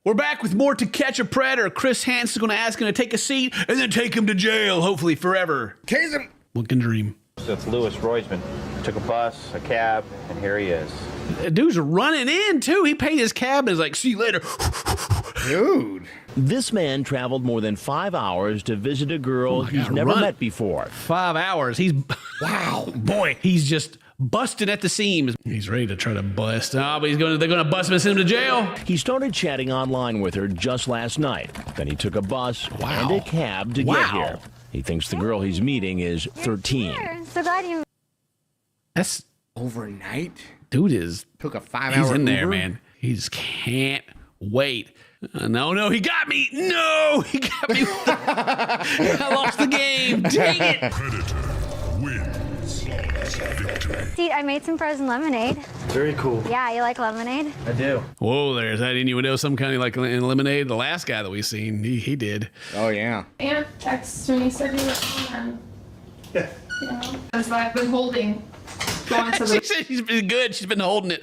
[SPEAKER 17] We're back with more To Catch a Predator. Chris Hansen's going to ask him to take a seat and then take him to jail, hopefully forever. Case him. One can dream.
[SPEAKER 18] So it's Louis Roisman. Took a bus, a cab, and here he is.
[SPEAKER 17] The dude's running in, too. He paid his cab and is like, see you later. Dude.
[SPEAKER 19] This man traveled more than 5 hours to visit a girl he's never met before.
[SPEAKER 17] 5 hours. He's, wow, boy, he's just busting at the seams. He's ready to try to bust. Oh, but they're going to bust him and send him to jail.
[SPEAKER 19] He started chatting online with her just last night. Then he took a bus and a cab to get here. He thinks the girl he's meeting is 13.
[SPEAKER 20] So glad you.
[SPEAKER 17] That's
[SPEAKER 21] overnight.
[SPEAKER 17] Dude is
[SPEAKER 21] took a 5 hour.
[SPEAKER 17] He's in there,
[SPEAKER 21] Uber?
[SPEAKER 17] man. He just can't wait. No, he got me. No, he got me. I lost the game. Dang it.
[SPEAKER 20] Predator wins. Victory. See, I made some frozen lemonade.
[SPEAKER 17] Very cool.
[SPEAKER 20] Yeah, you like lemonade?
[SPEAKER 17] I do. Whoa, there's that innuendo. Some kind of like in lemonade. The last guy that we seen, he did.
[SPEAKER 21] Oh yeah.
[SPEAKER 22] Aunt texted me, said you were on. Yeah. As I've been holding.
[SPEAKER 17] She said she's been good. She's been holding it.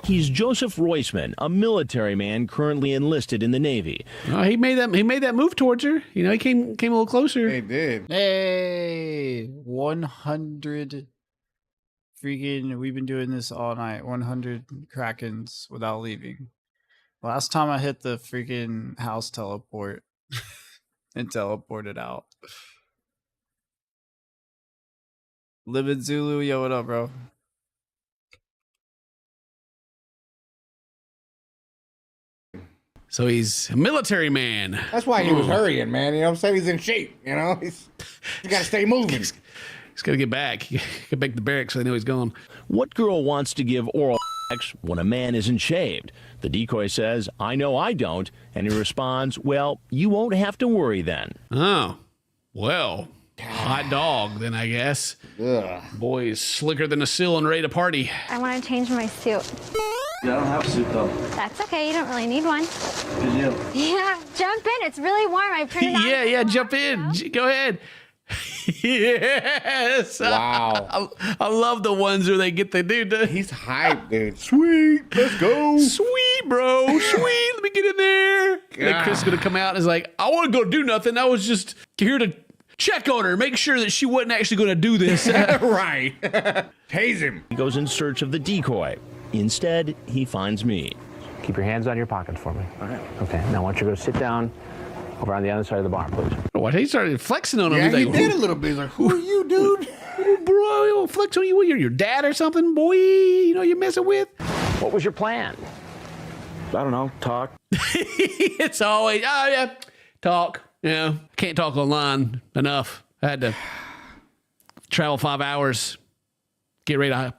[SPEAKER 19] He's Joseph Roisman, a military man currently enlisted in the Navy.
[SPEAKER 17] He made that move towards her. You know, he came a little closer.
[SPEAKER 21] He did.
[SPEAKER 1] Hey, 100 freaking, we've been doing this all night. 100 Krakens without leaving. Last time I hit the freaking house teleport and teleported out. Livid Zulu, yo, what up, bro?
[SPEAKER 17] So he's a military man.
[SPEAKER 21] That's why he was hurrying, man. You know what I'm saying? He's in shape. You know, he's got to stay moving.
[SPEAKER 17] He's got to get back. Get back to the barracks. I know he's gone.
[SPEAKER 19] What girl wants to give oral sex when a man isn't shaved? The decoy says, I know I don't. And he responds, well, you won't have to worry then.
[SPEAKER 17] Oh, well. Hot dog, then, I guess.
[SPEAKER 21] Ugh.
[SPEAKER 17] Boy is slicker than a sill and ready to party.
[SPEAKER 20] I want to change my suit.
[SPEAKER 23] Yeah, I don't have a suit, though.
[SPEAKER 20] That's okay. You don't really need one.
[SPEAKER 23] Did you?
[SPEAKER 20] Yeah, jump in. It's really warm. I turned it on.
[SPEAKER 17] Yeah, jump in. Go ahead. Yes.
[SPEAKER 21] Wow.
[SPEAKER 17] I love the ones where they get the dude.
[SPEAKER 21] He's hyped, dude. Sweet. Let's go.
[SPEAKER 17] Sweet, bro. Sweet. Let me get in there. And then Chris is going to come out and is like, I wasn't going to do nothing. I was just here to check on her, make sure that she wasn't actually going to do this.
[SPEAKER 21] Right. Tase him.
[SPEAKER 19] He goes in search of the decoy. Instead, he finds me.
[SPEAKER 5] Keep your hands on your pockets for me. All right. Okay, now I want you to go sit down over on the other side of the bar, please.
[SPEAKER 17] What? He started flexing on him.
[SPEAKER 21] Yeah,
[SPEAKER 17] He's
[SPEAKER 21] he
[SPEAKER 17] like,
[SPEAKER 21] did a little bit. He's like, who are you, dude?
[SPEAKER 17] Bro, he'll flex on you. What, you're your dad or something, boy? You know you're messing with?
[SPEAKER 5] What was your plan?
[SPEAKER 23] I don't know. Talk.
[SPEAKER 17] It's always, oh, yeah, talk. Yeah, can't talk online enough. I had to travel 5 hours, get ready to,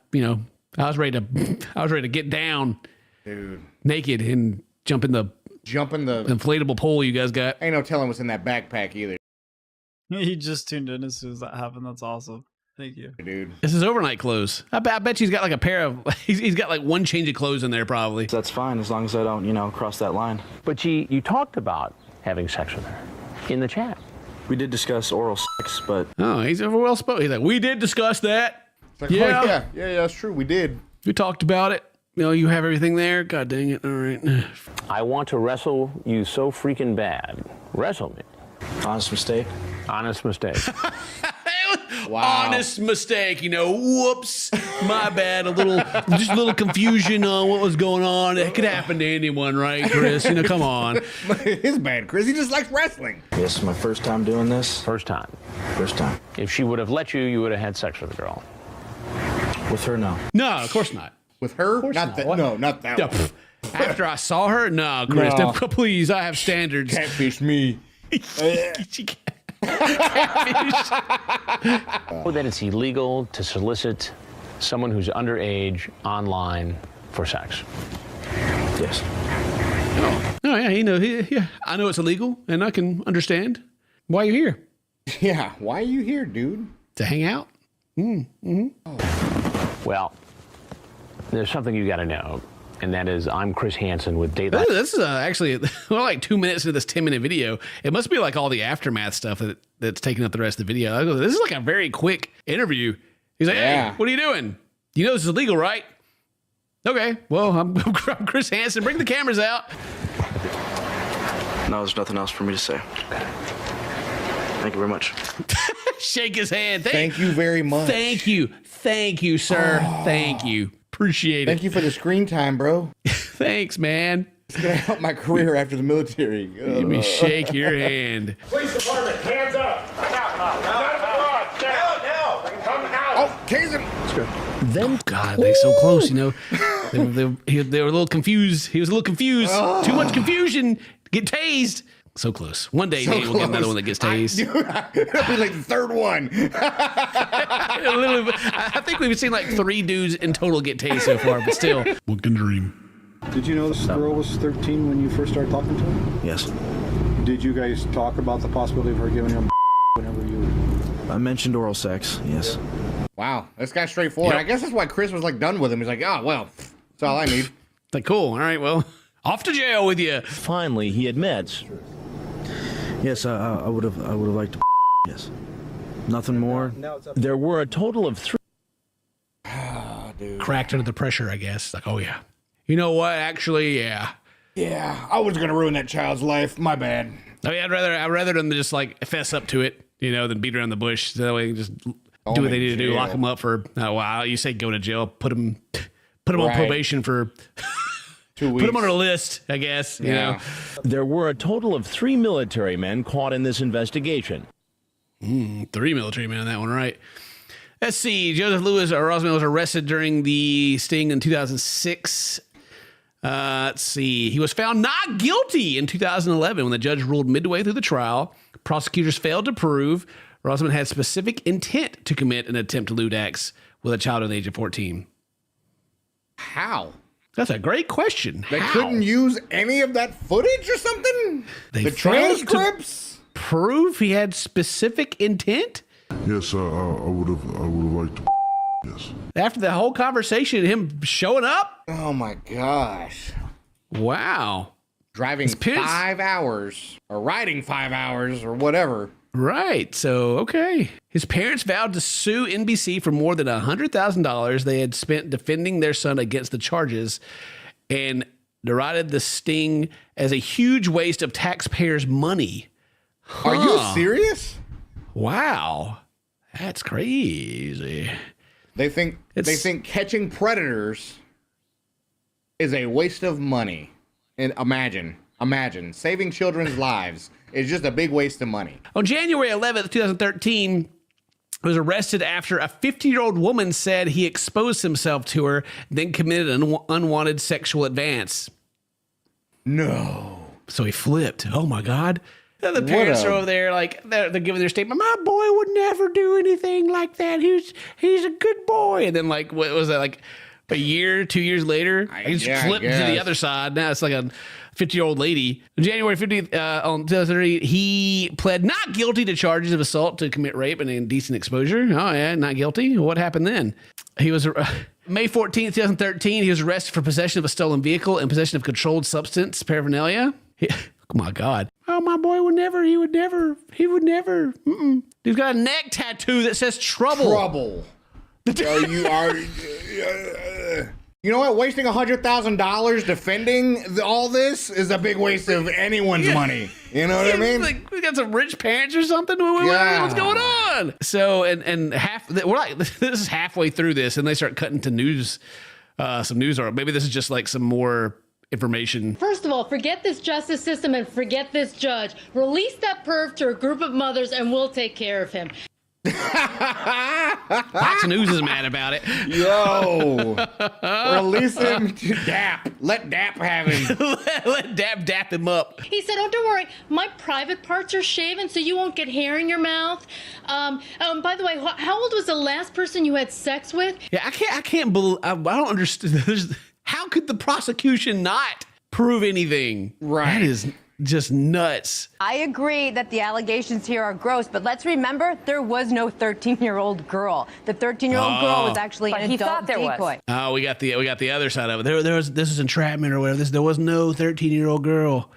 [SPEAKER 17] I was ready to get down,
[SPEAKER 21] dude,
[SPEAKER 17] naked and jump in the inflatable pole you guys got.
[SPEAKER 21] Ain't no telling what's in that backpack either.
[SPEAKER 1] He just tuned in as soon as that happened. That's awesome. Thank you,
[SPEAKER 21] dude.
[SPEAKER 17] This is overnight clothes. I bet he's got like a pair of. He's got like one change of clothes in there probably.
[SPEAKER 23] That's fine as long as I don't, cross that line.
[SPEAKER 5] But you talked about having sex with her in the chat.
[SPEAKER 23] We did discuss oral sex, but
[SPEAKER 17] he's over well spoken. He's like, we did discuss that.
[SPEAKER 21] It's like, yeah, that's true. We did.
[SPEAKER 17] We talked about it. You have everything there. God dang it! All right.
[SPEAKER 5] I want to wrestle you so freaking bad. Wrestle me.
[SPEAKER 23] Honest mistake.
[SPEAKER 5] Honest mistake.
[SPEAKER 21] Wow.
[SPEAKER 17] Honest mistake, whoops, my bad. Just a little confusion on what was going on. It could happen to anyone, right, Chris? Come on.
[SPEAKER 21] His bad, Chris. He just likes wrestling.
[SPEAKER 23] This is my first time doing this.
[SPEAKER 5] First time.
[SPEAKER 23] First time.
[SPEAKER 5] If she would have let you, you would have had sex with the girl.
[SPEAKER 23] With her, no.
[SPEAKER 17] No, of course not.
[SPEAKER 21] With her? Not that. No, not that one.
[SPEAKER 17] After I saw her? No, Chris.
[SPEAKER 21] No.
[SPEAKER 17] Please, I have standards.
[SPEAKER 21] Catfish me.
[SPEAKER 5] That it's illegal to solicit someone who's underage online for sex.
[SPEAKER 23] Yes.
[SPEAKER 17] Oh yeah, yeah. I know it's illegal, and I can understand why you're here.
[SPEAKER 21] Yeah, why are you here, dude?
[SPEAKER 17] To hang out. Mm-hmm.
[SPEAKER 5] Well, there's something you got to know, and that is I'm Chris Hansen with Daylight.
[SPEAKER 17] This is actually like 2 minutes into this 10-minute video. It must be like all the aftermath stuff that's taking up the rest of the video. I go, this is like a very quick interview. He's like, hey, what are you doing? You know this is illegal, right? Okay, well, I'm Chris Hansen. Bring the cameras out.
[SPEAKER 23] No, there's nothing else for me to say. Thank you very much.
[SPEAKER 17] Shake his hand.
[SPEAKER 21] Thank you very much.
[SPEAKER 17] Thank you, sir. Oh. Thank you. Appreciate it.
[SPEAKER 21] Thank you for the screen time, bro.
[SPEAKER 17] Thanks, man.
[SPEAKER 21] It's going to help my career after the military.
[SPEAKER 17] Let me shake your hand.
[SPEAKER 6] Police department, hands up. Now.
[SPEAKER 21] Oh, tase him.
[SPEAKER 17] Let's go. Then, God, they're so close, They were a little confused. He was a little confused. Oh. Too much confusion. Get tased. So close. One day, maybe we'll get another one that gets tased.
[SPEAKER 21] It'll be like the third one.
[SPEAKER 17] I think we've seen like 3 dudes in total get tased so far, but still. What can dream?
[SPEAKER 7] Did you know this girl was 13 when you first started talking to her?
[SPEAKER 23] Yes.
[SPEAKER 7] Did you guys talk about the possibility of her giving him whenever you...
[SPEAKER 23] I mentioned oral sex, yes.
[SPEAKER 21] Wow, this guy's straightforward.
[SPEAKER 17] Yep.
[SPEAKER 21] I guess that's why Chris was like done with him. He's like, well, that's all I need.
[SPEAKER 17] Like, cool. All right, well, off to jail with you.
[SPEAKER 19] Finally, he admits.
[SPEAKER 23] Yes, I would have liked to. Yes. Nothing more.
[SPEAKER 19] There were a total of 3.
[SPEAKER 21] Dude.
[SPEAKER 17] Cracked under the pressure, I guess. Like, oh yeah. You know what? Actually, yeah.
[SPEAKER 21] Yeah, I was gonna ruin that child's life. My bad.
[SPEAKER 17] I mean, I'd rather them just like fess up to it, than beat around the bush. So that way, just do what they need to do. Lock them up for a while. You say go to jail. Put them on probation for
[SPEAKER 21] 2 weeks.
[SPEAKER 17] Put them on a list, I guess. You know.
[SPEAKER 19] There were a total of 3 military men caught in this investigation.
[SPEAKER 17] 3 military men on that one, right? Let's see. Joseph Louis Rosman was arrested during the sting in 2006. Let's see. He was found not guilty in 2011 when the judge ruled midway through the trial. Prosecutors failed to prove Rosman had specific intent to commit an attempt to lewd acts with a child under the age of 14.
[SPEAKER 21] How?
[SPEAKER 17] That's a great question.
[SPEAKER 21] They couldn't use any of that footage or something? The transcripts?
[SPEAKER 17] Prove he had specific intent?
[SPEAKER 24] Yes, I would have liked to. Yes.
[SPEAKER 17] After the whole conversation, him showing up?
[SPEAKER 21] Oh my gosh.
[SPEAKER 17] Wow.
[SPEAKER 21] Driving 5 hours or riding 5 hours or whatever.
[SPEAKER 17] Right. So, okay. His parents vowed to sue NBC for more than $100,000 they had spent defending their son against the charges. And derided the sting as a huge waste of taxpayers' money.
[SPEAKER 21] Are you serious?
[SPEAKER 17] Wow. That's crazy.
[SPEAKER 21] They think catching predators is a waste of money. And imagine saving children's lives is just a big waste of money.
[SPEAKER 17] On January 11th, 2013, he was arrested after a 50-year-old woman said he exposed himself to her, then committed an unwanted sexual advance.
[SPEAKER 21] No.
[SPEAKER 17] So he flipped. Oh my God. The parents are over there, like they're giving their statement. My boy would never do anything like that. He's a good boy. And then, like, what was that? Like a year, 2 years later, he just flipped to the other side. Now it's like a 50-year-old lady. On January 15th, on 2003, he pled not guilty to charges of assault to commit rape and indecent exposure. Oh yeah, not guilty. What happened then? He was May 14th, 2013. He was arrested for possession of a stolen vehicle and possession of controlled substance paraphernalia. Oh my God. Oh, my boy would never. He would never. Mm-mm. He's got a neck tattoo that says trouble.
[SPEAKER 21] Trouble. You know what? Wasting $100,000 defending all this is a big waste of anyone's money. You know what I mean?
[SPEAKER 17] Like, we got some rich parents or something. What's going on? So, and we're like, this is halfway through this, and they start cutting to news, some news, or maybe this is just like some more information.
[SPEAKER 4] First of all, forget this justice system and forget this judge. Release that perv to a group of mothers and we'll take care of him.
[SPEAKER 17] Fox News is mad about it.
[SPEAKER 21] Yo, release him to Dap. Let Dap have him.
[SPEAKER 17] Let Dap him up.
[SPEAKER 4] He said, "Oh, don't worry, my private parts are shaven, so you won't get hair in your mouth." By the way, how old was the last person you had sex with?
[SPEAKER 17] Yeah, I can't believe. I don't understand. How could the prosecution not prove anything?
[SPEAKER 21] Right.
[SPEAKER 17] That is just nuts.
[SPEAKER 8] I agree that the allegations here are gross, but let's remember there was no 13-year-old girl. The 13-year-old girl was actually an adult decoy.
[SPEAKER 17] Oh, we got the other side of it. This is entrapment or whatever. There was no 13-year-old girl.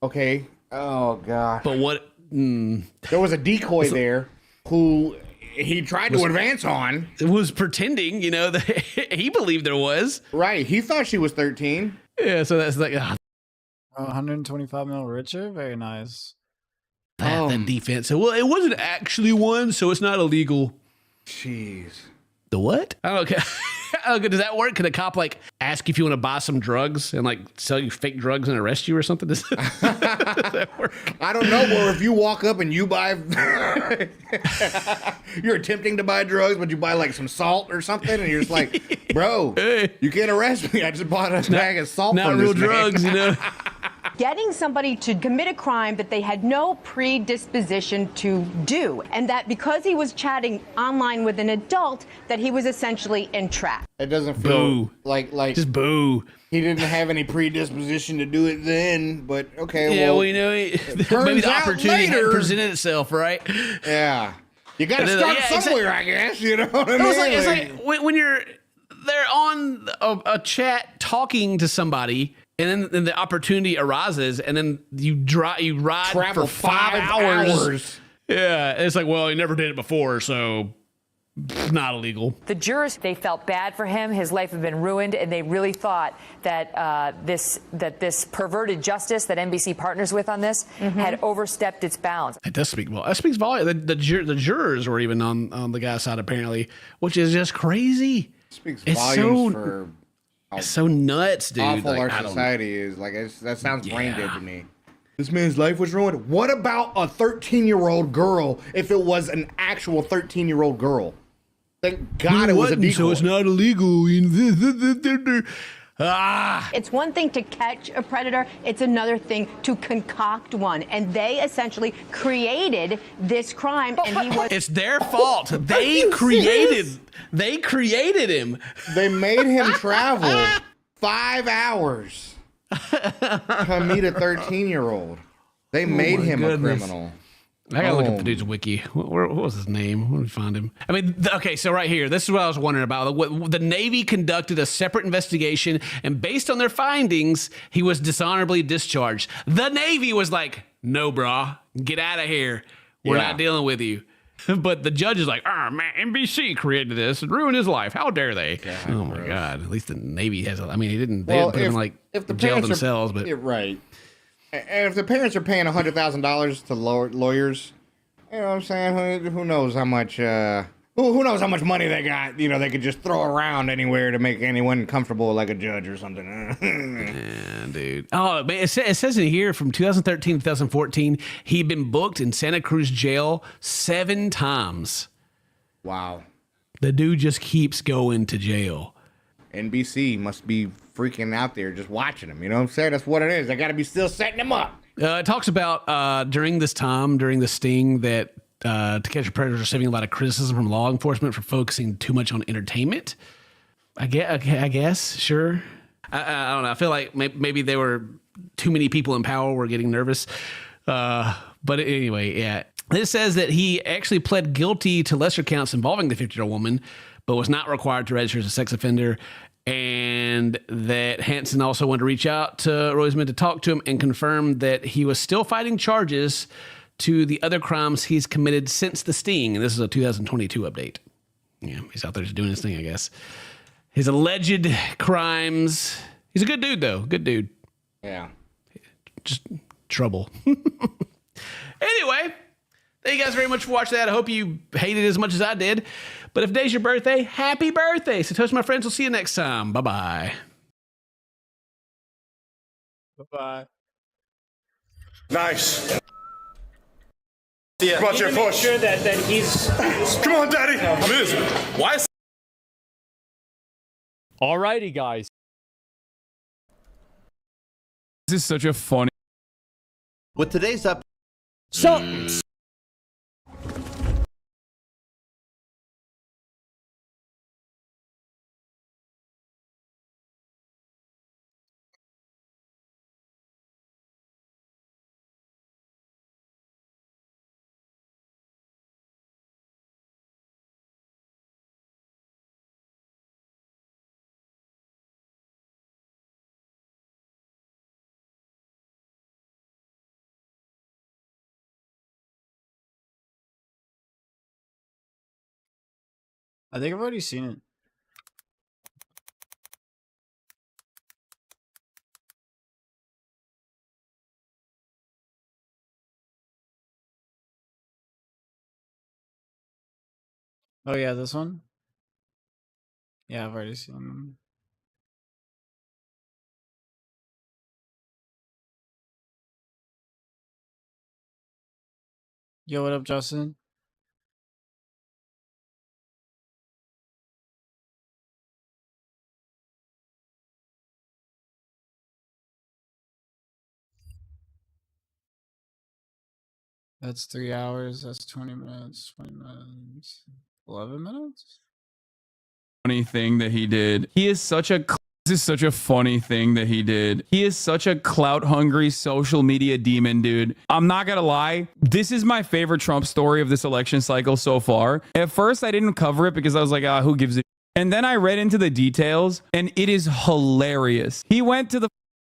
[SPEAKER 21] Okay. Oh God.
[SPEAKER 17] But what?
[SPEAKER 21] There was a decoy there who he tried to advance on.
[SPEAKER 17] It was pretending, that he believed there was.
[SPEAKER 21] Right. He thought she was 13.
[SPEAKER 17] Yeah. So that's like.
[SPEAKER 1] 125 mil richer? Very nice.
[SPEAKER 17] That defense. So, well, it wasn't actually one, so it's not illegal.
[SPEAKER 21] Jeez.
[SPEAKER 17] The what? I don't know. Does that work? Can a cop ask if you want to buy some drugs and sell you fake drugs and arrest you or something? Does that work?
[SPEAKER 21] I don't know. Or if you walk up and you buy, you're attempting to buy drugs, but you buy some salt or something, and you're just like, bro, you can't arrest me. I just bought a bag of salt.
[SPEAKER 17] Not
[SPEAKER 21] from
[SPEAKER 17] real
[SPEAKER 21] this
[SPEAKER 17] drugs,
[SPEAKER 21] man.
[SPEAKER 8] Getting somebody to commit a crime that they had no predisposition to do, and that because he was chatting online with an adult, that he was essentially entrapped.
[SPEAKER 21] It doesn't feel like
[SPEAKER 17] just boo.
[SPEAKER 21] He didn't have any predisposition to do it then, but okay.
[SPEAKER 17] Yeah,
[SPEAKER 21] well,
[SPEAKER 17] maybe the opportunity hadn't presented itself, right?
[SPEAKER 21] Yeah, you got to start somewhere, I guess. You know what I mean?
[SPEAKER 17] It's like when they're on a chat talking to somebody. And then the opportunity arises, and then you ride
[SPEAKER 21] Travel
[SPEAKER 17] for 5
[SPEAKER 21] hours.
[SPEAKER 17] Yeah, it's like, well, he never did it before, so not illegal.
[SPEAKER 9] The jurors, they felt bad for him. His life had been ruined, and they really thought that this perverted justice that NBC partners with on this had overstepped its bounds.
[SPEAKER 17] It does speak well. That speaks volume. The jurors were even on the guy's side apparently, which is just crazy.
[SPEAKER 21] Speaks volumes for.
[SPEAKER 17] It's so nuts, dude.
[SPEAKER 21] Awful our society is. That sounds brain dead to me. This man's life was ruined. What about a 13-year-old girl if it was an actual 13-year-old girl? Thank God it was a decoy.
[SPEAKER 17] So it's not illegal.
[SPEAKER 8] It's one thing to catch a predator. It's another thing to concoct one. And they essentially created this crime. And he was.
[SPEAKER 17] It's their fault. They created him.
[SPEAKER 21] They made him travel 5 hours to meet a 13-year-old. They made him a criminal.
[SPEAKER 17] I gotta look up the dude's wiki. What was his name? Where did we find him? I mean, okay, so right here, this is what I was wondering about. The Navy conducted a separate investigation, and based on their findings, he was dishonorably discharged. The Navy was like, no, brah, get out of here. We're not dealing with you. But the judge is like, oh man, NBC created this and ruined his life. How dare they? Oh my God. At least the Navy has, they didn't put him like jail themselves, but.
[SPEAKER 21] Right. And if the parents are paying $100,000 to lawyers, you know what I'm saying? Who knows how much, who knows how much money they got? You know, they could just throw around anywhere to make anyone comfortable, like a judge or something.
[SPEAKER 17] Yeah, dude. Oh, man, it says in here from 2013 to 2014, he'd been booked in Santa Cruz jail 7 times.
[SPEAKER 21] Wow.
[SPEAKER 17] The dude just keeps going to jail.
[SPEAKER 21] NBC must be freaking out there just watching him. You know what I'm saying? That's what it is. They got to be still setting him up.
[SPEAKER 17] It talks about during the sting, that To Catch a Predator is receiving a lot of criticism from law enforcement for focusing too much on entertainment. I guess, sure. I don't know. I feel like maybe there were too many people in power were getting nervous. But anyway, yeah. This says that he actually pled guilty to lesser counts involving the 50-year-old woman, but was not required to register as a sex offender. And that Hansen also wanted to reach out to Roseman to talk to him and confirm that he was still fighting charges to the other crimes he's committed since the sting. And this is a 2022 update. Yeah, he's out there just doing his thing, I guess. His alleged crimes. He's a good dude, though. Good dude.
[SPEAKER 21] Yeah.
[SPEAKER 17] Just trouble. Anyway, thank you guys very much for watching that. I hope you hated it as much as I did. But if today's your birthday, happy birthday. So toast my friends. We'll see you next time. Bye-bye.
[SPEAKER 1] Bye-bye.
[SPEAKER 6] Nice.
[SPEAKER 2] Yeah.
[SPEAKER 6] Come on, your push.
[SPEAKER 2] Sure that he's.
[SPEAKER 6] Come on, Daddy. Liz, why is...
[SPEAKER 2] Alrighty, guys. This is such a funny.
[SPEAKER 3] With today's up.
[SPEAKER 2] So.
[SPEAKER 1] I think I've already seen it. Oh yeah, this one? Yeah, I've already seen them. Yo, what up, Justin? That's 3 hours. That's 20 minutes. 20 minutes. 11 minutes?
[SPEAKER 2] Funny thing that he did. He is such a. This is such a funny thing that he did. He is such a clout-hungry social media demon, dude. I'm not gonna lie. This is my favorite Trump story of this election cycle so far. At first, I didn't cover it because I was like, who gives a... And then I read into the details, and it is hilarious. He went to the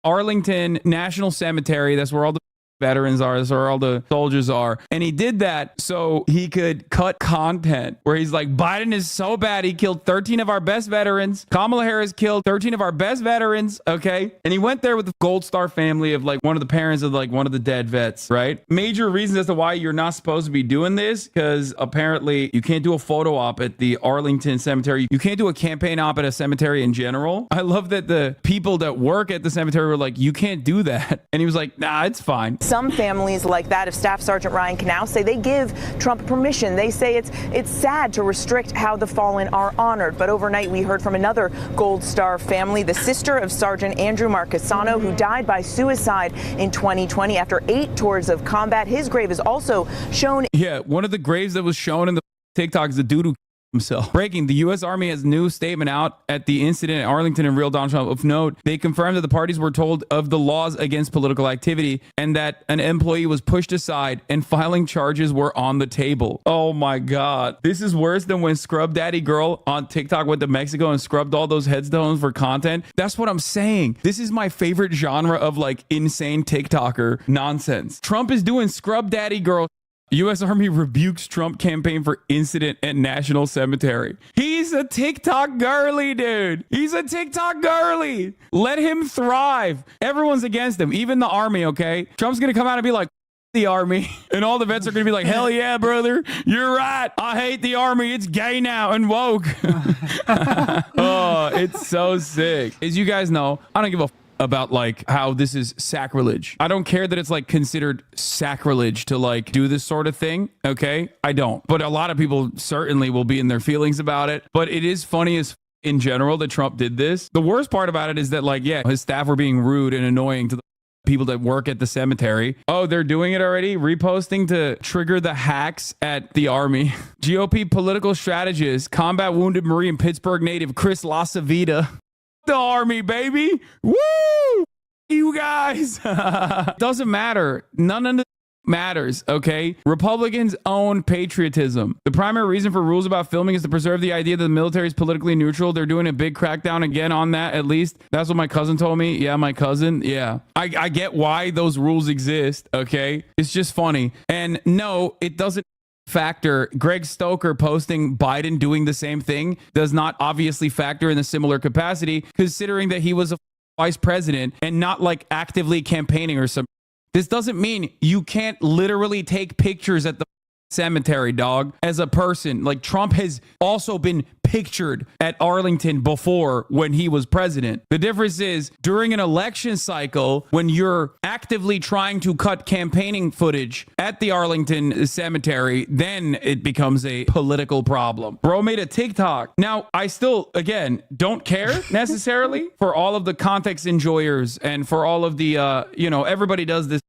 [SPEAKER 2] Arlington National Cemetery. That's where all the veterans are, that's where all the soldiers are, and he did that so he could cut content where he's like, Biden is so bad he killed 13 of our best veterans, Kamala Harris killed 13 of our best veterans, okay? And he went there with the Gold Star family of like one of the parents of like one of the dead vets, right? Major reasons as to why you're not supposed to be doing this, because apparently you can't do a photo op at the Arlington Cemetery, you can't do a campaign op at a cemetery in general. I love that the people that work at the cemetery were like, you can't do that, and he was like, nah, it's fine.
[SPEAKER 10] Some families like that of Staff Sergeant Ryan Canal say they give Trump permission. They say it's sad to restrict how the fallen are honored. But overnight we heard from another Gold Star family, the sister of Sergeant Andrew Marcassano, who died by suicide in 2020 after 8 tours of combat. His grave is also shown.
[SPEAKER 2] Yeah, one of the graves that was shown in the TikTok is the dude who himself. Breaking, the U.S. Army has a new statement out at the incident in Arlington and real Donald Trump. Of note, they confirmed that the parties were told of the laws against political activity and that an employee was pushed aside and filing charges were on the table. Oh my God. This is worse than when Scrub Daddy Girl on TikTok went to Mexico and scrubbed all those headstones for content. That's what I'm saying. This is my favorite genre of like insane TikToker nonsense. Trump is doing Scrub Daddy Girl U.S. Army rebukes Trump campaign for incident at National Cemetery. He's a TikTok girly, dude. He's a TikTok girly. Let him thrive. Everyone's against him, even the army, okay? Trump's going to come out and be like, the army. And all the vets are going to be like, hell yeah, brother. You're right. I hate the army. It's gay now and woke. Oh, it's so sick. As you guys know, I don't give a about like how this is sacrilege. I don't care that it's like considered sacrilege to like do this sort of thing. Okay. I don't. But a lot of people certainly will be in their feelings about it. But it is funny as in general that Trump did this. The worst part about it is that like, yeah, his staff were being rude and annoying to the people that work at the cemetery. Oh, they're doing it already? Reposting to trigger the hacks at the army. GOP political strategist, combat wounded Marine Pittsburgh native Chris LaCivita. The army, baby. Woo! You guys. Doesn't matter. None of it matters, okay? Republicans own patriotism. The primary reason for rules about filming is to preserve the idea that the military is politically neutral. They're doing a big crackdown again on that, at least. That's what my cousin told me. Yeah, my cousin. Yeah. I get why those rules exist, okay? It's just funny. And no, it doesn't factor. Greg Stoker posting Biden doing the same thing does not obviously factor in a similar capacity, considering that he was a vice president and not like actively campaigning or something. This doesn't mean you can't literally take pictures at the cemetery, dog, as a person. Like Trump has also been pictured at Arlington before when he was president. The difference is during an election cycle, when you're actively trying to cut campaigning footage at the Arlington cemetery, then it becomes a political problem. Bro made a TikTok. Now, I still, again, don't care necessarily for all of the context enjoyers and for all of the, everybody does this.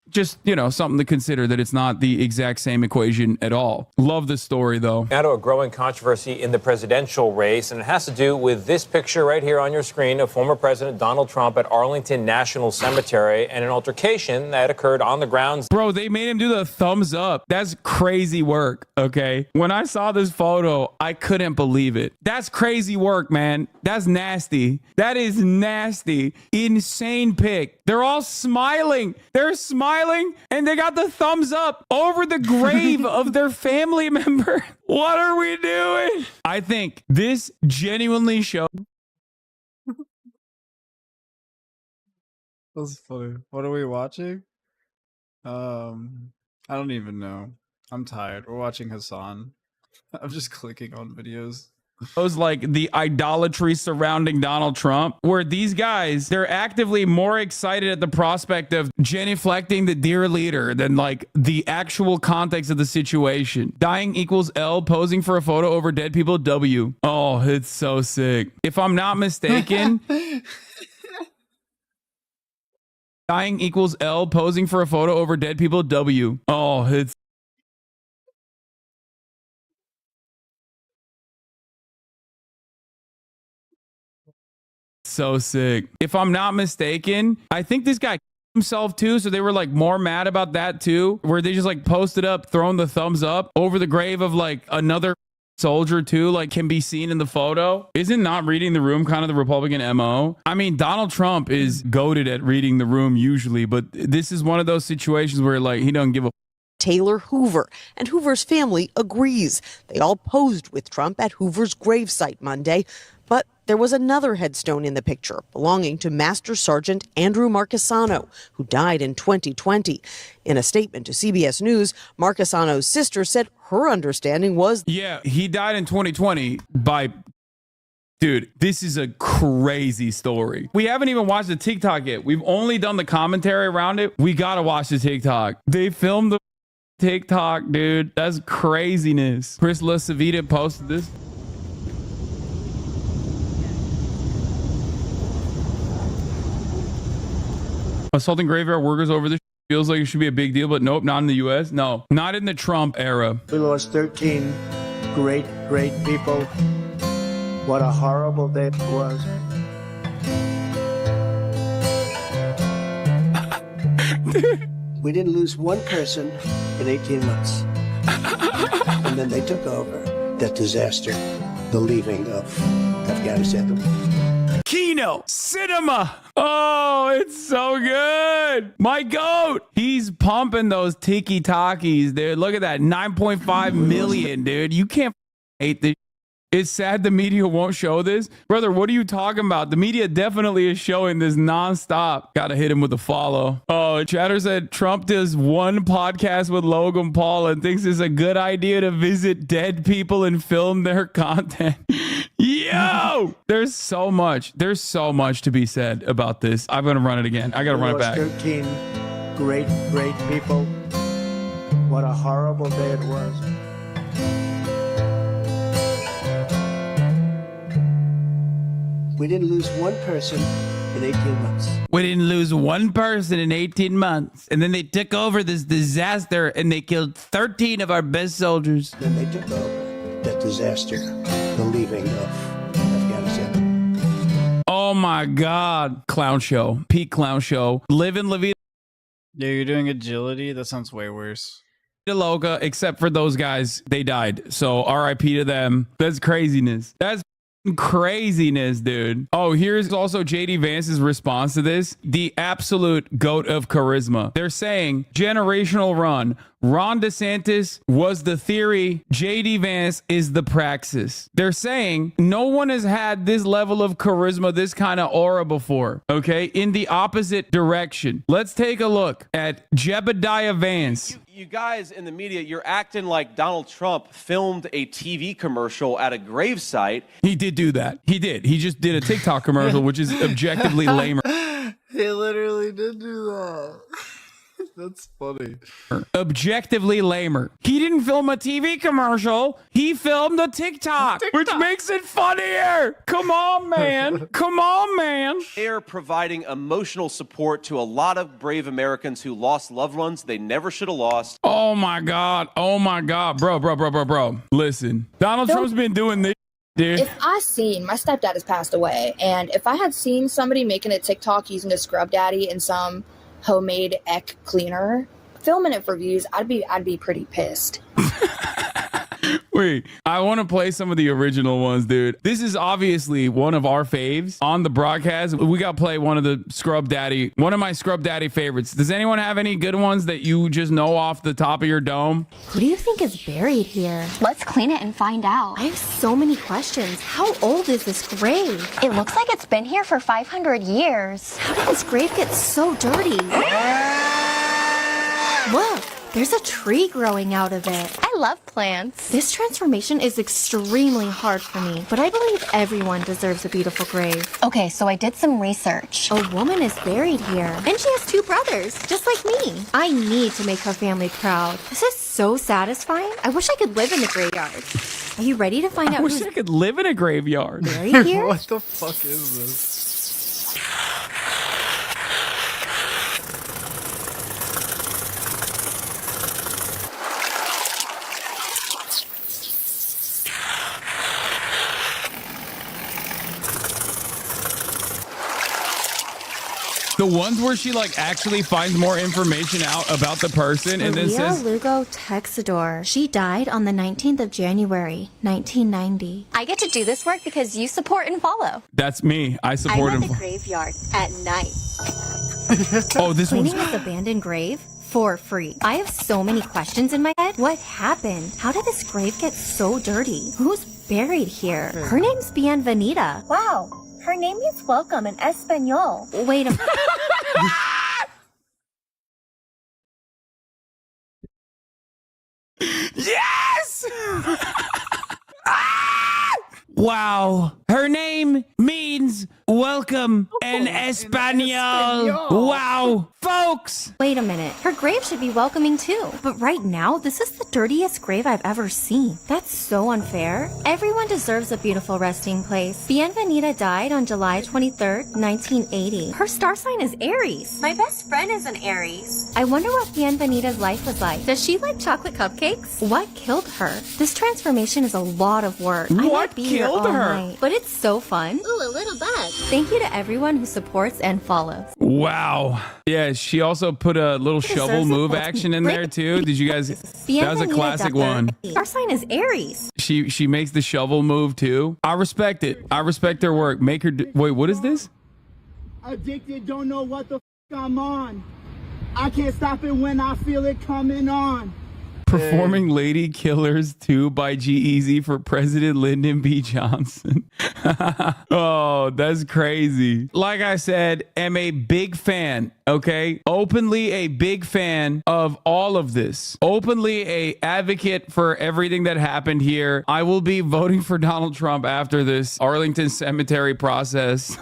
[SPEAKER 2] Just, something to consider that it's not the exact same equation at all. Love this story, though.
[SPEAKER 11] Now to a growing controversy in the presidential race, and it has to do with this picture right here on your screen of former President Donald Trump at Arlington National Cemetery and an altercation that occurred on the grounds.
[SPEAKER 2] Bro, they made him do the thumbs up. That's crazy work, okay? When I saw this photo, I couldn't believe it. That's crazy work, man. That's nasty. That is nasty. Insane pic. They're all smiling. They're smiling. And they got the thumbs up over the grave of their family member. What are we doing? I think this genuinely shows.
[SPEAKER 1] That's funny. What are we watching? I don't even know. I'm tired. We're watching Hassan. I'm just clicking on videos.
[SPEAKER 2] Those like the idolatry surrounding Donald Trump, where these guys, they're actively more excited at the prospect of genuflecting the dear leader than like the actual context of the situation. Dying equals L, posing for a photo over dead people W. Oh, it's so sick. If I'm not mistaken, dying equals L, posing for a photo over dead people W. Oh, it's so sick. If I'm not mistaken, I think this guy himself too, so they were like more mad about that too, where they just like posted up throwing the thumbs up over the grave of like another soldier too, like can be seen in the photo. Isn't not reading the room kind of the Republican MO? I mean, Donald Trump is goated at reading the room usually, but this is one of those situations where like he doesn't give a
[SPEAKER 13] Taylor Hoover, and Hoover's family agrees. They all posed with Trump at Hoover's gravesite Monday, but there was another headstone in the picture belonging to Master Sergeant Andrew Marchesano, who died in 2020. In a statement to CBS News, Marchesano's sister said her understanding was,
[SPEAKER 2] yeah, he died in 2020 by... Dude, this is a crazy story. We haven't even watched the TikTok yet. We've only done the commentary around it. We gotta watch the TikTok. They filmed the TikTok, dude. That's craziness. Chris LaCivita posted this. Assaulting graveyard workers over this feels like it should be a big deal, but nope, not in the U.S. No, not in the Trump era.
[SPEAKER 15] We lost 13 great people. What a horrible day it was. We didn't lose one person in 18 months. And then they took over that disaster, the leaving of Afghanistan.
[SPEAKER 2] Kino, cinema. Oh, it's so good. My goat. He's pumping those tiki-takis, dude. Look at that. 9.5 million, dude. You can't hate this. It's sad the media won't show this. Brother, what are you talking about? The media definitely is showing this nonstop. Gotta hit him with a follow. Oh, Chatter said Trump does one podcast with Logan Paul and thinks it's a good idea to visit dead people and film their content. Yo! There's so much to be said about this. I'm gonna run it again. I gotta run it back.
[SPEAKER 15] 13 great people. What a horrible day it was. We didn't lose one person in 18 months.
[SPEAKER 2] We didn't lose one person in 18 months. And then they took over this disaster and they killed 13 of our best soldiers.
[SPEAKER 15] Then they took over that disaster, the leaving of Afghanistan.
[SPEAKER 2] Oh my God. Clown show. Peak clown show. Live in La Vida
[SPEAKER 1] Yeah, you're doing agility? That sounds way worse.
[SPEAKER 2] Loca, except for those guys. They died. So RIP to them. That's craziness. That's craziness, dude. Oh, here's also JD Vance's response to this. The absolute goat of charisma. They're saying generational run. Ron DeSantis was the theory. JD Vance is the praxis. They're saying no one has had this level of charisma, this kind of aura before. Okay, in the opposite direction. Let's take a look at Jebediah Vance.
[SPEAKER 12] You guys in the media, you're acting like Donald Trump filmed a TV commercial at a gravesite.
[SPEAKER 2] He did do that. He did. He just did a TikTok commercial, which is objectively lamer.
[SPEAKER 1] He literally did do that. That's funny.
[SPEAKER 2] Objectively lamer. He didn't film a TV commercial. He filmed a TikTok, which makes it funnier. Come on, man. Come on, man.
[SPEAKER 12] They're providing emotional support to a lot of brave Americans who lost loved ones they never should have lost.
[SPEAKER 2] Oh my God. Oh my God. Bro. Listen, Donald Trump's been doing this. Dude.
[SPEAKER 14] If I seen, my stepdad has passed away, and if I had seen somebody making a TikTok using a scrub daddy and some homemade Ek cleaner, filming it for views, I'd be pretty pissed.
[SPEAKER 2] Wait, I want to play some of the original ones, dude. This is obviously one of our faves on the broadcast. We got to play one of my Scrub Daddy favorites. Does anyone have any good ones that you just know off the top of your dome?
[SPEAKER 16] Who do you think is buried here? Let's clean it and find out. I have so many questions. How old is this grave? It looks like it's been here for 500 years. How did this grave get so dirty? Look. There's a tree growing out of it. I love plants. This transformation is extremely hard for me, but I believe everyone deserves a beautiful grave. Okay, so I did some research. A woman is buried here, and she has 2 brothers, just like me. I need to make her family proud. This is so satisfying. I wish I could live in the graveyard. Are you ready to find out who's
[SPEAKER 2] I could live in a graveyard.
[SPEAKER 16] buried here?
[SPEAKER 1] What the fuck is this?
[SPEAKER 2] The ones where she like actually finds more information out about the person and then says
[SPEAKER 16] Lugo Texador. She died on the 19th of January, 1990. I get to do this work because you support and follow.
[SPEAKER 2] That's me. I support him.
[SPEAKER 16] I'm at the graveyard at night.
[SPEAKER 2] Oh, this one's
[SPEAKER 16] Cleaning this abandoned grave for free. I have so many questions in my head. What happened? How did this grave get so dirty? Who's buried here? Her name's Bienvenida. Wow. Her name means welcome in Espanol. Wait a minute.
[SPEAKER 2] Yes! Wow. Her name means welcome in Espanol. Wow. Folks.
[SPEAKER 16] Wait a minute. Her grave should be welcoming too. But right now, this is the dirtiest grave I've ever seen. That's so unfair. Everyone deserves a beautiful resting place. Bienvenida died on July 23rd, 1980. Her star sign is Aries. My best friend is an Aries. I wonder what Bienvenida's life was like. Does she like chocolate cupcakes? What killed her? This transformation is a lot of work. I might be here all night, but it's so fun. Ooh, a little bug. Thank you to everyone who supports and follows.
[SPEAKER 2] Wow. Yeah, she also put a little shovel move action in there too. Did you guys? That was a classic one.
[SPEAKER 16] Our sign is Aries.
[SPEAKER 2] She makes the shovel move too. I respect it. I respect her work. Make her wait, what is this?
[SPEAKER 5] Addicted, don't know what the I'm on. I can't stop it when I feel it coming on.
[SPEAKER 2] Performing Lady Killers 2 by G-Eazy for President Lyndon B. Johnson. Oh, that's crazy. Like I said, am a big fan, okay? Openly a big fan of all of this. Openly a advocate for everything that happened here. I will be voting for Donald Trump after this Arlington cemetery process.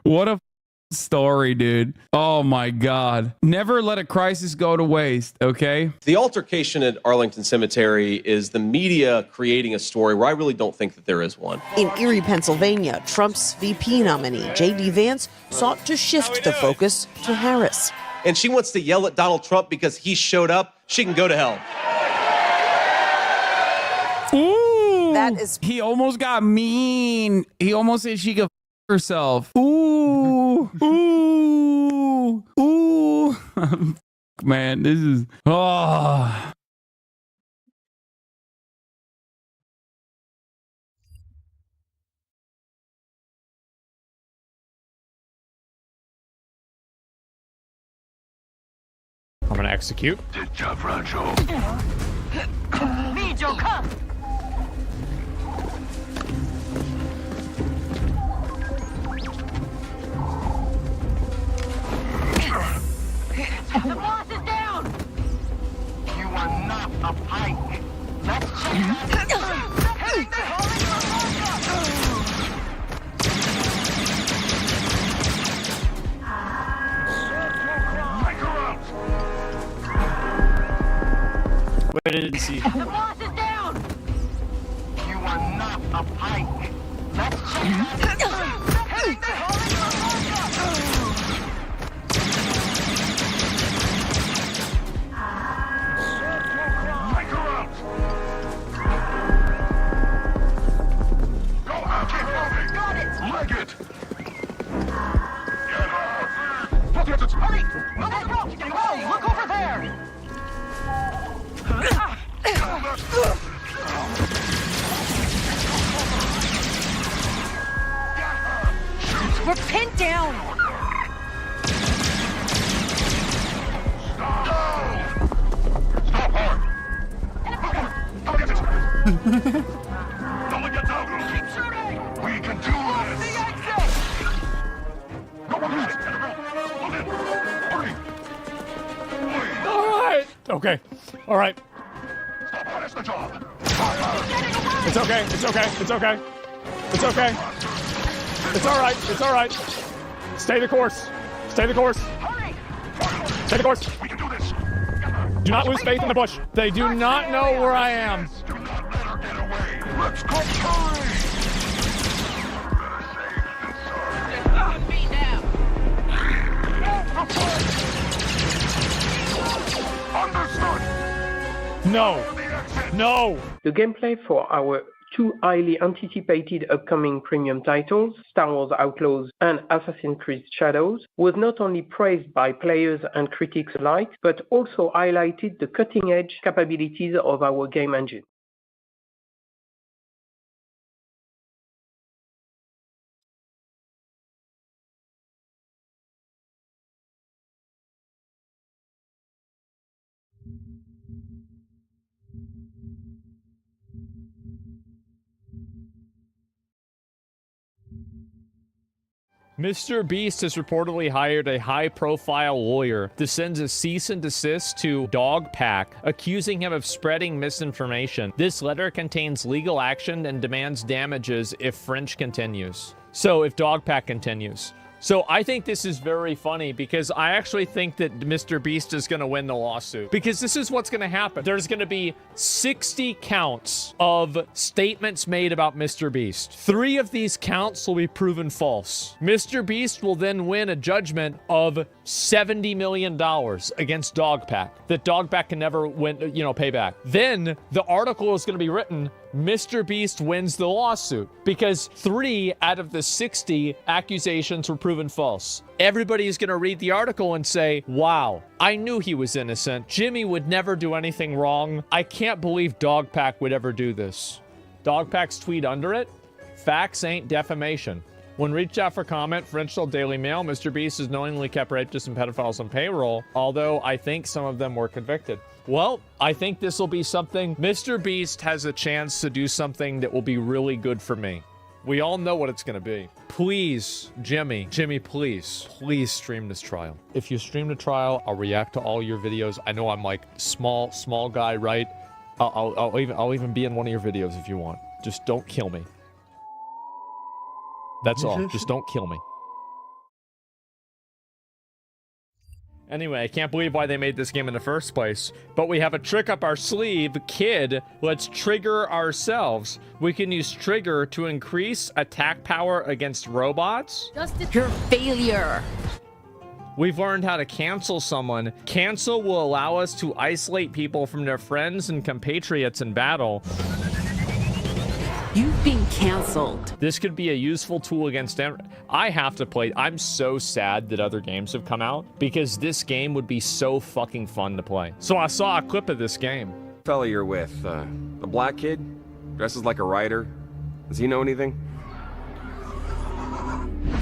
[SPEAKER 2] What a story, dude. Oh my God. Never let a crisis go to waste, okay?
[SPEAKER 12] The altercation at Arlington Cemetery is the media creating a story where I really don't think that there is one.
[SPEAKER 13] In Erie, Pennsylvania, Trump's VP nominee, J.D. Vance, sought to shift the focus to Harris.
[SPEAKER 12] And she wants to yell at Donald Trump because he showed up. She can go to hell.
[SPEAKER 2] Ooh.
[SPEAKER 13] That is...
[SPEAKER 2] He almost got mean. He almost said she could herself. Ooh. Ooh. Ooh. Man, this is... Oh.
[SPEAKER 18] I'm gonna execute.
[SPEAKER 24] Good job, Rancho.
[SPEAKER 5] Joe, come. The boss is down. You are not a pike. Let's check it out.
[SPEAKER 1] Wait, I didn't see.
[SPEAKER 5] The boss is down. You are not a pike. Let's check it out. Look over there! We're pinned down!
[SPEAKER 24] Stop her! Go get it! Don't get down!
[SPEAKER 5] Keep shooting!
[SPEAKER 24] We can do this!
[SPEAKER 5] The exit!
[SPEAKER 24] Go ahead! Hurry!
[SPEAKER 18] All right. Okay. All right.
[SPEAKER 24] Stop, finish the job!
[SPEAKER 18] It's okay. It's okay. It's okay. It's okay. It's all right. It's all right. Stay the course. Stay the course.
[SPEAKER 5] Hurry!
[SPEAKER 18] Stay the course.
[SPEAKER 24] We can do this!
[SPEAKER 18] Do not lose faith in the bush. They do not know where I am.
[SPEAKER 24] Do not let her get away! Let's go try!
[SPEAKER 5] Me now!
[SPEAKER 24] Understood!
[SPEAKER 18] No. No.
[SPEAKER 20] The gameplay for our two highly anticipated upcoming premium titles, Star Wars Outlaws and Assassin's Creed Shadows, was not only praised by players and critics alike, but also highlighted the cutting-edge capabilities of our game engine.
[SPEAKER 18] MrBeast has reportedly hired a high-profile lawyer to send a cease and desist to Dogpack, accusing him of spreading misinformation. This letter contains legal action and demands damages if French continues. So, if Dogpack continues. So I think this is very funny because I actually think that MrBeast is going to win the lawsuit. Because this is what's going to happen. There's going to be 60 counts of statements made about MrBeast. 3 of these counts will be proven false. MrBeast will then win a judgment of $70 million against Dogpack that Dogpack can never win, pay back. Then the article is going to be written, MrBeast wins the lawsuit because 3 out of the 60 accusations were proven false. Everybody's gonna read the article and say, wow, I knew he was innocent. Jimmy would never do anything wrong. I can't believe Dogpack would ever do this. Dogpack's tweet under it, facts ain't defamation. When reached out for comment, Frenchville Daily Mail, MrBeast has knowingly kept rapists and pedophiles on payroll, although I think some of them were convicted. Well, I think this will be something. MrBeast has a chance to do something that will be really good for me. We all know what it's going to be. Please, Jimmy, please stream this trial. If you stream the trial, I'll react to all your videos. I know I'm like small guy, right? I'll even be in one of your videos if you want. Just don't kill me. That's all. Just don't kill me. Anyway, I can't believe why they made this game in the first place. But we have a trick up our sleeve. Kid, let's trigger ourselves. We can use trigger to increase attack power against robots.
[SPEAKER 7] Just your failure.
[SPEAKER 18] We've learned how to cancel someone. Cancel will allow us to isolate people from their friends and compatriots in battle.
[SPEAKER 7] You've been canceled.
[SPEAKER 18] This could be a useful tool against them. I have to play. I'm so sad that other games have come out because this game would be so fucking fun to play. So I saw a clip of this game.
[SPEAKER 19] Fella you're with, the black kid, dresses like a writer. Does he know anything?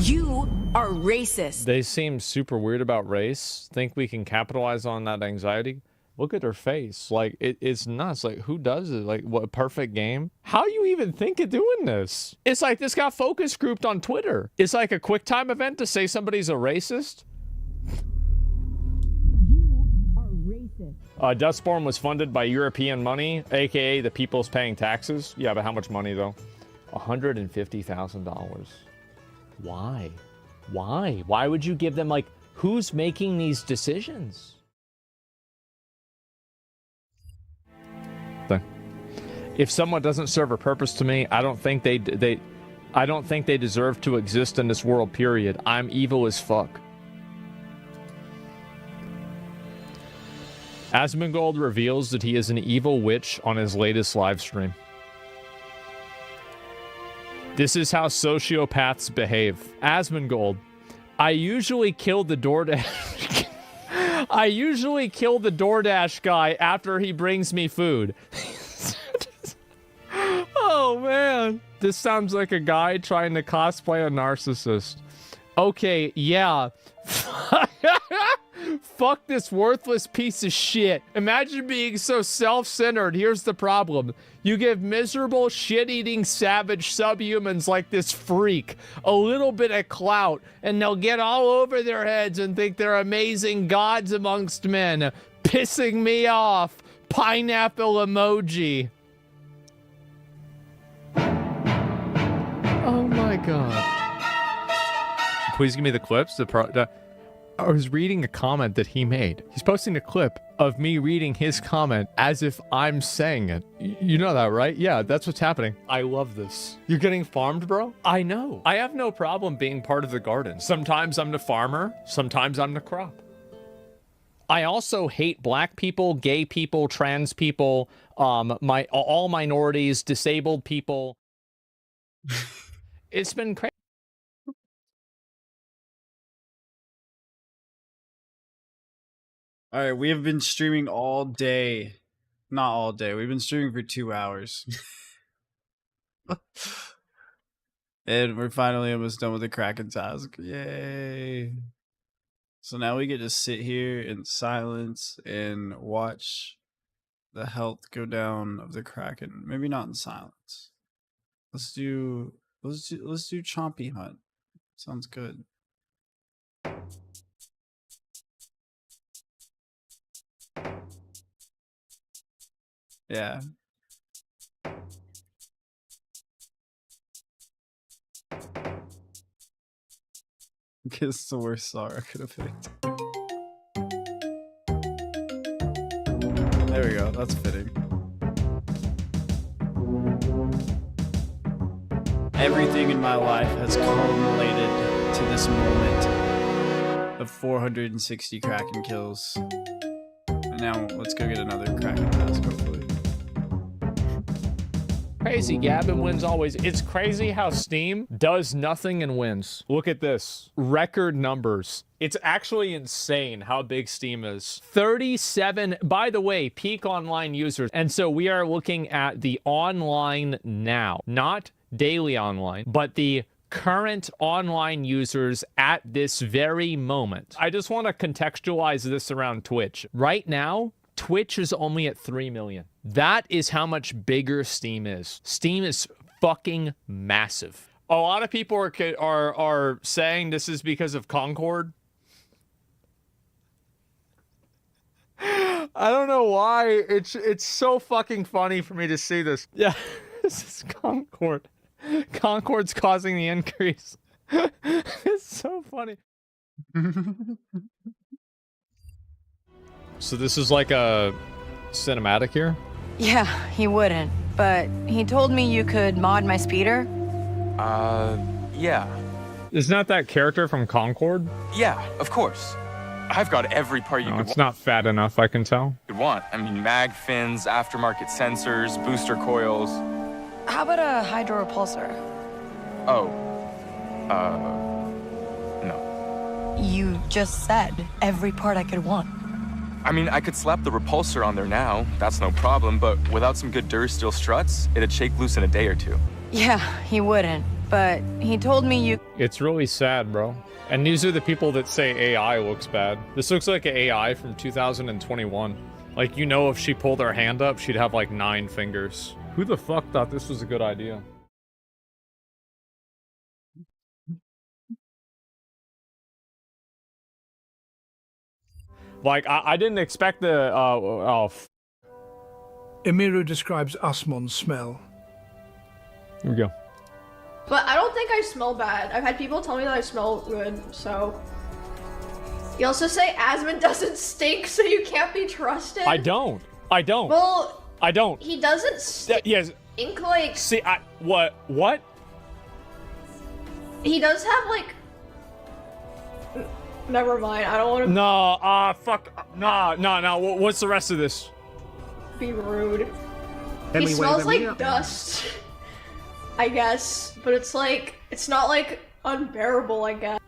[SPEAKER 7] You are racist.
[SPEAKER 18] They seem super weird about race. Think we can capitalize on that anxiety? Look at her face. Like, it's nuts. Like, who does it? Like, what a perfect game? How you even think of doing this? It's like this got focus grouped on Twitter. It's like a quick time event to say somebody's a racist.
[SPEAKER 7] You are racist.
[SPEAKER 18] Dustborn was funded by European money, aka the people's paying taxes. Yeah, but how much money though? $150,000. Why? Why? Why would you give them, like, who's making these decisions? If someone doesn't serve a purpose to me, I don't think they deserve to exist in this world, period. I'm evil as fuck. Asmongold reveals that he is an evil witch on his latest live stream. This is how sociopaths behave. Asmongold, I usually kill the DoorDash I usually kill the DoorDash guy after he brings me food. Oh man, this sounds like a guy trying to cosplay a narcissist. Okay, yeah. Fuck this worthless piece of shit. Imagine being so self-centered. Here's the problem. You give miserable, shit-eating, savage subhumans like this freak a little bit of clout, and they'll get all over their heads and think they're amazing gods amongst men. Pissing me off. Pineapple emoji. Oh my god. Please give me the clips. I was reading a comment that he made. He's posting a clip of me reading his comment as if I'm saying it. You know that, right? Yeah, that's what's happening. I love this. You're getting farmed, bro? I know. I have no problem being part of the garden. Sometimes I'm the farmer. Sometimes I'm the crop. I also hate black people, gay people, trans people, all minorities, disabled people. It's been crazy.
[SPEAKER 1] All right, we have been streaming all day. Not all day. We've been streaming for 2 hours. And we're finally almost done with the Kraken task. Yay. So now we get to sit here in silence and watch the health go down of the Kraken. Maybe not in silence. Let's do Chompy Hunt. Sounds good. Yeah. It's the worst star I could have picked. There we go. That's fitting. Everything in my life has culminated to this moment of 460 Kraken kills. And now let's go get another Kraken task, hopefully.
[SPEAKER 18] Crazy, Gavin wins always. It's crazy how Steam does nothing and wins. Look at this. Record numbers. It's actually insane how big Steam is. 37, by the way, peak online users. And so we are looking at the online now, not daily online, but the current online users at this very moment. I just want to contextualize this around Twitch. Right now, Twitch is only at 3 million. That is how much bigger Steam is. Steam is fucking massive. A lot of people are saying this is because of Concord. I don't know why. It's so fucking funny for me to see this. Yeah, this is Concord. Concord's causing the increase. It's so funny. So this is like a cinematic here?
[SPEAKER 4] Yeah, he wouldn't. But he told me you could mod my speeder.
[SPEAKER 18] Yeah. Isn't that character from Concord?
[SPEAKER 9] Yeah, of course. I've got every part you could
[SPEAKER 18] It's not fat enough, I can tell.
[SPEAKER 9] want. I mean, mag fins, aftermarket sensors, booster coils.
[SPEAKER 4] How about a hydro repulsor?
[SPEAKER 9] Oh. No.
[SPEAKER 4] You just said every part I could want.
[SPEAKER 9] I mean, I could slap the repulsor on there now. That's no problem, but without some good Durasteel struts, it'd shake loose in a day or two.
[SPEAKER 4] Yeah, he wouldn't. But he told me you...
[SPEAKER 18] It's really sad, bro. And these are the people that say AI looks bad. This looks like an AI from 2021. Like, you know, if she pulled her hand up, she'd have like 9 fingers. Who the fuck thought this was a good idea? Like, I didn't expect the,
[SPEAKER 22] Emiru describes Usmon's smell.
[SPEAKER 18] Here we go.
[SPEAKER 23] But I don't think I smell bad. I've had people tell me that I smell good, so... You also say Asmund doesn't stink, so you can't be trusted?
[SPEAKER 18] I don't.
[SPEAKER 23] Well...
[SPEAKER 18] I don't.
[SPEAKER 23] He doesn't stink,
[SPEAKER 18] yes.
[SPEAKER 23] like...
[SPEAKER 18] See, what?
[SPEAKER 23] He does have, like... Never mind, I don't want to
[SPEAKER 18] No, fuck. No. What's the rest of this?
[SPEAKER 23] be rude.
[SPEAKER 22] Let
[SPEAKER 23] He
[SPEAKER 22] me
[SPEAKER 23] smells
[SPEAKER 22] wave him
[SPEAKER 23] like
[SPEAKER 22] up.
[SPEAKER 23] dust, I guess. But it's like, it's not like unbearable, I guess.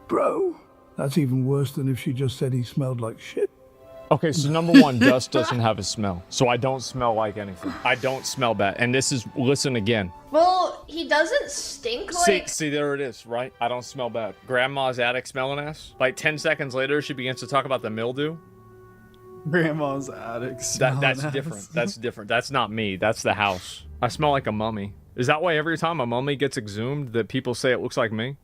[SPEAKER 22] Bro, that's even worse than if she just said he smelled like shit.
[SPEAKER 18] Okay, so number one, dust doesn't have a smell. So I don't smell like anything. I don't smell bad. And this is, listen again.
[SPEAKER 23] Well, he doesn't stink like...
[SPEAKER 18] See, there it is, right? I don't smell bad. Grandma's attic smelling ass. Like 10 seconds later, she begins to talk about the mildew.
[SPEAKER 1] Grandma's attic.
[SPEAKER 18] That's different. That's different. That's not me. That's the house. I smell like a mummy. Is that why every time a mummy gets exhumed that people say it looks like me?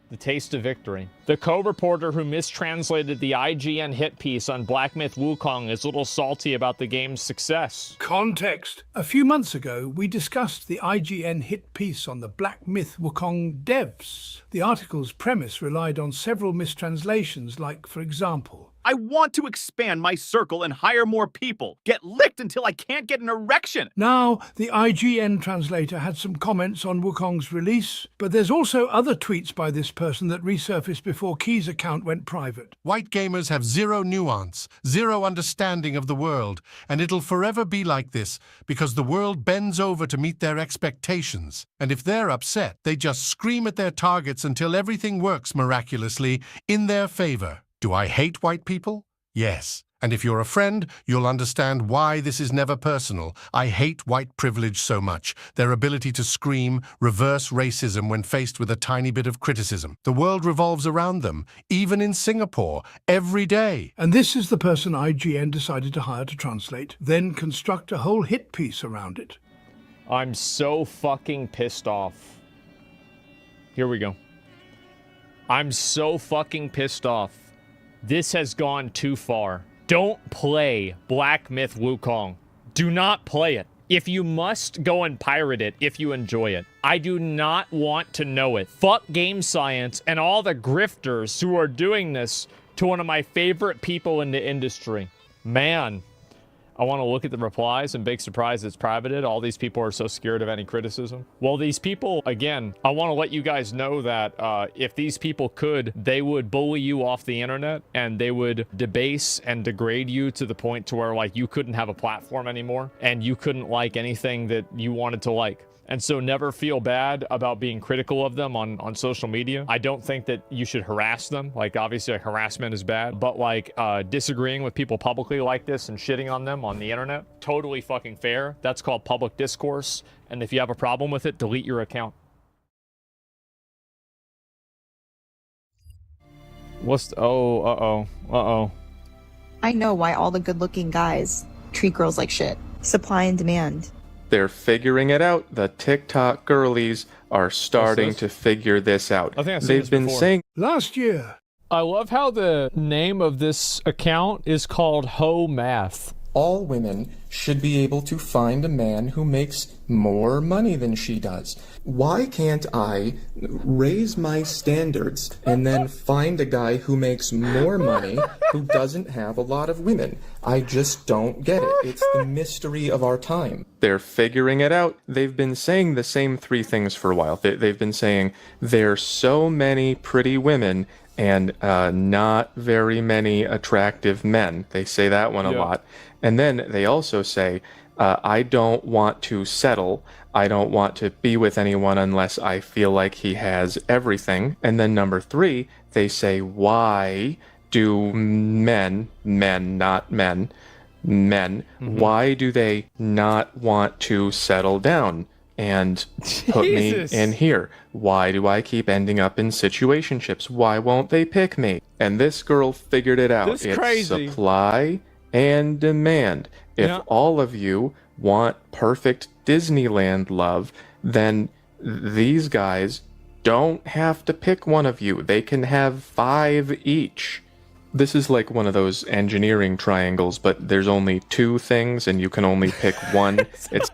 [SPEAKER 18] The taste of victory. The co-reporter who mistranslated the IGN hit piece on Black Myth Wukong is a little salty about the game's success.
[SPEAKER 22] Context. A few months ago, we discussed the IGN hit piece on the Black Myth Wukong devs. The article's premise relied on several mistranslations, like, for example,
[SPEAKER 25] I want to expand my circle and hire more people. Get licked until I can't get an erection.
[SPEAKER 22] Now, the IGN translator had some comments on Wukong's release, but there's also other tweets by this person that resurfaced before Key's account went private.
[SPEAKER 26] White gamers have zero nuance, zero understanding of the world, and it'll forever be like this because the world bends over to meet their expectations. And if they're upset, they just scream at their targets until everything works miraculously in their favor. Do I hate white people? Yes. And if you're a friend, you'll understand why this is never personal. I hate white privilege so much. Their ability to scream, reverse racism when faced with a tiny bit of criticism. The world revolves around them, even in Singapore, every day.
[SPEAKER 22] And this is the person IGN decided to hire to translate, then construct a whole hit piece around it.
[SPEAKER 18] I'm so fucking pissed off. Here we go. I'm so fucking pissed off. This has gone too far. Don't play Black Myth Wukong. Do not play it. If you must, go and pirate it if you enjoy it. I do not want to know it. Fuck game science and all the grifters who are doing this to one of my favorite people in the industry. Man, I want to look at the replies and big surprise it's privated. All these people are so scared of any criticism. Well, these people, again, I want to let you guys know that if these people could, they would bully you off the internet and they would debase and degrade you to the point to where like you couldn't have a platform anymore and you couldn't like anything that you wanted to like. And so never feel bad about being critical of them on social media. I don't think that you should harass them. Like, obviously, like, harassment is bad. But, like, disagreeing with people publicly like this and shitting on them on the internet, totally fucking fair. That's called public discourse. And if you have a problem with it, delete your account. Uh-oh.
[SPEAKER 3] I know why all the good-looking guys treat girls like shit. Supply and demand.
[SPEAKER 9] They're figuring it out. The TikTok girlies are starting to figure this out.
[SPEAKER 18] I think I've seen
[SPEAKER 9] They've
[SPEAKER 18] this
[SPEAKER 9] been
[SPEAKER 18] before.
[SPEAKER 9] saying
[SPEAKER 22] Last year.
[SPEAKER 18] I love how the name of this account is called Ho Math.
[SPEAKER 6] All women should be able to find a man who makes more money than she does. Why can't I raise my standards and then find a guy who makes more money who doesn't have a lot of women? I just don't get it. It's the mystery of our time.
[SPEAKER 9] they're figuring it out. They've been saying the same three things for a while. They've been saying there's so many pretty women and not very many attractive men. They say that one a lot. And then they also say, I don't want to settle. I don't want to be with anyone unless I feel like he has everything. And then number three, they say, why do men, not men, why do they not want to settle down and put me in here? Why do I keep ending up in situationships? Why won't they pick me? And this girl figured it out.
[SPEAKER 18] It's crazy.
[SPEAKER 9] Supply and demand. If all of you want perfect Disneyland love, then these guys don't have to pick one of you. They can have 5 each. This is like one of those engineering triangles, but there's only 2 things and you can only pick one. It's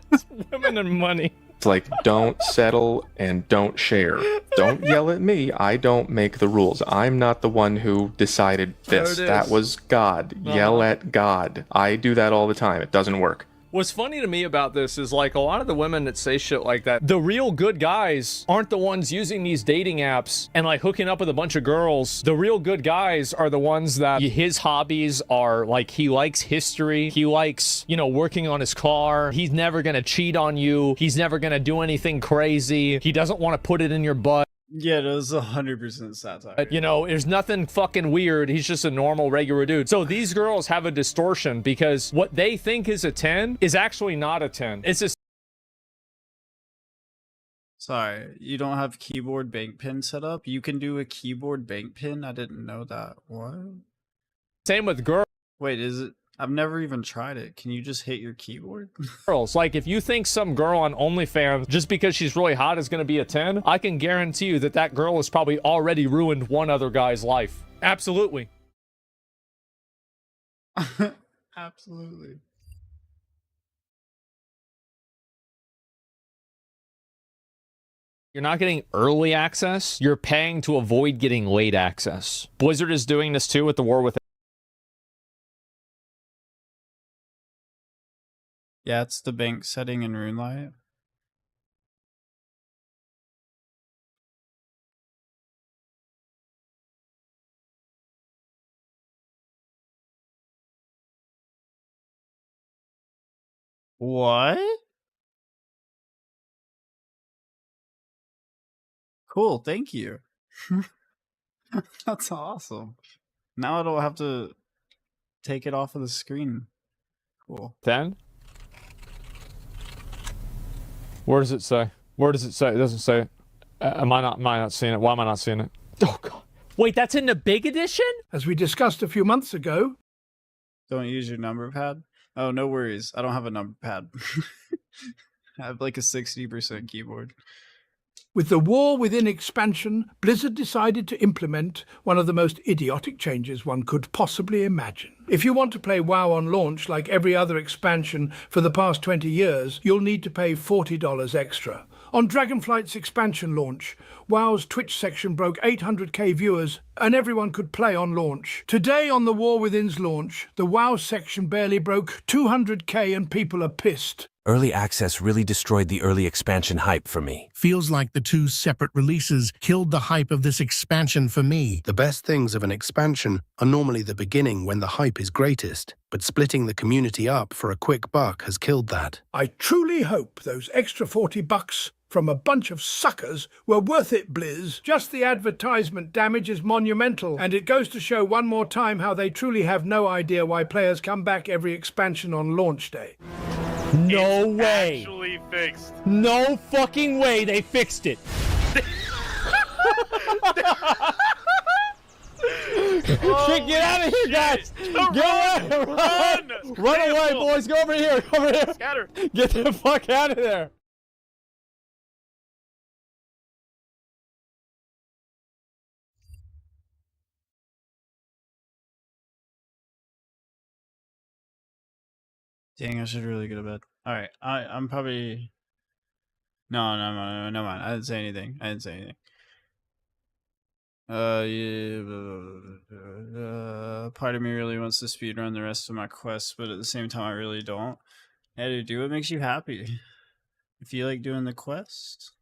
[SPEAKER 18] women and money.
[SPEAKER 9] It's like, don't settle and don't share. Don't yell at me. I don't make the rules. I'm not the one who decided this. That was God. Yell at God. I do that all the time. It doesn't work.
[SPEAKER 18] What's funny to me about this is, like, a lot of the women that say shit like that, the real good guys aren't the ones using these dating apps and, like, hooking up with a bunch of girls. The real good guys are the ones that his hobbies are, like, he likes history. He likes, you know, working on his car. He's never gonna cheat on you. He's never gonna do anything crazy. He doesn't want to put it in your butt.
[SPEAKER 1] Yeah, it was 100% satire.
[SPEAKER 18] You know, there's nothing fucking weird. He's just a normal, regular dude. So these girls have a distortion because what they think is a 10 is actually not a 10. It's a...
[SPEAKER 1] Sorry, you don't have keyboard bank pin set up? You can do a keyboard bank pin? I didn't know that. What?
[SPEAKER 18] Same with girls.
[SPEAKER 1] Wait, is it? I've never even tried it. Can you just hit your keyboard?
[SPEAKER 18] Girls, like, if you think some girl on OnlyFans, just because she's really hot, is going to be a 10, I can guarantee you that that girl has probably already ruined one other guy's life. Absolutely.
[SPEAKER 1] Absolutely.
[SPEAKER 18] You're not getting early access. You're paying to avoid getting late access. Blizzard is doing this too with the war with...
[SPEAKER 1] Yeah, it's the bank setting in RuneLite. What? Cool, thank you. That's awesome. Now I don't have to take it off of the screen. Cool.
[SPEAKER 18] 10? Where does it say? Where does it say? It doesn't say it. Am I not seeing it? Why am I not seeing it? Oh, God. Wait, that's in the big edition?
[SPEAKER 22] As we discussed a few months ago.
[SPEAKER 1] Don't use your number pad? Oh, no worries. I don't have a number pad. I have like a 60% keyboard.
[SPEAKER 22] With the war within expansion, Blizzard decided to implement one of the most idiotic changes one could possibly imagine. If you want to play WoW on launch like every other expansion for the past 20 years, you'll need to pay $40 extra. On Dragonflight's expansion launch, WoW's Twitch section broke 800k viewers and everyone could play on launch. Today on the War Within's launch, the WoW section barely broke 200k and people are pissed.
[SPEAKER 8] Early access really destroyed the early expansion hype for me.
[SPEAKER 26] Feels like the two separate releases killed the hype of this expansion for me.
[SPEAKER 10] The best things of an expansion are normally the beginning when the hype is greatest, but splitting the community up for a quick buck has killed that.
[SPEAKER 22] I truly hope those extra $40 from a bunch of suckers were worth it, Blizz. Just the advertisement damage is monumental, and it goes to show one more time how they truly have no idea why players come back every expansion on launch day.
[SPEAKER 18] No way.
[SPEAKER 25] Actually fixed.
[SPEAKER 18] No fucking way they fixed it. Get out of here, guys! Run away, boys! Go over here! Go over here!
[SPEAKER 25] Scatter!
[SPEAKER 18] Get the fuck out of there!
[SPEAKER 1] Dang, I should really go to bed. All right, I'm probably. No, mind. I didn't say anything. Part of me really wants to speedrun the rest of my quests, but at the same time, I really don't. Yeah, dude, do what makes you happy. If you like doing the quest,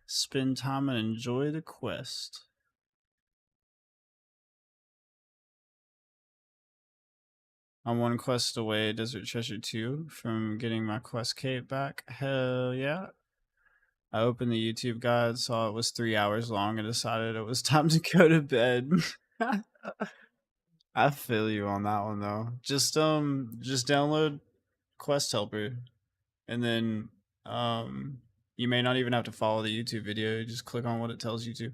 [SPEAKER 1] spend time and enjoy the quest. I'm one quest away, Desert Treasure 2, from getting my quest cape back. Hell yeah. I opened the YouTube guide, saw it was 3 hours long, and decided it was time to go to bed. I feel you on that one though. Just download Quest Helper, and then you may not even have to follow the YouTube video. You just click on what it tells you to.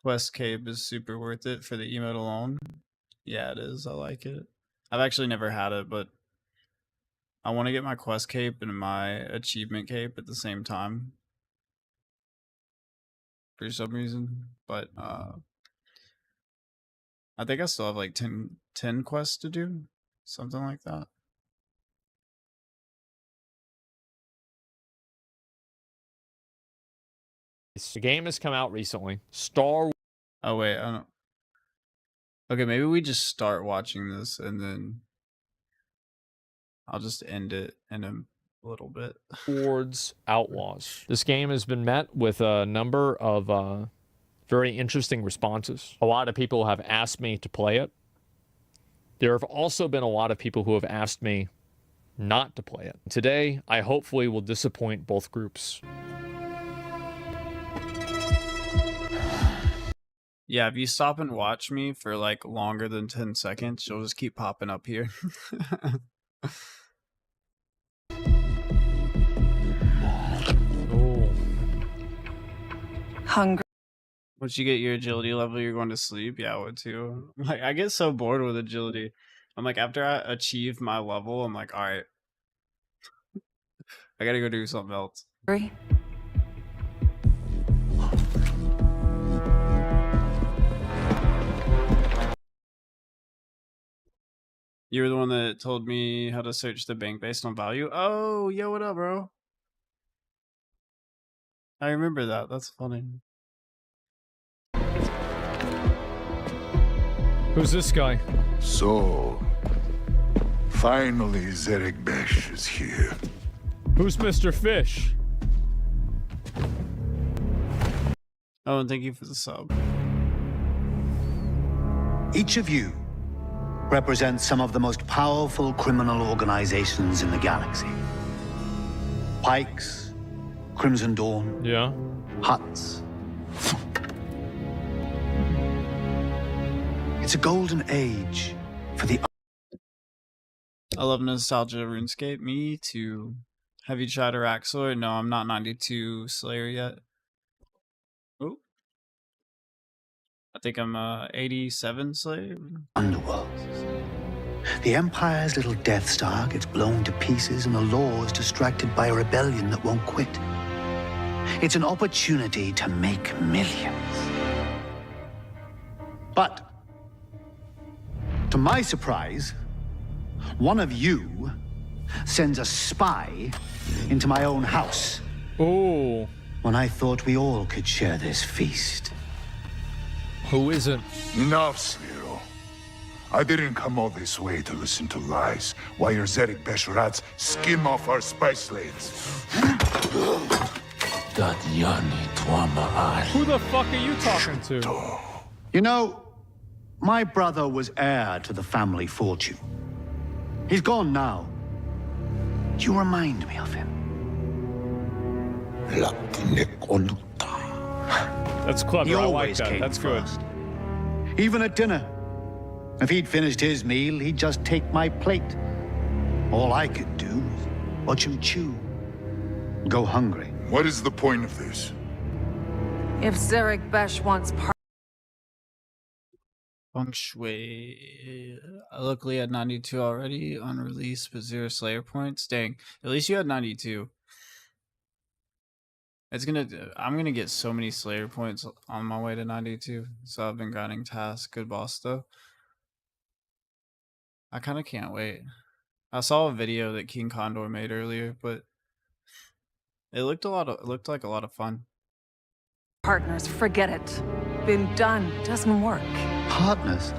[SPEAKER 1] Quest Cape is super worth it for the emote alone. Yeah, it is. I like it. I've actually never had it, but I want to get my quest cape and my achievement cape at the same time for some reason. But I think I still have like 10 quests to do, something like that.
[SPEAKER 18] The game has come out recently. Star.
[SPEAKER 1] Oh wait, I don't. Okay, maybe we just start watching this and then I'll just end it in a little bit.
[SPEAKER 18] Wars Outlaws. This game has been met with a number of very interesting responses. A lot of people have asked me to play it. There have also been a lot of people who have asked me not to play it. Today, I hopefully will disappoint both groups.
[SPEAKER 1] Yeah, if you stop and watch me for like longer than 10 seconds, you'll just keep popping up here.
[SPEAKER 18] Oh.
[SPEAKER 4] Hungry.
[SPEAKER 1] Once you get your agility level, you're going to sleep. Yeah, I would too. Like, I get so bored with agility. I'm like, after I achieve my level, I'm like, all right, I gotta go do something else. You were the one that told me how to search the bank based on value. Oh, yo, what up, bro? I remember that. That's funny.
[SPEAKER 18] Who's this guy?
[SPEAKER 24] So, finally Zerek Besh is here.
[SPEAKER 18] Who's Mr. Fish?
[SPEAKER 1] Oh, and thank you for the sub.
[SPEAKER 11] Each of you represents some of the most powerful criminal organizations in the galaxy. Pikes, Crimson Dawn,
[SPEAKER 18] yeah,
[SPEAKER 11] Huts. It's a golden age for the...
[SPEAKER 1] I love nostalgia RuneScape. Me too. Have you tried Araxor? No, I'm not 92 Slayer yet. Oh. I think I'm 87 Slayer.
[SPEAKER 11] Underworld. The Empire's little Death Star gets blown to pieces and the law is distracted by a rebellion that won't quit. It's an opportunity to make millions. But, to my surprise, one of you sends a spy into my own house.
[SPEAKER 18] Ooh.
[SPEAKER 11] When I thought we all could share this feast.
[SPEAKER 18] Who isn't?
[SPEAKER 24] Enough, Sphero. I didn't come all this way to listen to lies while your Zedek Besharats skim off our spice lanes.
[SPEAKER 18] Who the fuck are you talking to?
[SPEAKER 11] You know, my brother was heir to the family fortune. He's gone now. Do you remind me of him?
[SPEAKER 18] That's clever.
[SPEAKER 11] He
[SPEAKER 18] I like
[SPEAKER 11] always
[SPEAKER 18] that.
[SPEAKER 11] came
[SPEAKER 18] That's good.
[SPEAKER 11] first. Even at dinner. If he'd finished his meal, he'd just take my plate. All I could do was watch him chew. Go hungry.
[SPEAKER 24] What is the point of this?
[SPEAKER 12] If Zarek Besh wants
[SPEAKER 1] Feng Shui. Luckily at 92 already on release, but 0 Slayer points. Dang, at least you had 92. I'm gonna get so many Slayer points on my way to 92. So I've been grinding tasks. Good boss though. I kind of can't wait. I saw a video that King Condor made earlier, but it looked like a lot of fun.
[SPEAKER 12] partners, forget it. Been done. Doesn't work.
[SPEAKER 11] Partners?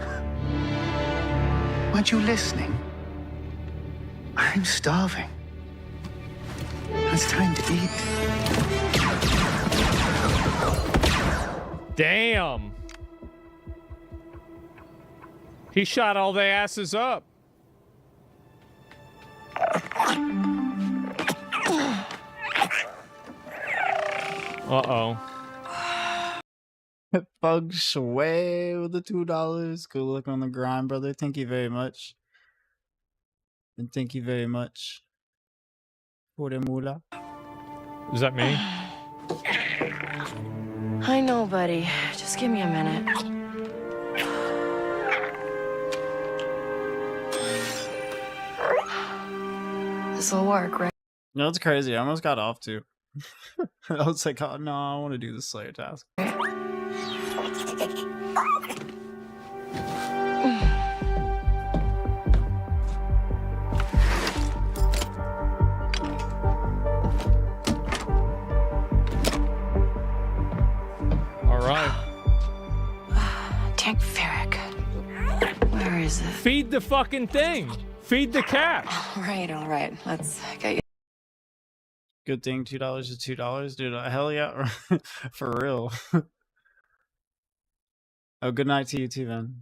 [SPEAKER 11] Weren't you listening? I'm starving. It's time to eat.
[SPEAKER 18] Damn. He shot all the asses up. Uh-oh.
[SPEAKER 1] Feng Shui with the $2. Good luck on the grind, brother. Thank you very much. And thank you very much for the moolah.
[SPEAKER 18] Is that me?
[SPEAKER 4] I know, buddy. Just give me a minute. This'll work, right?
[SPEAKER 1] No, it's crazy. I almost got off too. I was like, oh no, I want to do the Slayer task.
[SPEAKER 18] All right.
[SPEAKER 4] Tank Ferric. Where is it?
[SPEAKER 18] Feed the fucking thing. Feed the cat.
[SPEAKER 4] All right. Let's get you.
[SPEAKER 1] Good thing $2 is $2, dude. Hell yeah, for real. Oh, good night to you too, man.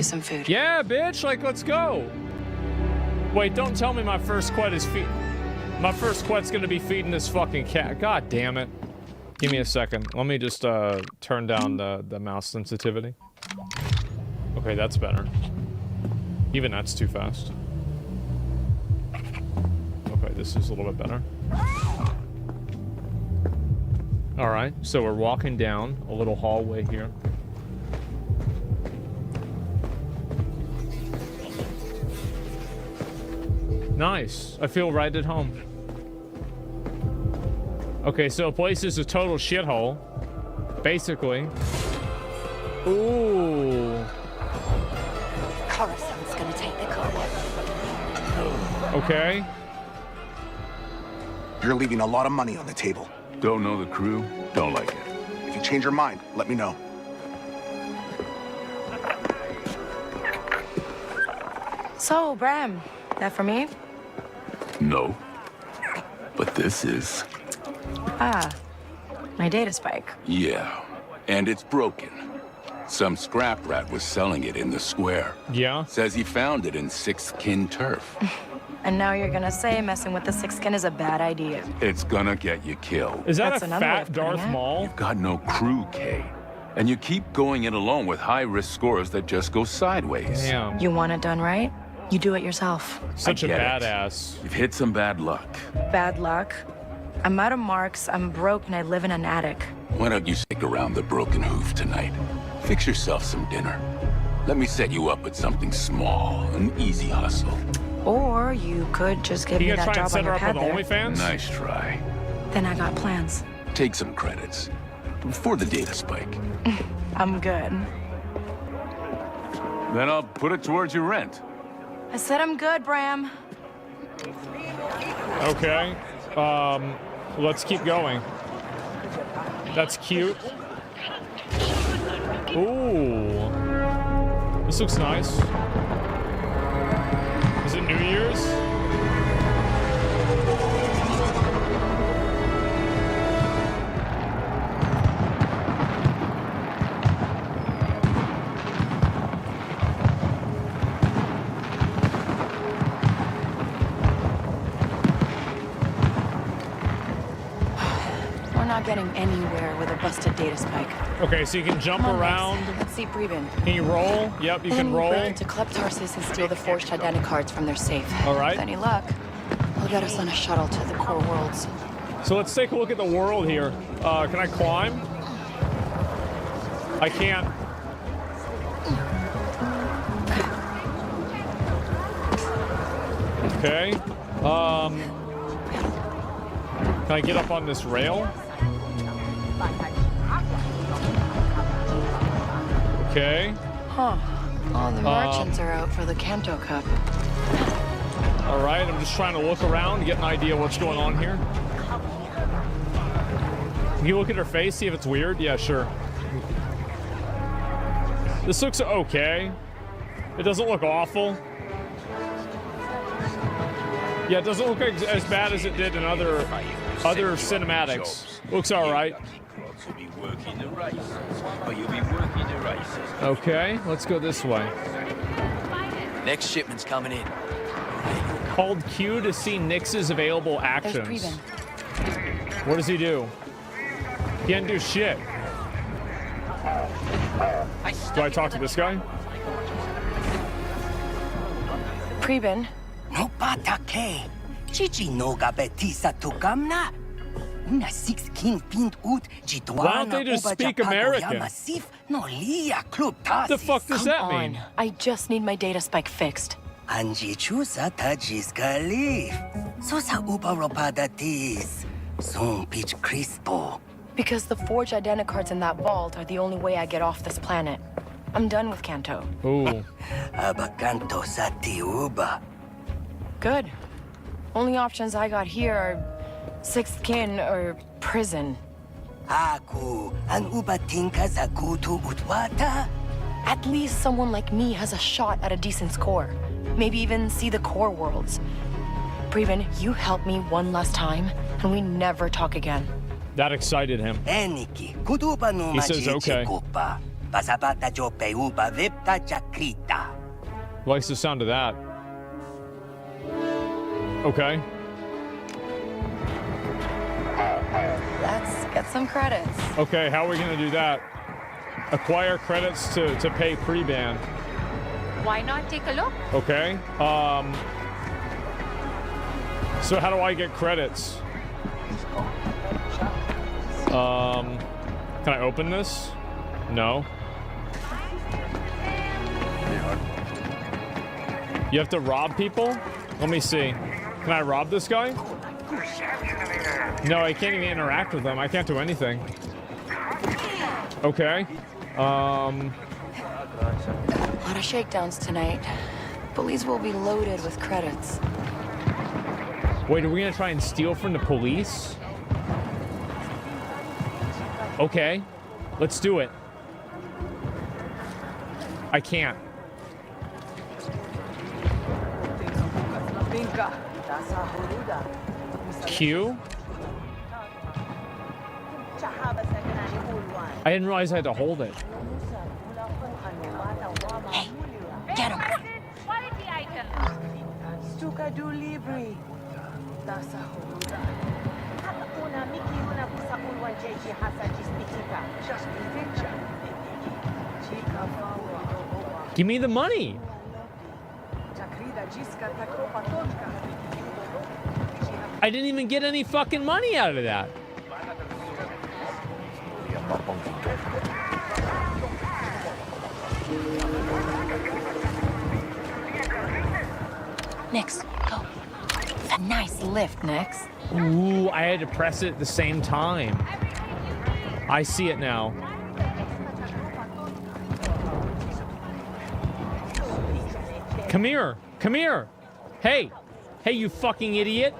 [SPEAKER 4] Some food.
[SPEAKER 18] Yeah, bitch. Like, let's go. Wait, don't tell me my first quest is my first quest's gonna be feeding this fucking cat. God damn it. Give me a second. Let me just turn down the mouse sensitivity. Okay, that's better. Even that's too fast. Okay, this is a little bit better. All right, so we're walking down a little hallway here. Nice. I feel right at home. Okay, so a place is a total shithole. Basically. Ooh.
[SPEAKER 12] Coruscant's gonna take the call.
[SPEAKER 18] Okay.
[SPEAKER 14] You're leaving a lot of money on the table.
[SPEAKER 24] Don't know the crew, don't like it.
[SPEAKER 14] If you change your mind, let me know.
[SPEAKER 4] So, Bram, that for me?
[SPEAKER 24] No. But this is.
[SPEAKER 4] Ah, my data spike.
[SPEAKER 24] Yeah. And it's broken. Some scrap rat was selling it in the square.
[SPEAKER 18] Yeah?
[SPEAKER 24] Says he found it in Sixth Kin turf.
[SPEAKER 4] And now you're gonna say messing with the Sixth Kin is a bad idea.
[SPEAKER 24] It's gonna get you killed.
[SPEAKER 18] Is that
[SPEAKER 4] That's
[SPEAKER 18] a
[SPEAKER 4] another way
[SPEAKER 18] fat
[SPEAKER 4] of putting
[SPEAKER 18] Darth
[SPEAKER 4] it.
[SPEAKER 18] Maul?
[SPEAKER 24] You've got no crew, Kay. And you keep going it alone with high-risk scores that just go sideways.
[SPEAKER 18] Damn.
[SPEAKER 4] You want it done right? You do it yourself.
[SPEAKER 18] Such a
[SPEAKER 24] I get it.
[SPEAKER 18] badass.
[SPEAKER 24] You've hit some bad luck.
[SPEAKER 4] Bad luck. I'm out of marks, I'm broke, and I live in an attic.
[SPEAKER 24] Why don't you stick around the Broken Hoof tonight? Fix yourself some dinner. Let me set you up with something small, an easy hustle.
[SPEAKER 4] Or you could just give
[SPEAKER 18] You
[SPEAKER 4] me
[SPEAKER 18] gonna
[SPEAKER 4] that
[SPEAKER 18] try and
[SPEAKER 4] job
[SPEAKER 18] set
[SPEAKER 4] on
[SPEAKER 18] her
[SPEAKER 4] your
[SPEAKER 18] up
[SPEAKER 4] pad
[SPEAKER 18] with
[SPEAKER 4] there.
[SPEAKER 18] OnlyFans?
[SPEAKER 24] Nice try.
[SPEAKER 4] Then I got plans.
[SPEAKER 24] Take some credits. For the data spike.
[SPEAKER 4] I'm good.
[SPEAKER 24] Then I'll put it towards your rent.
[SPEAKER 4] I said I'm good, Bram.
[SPEAKER 18] Okay. Let's keep going. That's cute. Ooh. This looks nice. Is it New Year's?
[SPEAKER 4] Getting anywhere with a busted data spike.
[SPEAKER 18] Okay, so you can jump around.
[SPEAKER 4] Let's see, Preben.
[SPEAKER 18] Can you roll? Yep, you can roll.
[SPEAKER 4] To Kleptarsis and steal the forged identity cards from their safe.
[SPEAKER 18] All right.
[SPEAKER 4] With any luck, he'll get us on a shuttle to the core worlds.
[SPEAKER 18] So let's take a look at the world here. Can I climb? I can't. Okay. Can I get up on this rail? Okay.
[SPEAKER 4] Huh. All the merchants are out for the Kanto Cup.
[SPEAKER 18] All right, I'm just trying to look around, get an idea what's going on here. Can you look at her face, see if it's weird? Yeah, sure. This looks okay. It doesn't look awful. Yeah, it doesn't look as bad as it did in other cinematics. Looks all right. Okay, let's go this way.
[SPEAKER 2] Next shipment's coming in.
[SPEAKER 18] Hold Q to see Nyx's available actions. What does he do? He can't do shit. Do I talk to this guy?
[SPEAKER 4] Preben.
[SPEAKER 13] No patake. Chichi no gabetisa tukamna. Una 16 pint ut jituana.
[SPEAKER 18] Why don't they just speak American?
[SPEAKER 13] The
[SPEAKER 18] fuck does that mean?
[SPEAKER 4] I just need my data spike fixed.
[SPEAKER 13] Anji chusa tajis galif. Sosa upa ropadatis. Soon pitch crispo.
[SPEAKER 4] Because the forged identity cards in that vault are the only way I get off this planet. I'm done with Kanto.
[SPEAKER 18] Ooh.
[SPEAKER 13] Abakanto sati uba.
[SPEAKER 4] Good. Only options I got here are sixth kin or prison.
[SPEAKER 13] Aku an uba tinka zakutu utwata.
[SPEAKER 4] At least someone like me has a shot at a decent score. Maybe even see the core worlds. Preben, you help me one last time, and we never talk again.
[SPEAKER 18] That excited him. He says okay. Likes the sound of that. Okay.
[SPEAKER 4] Let's get some credits.
[SPEAKER 18] Okay, how are we gonna do that? Acquire credits to pay pre-ban.
[SPEAKER 15] Why not take a look?
[SPEAKER 18] Okay. So how do I get credits? Can I open this? No. You have to rob people? Let me see. Can I rob this guy? No, I can't even interact with them. I can't do anything. Okay.
[SPEAKER 4] A lot of shakedowns tonight. Police will be loaded with credits.
[SPEAKER 18] Wait, are we gonna try and steal from the police? Okay, let's do it. I can't. Q? I didn't realize I had to hold it.
[SPEAKER 13] Hey, get him.
[SPEAKER 15] Quality item.
[SPEAKER 13] Stuka du libri.
[SPEAKER 18] Give me the money. I didn't even get any fucking money out of that.
[SPEAKER 4] Nyx, go. A nice lift, Nyx.
[SPEAKER 18] Ooh, I had to press it at the same time. I see it now. Come here. Come here. Hey. Hey, you fucking idiot.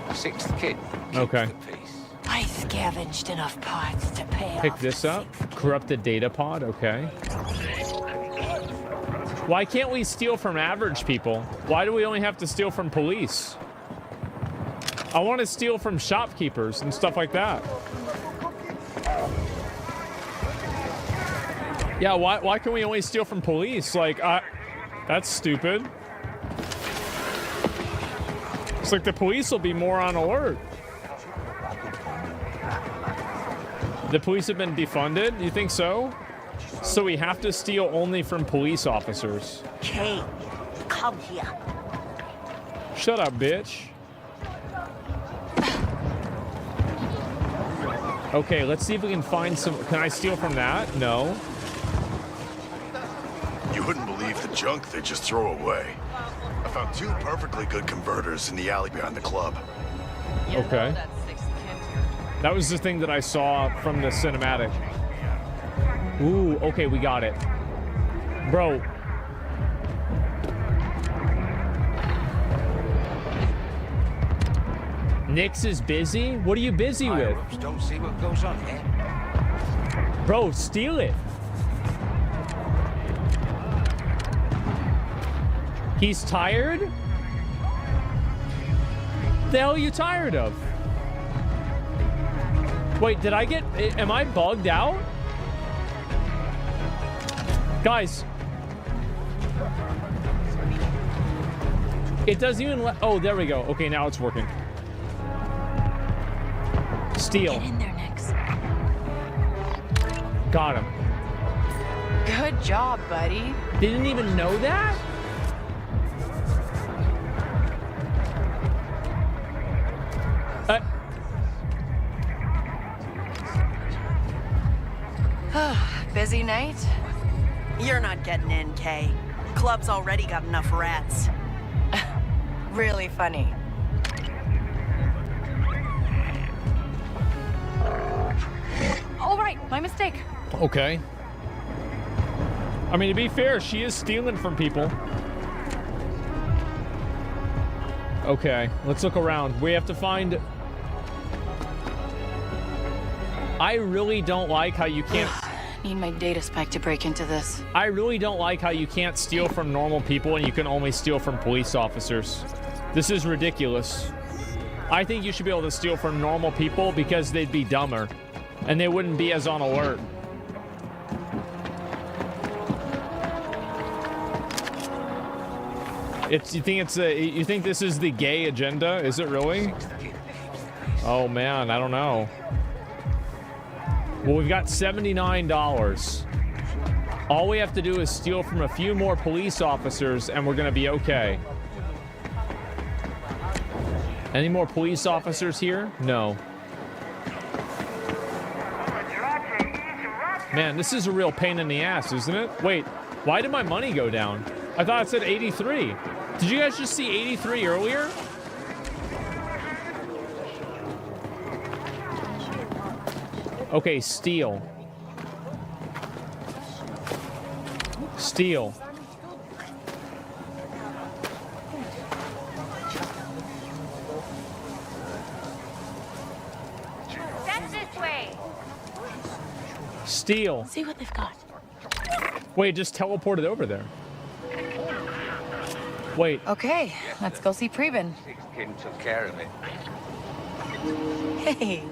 [SPEAKER 2] 6th kid.
[SPEAKER 18] Okay.
[SPEAKER 4] I scavenged enough parts to pay
[SPEAKER 18] Pick
[SPEAKER 4] off.
[SPEAKER 18] this up. Corrupted data pod. Okay. Why can't we steal from average people? Why do we only have to steal from police? I want to steal from shopkeepers and stuff like that. Yeah, why can we only steal from police? Like, that's stupid. It's like the police will be more on alert. The police have been defunded? You think so? So we have to steal only from police officers.
[SPEAKER 13] Kay, come here.
[SPEAKER 18] Shut up, bitch. Okay, let's see if we can find some. Can I steal from that? No.
[SPEAKER 5] You wouldn't believe the junk they just throw away. I found 2 perfectly good converters in the alley behind the club.
[SPEAKER 18] Okay. That was the thing that I saw from the cinematic. Ooh, okay, we got it. Bro. Nix is busy? What are you busy with?
[SPEAKER 2] Don't see what goes on here.
[SPEAKER 18] Bro, steal it. He's tired? The hell are you tired of? Wait, did I get... Am I bugged out? Guys. It doesn't even let... Oh, there we go. Okay, now it's working. Steal.
[SPEAKER 4] Get in there, Nix.
[SPEAKER 18] Got him.
[SPEAKER 4] Good job, buddy.
[SPEAKER 18] Didn't even know that?
[SPEAKER 4] Busy night?
[SPEAKER 16] You're not getting in, Kay. Club's already got enough rats.
[SPEAKER 4] Really funny.
[SPEAKER 15] All right, my mistake.
[SPEAKER 18] Okay. I mean, to be fair, she is stealing from people. Okay, let's look around. We have to find... I really don't like how you can't...
[SPEAKER 4] Need my data spike to break into this.
[SPEAKER 18] I really don't like how you can't steal from normal people and you can only steal from police officers. This is ridiculous. I think you should be able to steal from normal people because they'd be dumber and they wouldn't be as on alert. You think this is the gay agenda? Is it really? Oh man, I don't know. Well, we've got $79. All we have to do is steal from a few more police officers and we're gonna be okay. Any more police officers here? No. Man, this is a real pain in the ass, isn't it? Wait, why did my money go down? I thought it said 83. Did you guys just see 83 earlier? Okay, steal. Steal.
[SPEAKER 15] That's this way.
[SPEAKER 18] Steal.
[SPEAKER 4] See what they've got.
[SPEAKER 18] Wait, just teleported over there. Wait.
[SPEAKER 4] Okay, let's go see Preben.
[SPEAKER 2] Kid took care of it.
[SPEAKER 4] Hey,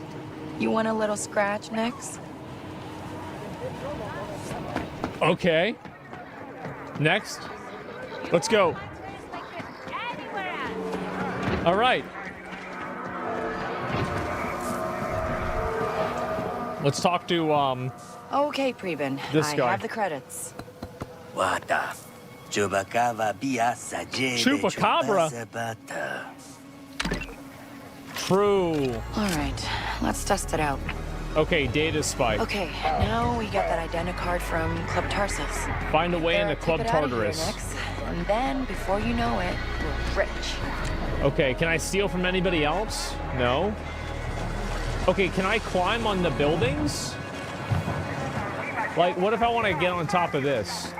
[SPEAKER 4] you want a little scratch, Nix?
[SPEAKER 18] Okay. Next. Let's go. All right. Let's talk to,
[SPEAKER 4] Okay, Preben.
[SPEAKER 18] This
[SPEAKER 4] I
[SPEAKER 18] guy.
[SPEAKER 4] have the credits.
[SPEAKER 13] Wata. Chupacabra biasa
[SPEAKER 18] Chupacabra? True.
[SPEAKER 4] All right, let's test it out.
[SPEAKER 18] Okay, data spike.
[SPEAKER 4] Okay, now we get that identicard from Club Tarsus.
[SPEAKER 18] Find a way into
[SPEAKER 4] Take
[SPEAKER 18] Club
[SPEAKER 4] it out of here,
[SPEAKER 18] Tartarus.
[SPEAKER 4] Nix. And then, before you know it, we're rich.
[SPEAKER 18] Okay, can I steal from anybody else? No. Okay, can I climb on the buildings? Like, what if I want to get on top of this?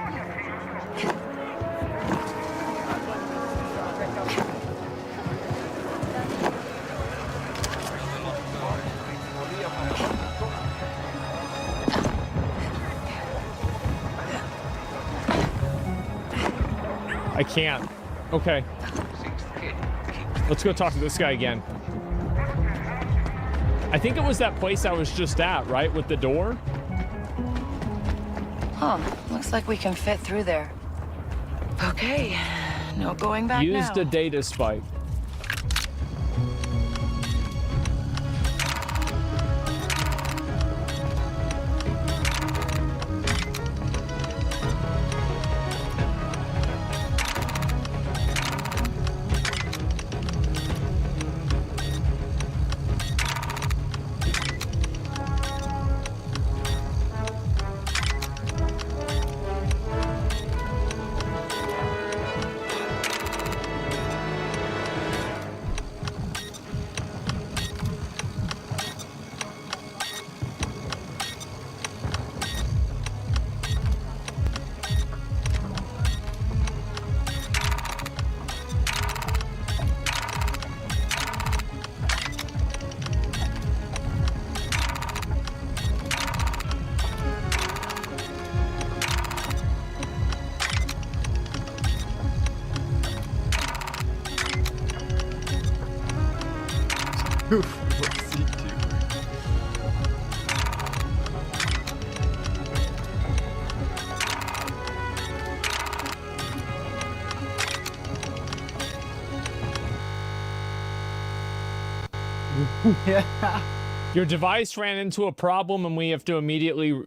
[SPEAKER 18] I can't. Okay. Let's go talk to this guy again. I think it was that place I was just at, right? With the door?
[SPEAKER 4] Huh. Looks like we can fit through there. Okay. No going back now.
[SPEAKER 18] Used a data spike.
[SPEAKER 1] Yeah.
[SPEAKER 18] Your device ran into a problem and we have to immediately...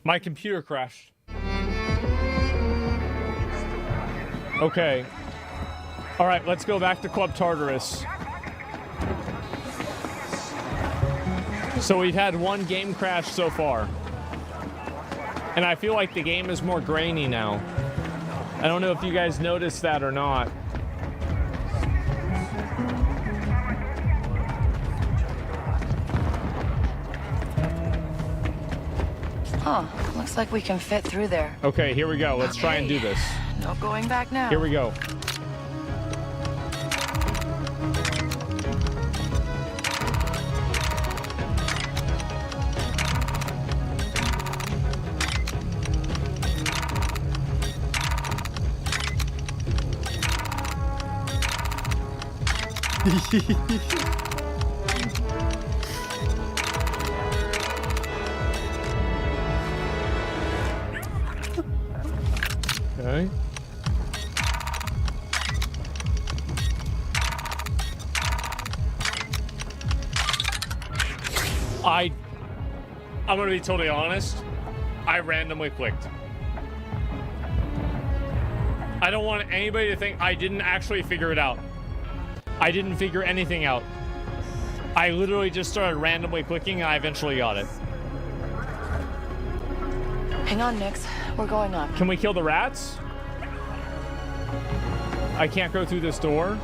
[SPEAKER 18] My computer crashed. Okay. All right, let's go back to Club Tartarus. So we've had one game crash so far. And I feel like the game is more grainy now. I don't know if you guys noticed that or not.
[SPEAKER 4] Huh. Looks like we can fit through there.
[SPEAKER 18] Okay, here we go. Let's try and do this.
[SPEAKER 4] No going back now.
[SPEAKER 18] Here we go. Okay. I'm gonna be totally honest. I randomly clicked. I don't want anybody to think I didn't actually figure it out. I didn't figure anything out. I literally just started randomly clicking and I eventually got it.
[SPEAKER 4] Hang on, Nix. We're going up.
[SPEAKER 18] Can we kill the rats? I can't go through this door.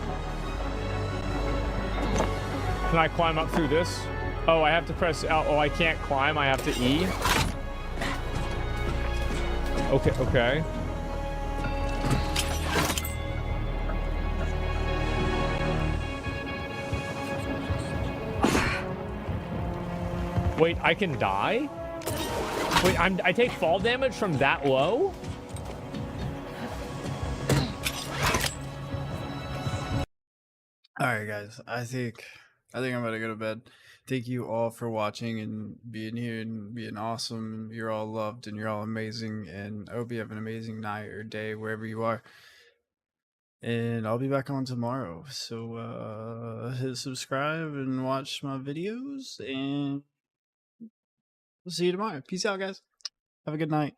[SPEAKER 18] Can I climb up through this? Oh, I have to press L. Oh, I can't climb. I have to E. Okay, okay. Wait, I can die? Wait, I take fall damage from that low?
[SPEAKER 1] All right, guys. I think I'm gonna go to bed. Thank you all for watching and being here and being awesome. You're all loved and you're all amazing. And I hope you have an amazing night or day wherever you are. And I'll be back on tomorrow. So hit subscribe and watch my videos. And we'll see you tomorrow. Peace out, guys. Have a good night.